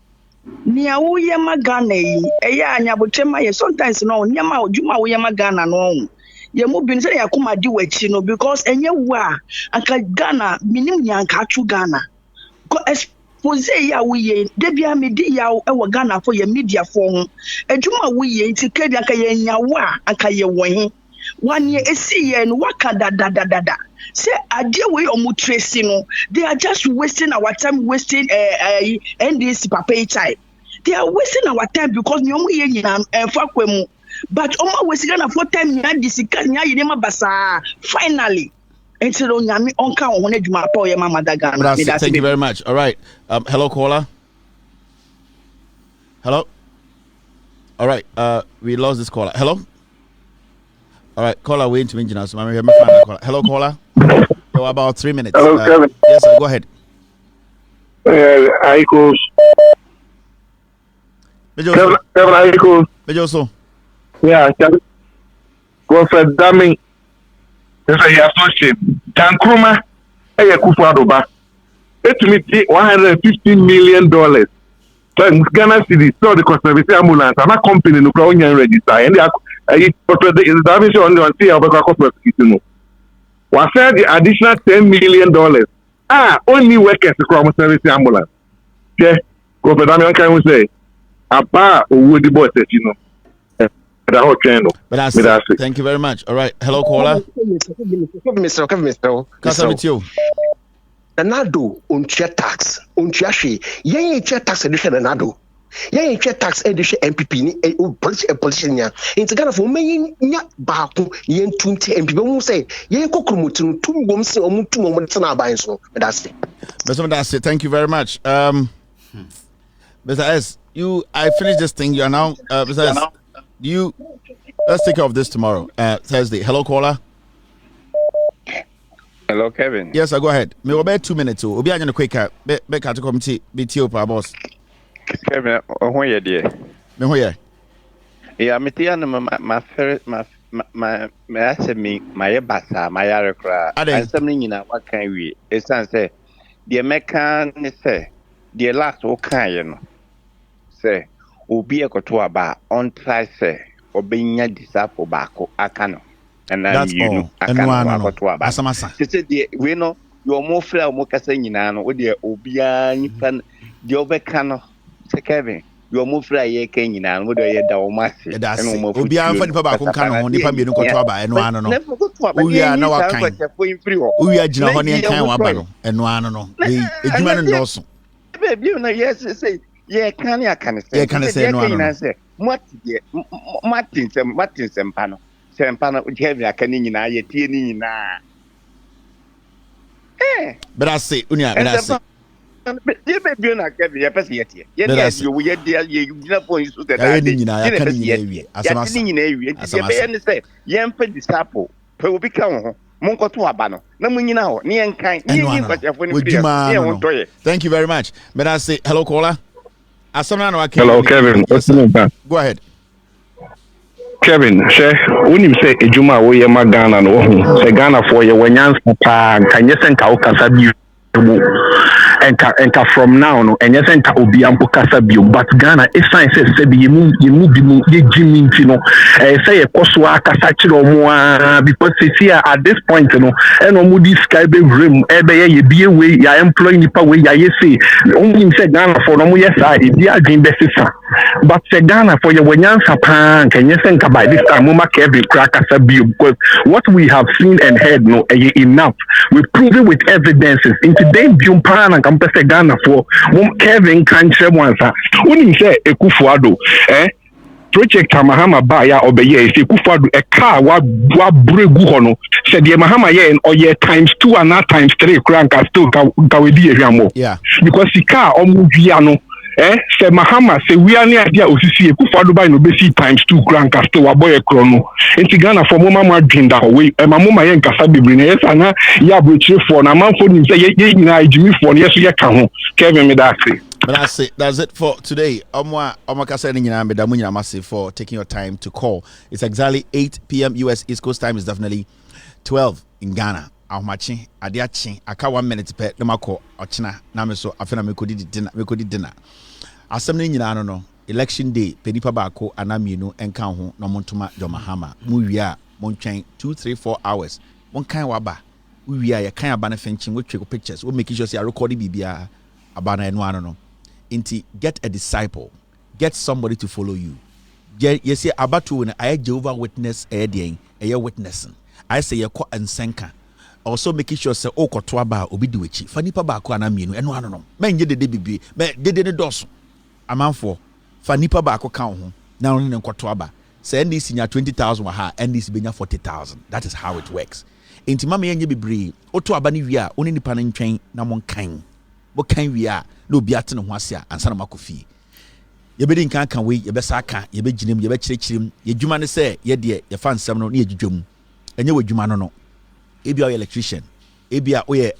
Speaker 8: Nia wo ye ma Ghana yi. Eya anyabotema ye sometimes no nyama odwuma wo ye ma Ghana no. Ye mu bin say yakuma di wachi no because enye wa anka Ghana minim nyanka atu Ghana. Ko expose ya wo ye debia me di ya e wo Ghana for ye media for ho. Adwuma wo ye nti kenya ka ye nyawa anka ye won. 1 year and waka da. Say idea we omutresi no. They are just wasting our time, wasting NDC papa time. They are wasting our time because nyomu ye nyina fakwemu. But oma wasting na for time nya NDC kan nya yema basa. Finally. Entiro nyame onka wo na dwuma pa o ye mama daga na.
Speaker 3: Thank you very much. All right. Hello caller. Hello. All right. We lost this caller. Hello. All right, caller, wait to me now. So I'm caller. Hello, caller. So about 3 minutes.
Speaker 5: Hello, Kevin.
Speaker 3: Yes, sir, go ahead.
Speaker 5: Aiko. Kevin, Aiko.
Speaker 3: Bejoso.
Speaker 5: Yeah, Kevin. Go for damning. That's a associate. Tankruma. Hey, Kufadoba. It to me $150 million. Ghana City, so the conservative ambulance, I'm a company no crown register. And the establishment on the see about prosecution. Was said the additional $10 million. Only workers to crown service ambulance. Okay, go for Damian can we say about would the boy you know. The whole channel. But that's it.
Speaker 3: Thank you very much. All right, hello caller.
Speaker 4: Mr.
Speaker 3: Kasa with you.
Speaker 9: Nado untia tax untia she yen tax edition nado yen tax edition NPP ni politician ya in Ghana for me nya baako yen 20 MPP mu say yen kokrumutu tumbom se omutu mo tena aban so that's it.
Speaker 3: Thank you very much. Mr. S, I finished this thing. You are now Mr. S, let's take care of this tomorrow, Thursday. Hello caller.
Speaker 10: Hello, Kevin.
Speaker 3: Yes, I go ahead. Me about 2 minutes. Obi anya no quicker. Be ka to committee BTO pa boss.
Speaker 10: Kevin, who you there?
Speaker 3: Me who you?
Speaker 10: Yeah, me tia no my ase me my basa my yarekra. And something nyina what can we? It's say the mechanic say the last o kan ye no. Say obi ekoto aba on try say obinya disapo baako aka no. And then you know, I can't about we know your more fair, more Cassanian, or the Obia, the Obecano, Kevin, your more fair, ye can, and would I do my that's Obia for the Papa Cano, only Pammy no Cotoba, and one no. We are no kind. We are Johnny and Wabano, and one no. The human and also. Baby, you know, yes, say, yeah, can say no. What, Martins and Pano. Sempana ujevya kanini na yeti ni na
Speaker 3: but I say unya but I say
Speaker 10: ye be na Kevin ye pese yeti ye you ye dia ye gina for you so that
Speaker 3: ye ni na ya kanini na ewie
Speaker 10: asama ye ni na ewie ye be ne say ye mpa disciple pe obi ka ho monkoto aba no na munyina ho ne yenkan ne yin kwasiafo ne free
Speaker 3: thank you very much. But I say hello caller.
Speaker 11: Hello Kevin.
Speaker 3: Yes, go ahead.
Speaker 11: Kevin, unim say ejuma wo ye magana no ho. Se Ghana for ye wanyansa pa kan yesen ka okasa bi enka from now no enye se nka obi ampo kasa bi but Ghana e sign say bi ye mu bi mu ye jimi nti no say ye koso akasa kire omo because see at this point no eno mu di sky be room e be ye bi we ya employ nipa we ya ye say unim say Ghana for no mu yes e bi adwin be sisa but se Ghana for ye wanyansa pa kan yesen nka by this time mama Kevin kasa bi because what we have seen and heard no enough. We prove it with evidences. In today's Jumpan and Campus Ghana for Kevin Kanche Wansa. When you say Ekufuado, project Mahama Baya or Beye, Ekufuado, a car, what bregu hono, said the Mahama yen or ye times 2 and not times 3 crank as still Kawidi Ramo.
Speaker 3: Yeah.
Speaker 11: Because the car or Mugiano. Say Mahama say we are near dia osisi Ekufuado by no besi times 2 crank as still waboy krono. Enti Ghana for mama dwinda we mama yen kasa bebre na yes ana ya brochire for na manfo nim say ye nyina ejimi for na yeso ye ka ho Kevin me that say.
Speaker 3: But that's it for today. Omakasa ni nyina meda munyina massive for taking your time to call. It's exactly 8 p.m. US East Coast time is definitely 12 in Ghana. Ahomachi adiachi aka 1 minute pe na mako ochina na me so afena me kodi dinner. Asem ni nyina no election day penipa baako anamienu enka ho na montoma Jomahama mu wia montwen 2-3-4 hours monkan waba wia ya kan aba na fenchin we tweko pictures we make sure say record bibia aba na eno ano no inti get a disciple, get somebody to follow you. Yes say abatu na I Jehovah Witness den witnessing I say ye ko ensenka also making sure say okoto aba obi di wechi fa nipa baako anamienu eno ano no menje dede bibie me dede ne doso amanfo fa nipa baako kan ho na no ne nkoto aba say NDC nya 20,000 wa ha NDC benya 40,000. That is how it works. Enti mama yenye bibre oto aba ne wi a oni nipa ne ntwen na mon kan bo kan wi a na obi ate ne ho ase a ansa na makofi ye bedi nkan kan we ye besa aka ye beginem ye be kirekirim ye dwuma ne say ye de ye fa nsem no na ye dwudwam enye wadwuma no ebi o electrician ebia oye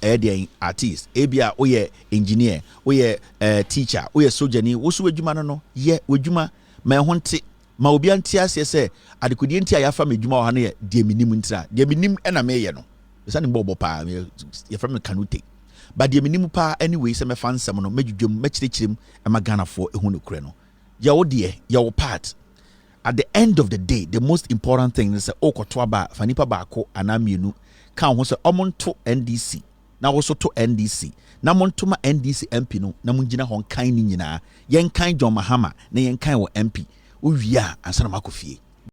Speaker 3: artist ebia oye engineer oye teacher oye soldier ni wo so wadwuma no ye wadwuma ma ho nte ma obi anti ase se adekudie nti ayafa medwuma ho na ye de minim ntira de minim na me ye no esa ne bobo pa ye from kanute but de minim pa anyway se me fa nsem no medwudwam makirekirim e magana fo ehu no kure no ya wo de ya wo part. At the end of the day, the most important thing is okoto aba fa nipa baako anamienu kan ho se omonto NDC na wo so to NDC na monto ma NDC MP no na mungina hon kan ni nyina yen kan John Mahama na yen kan wo MP wo wia ansa na makofie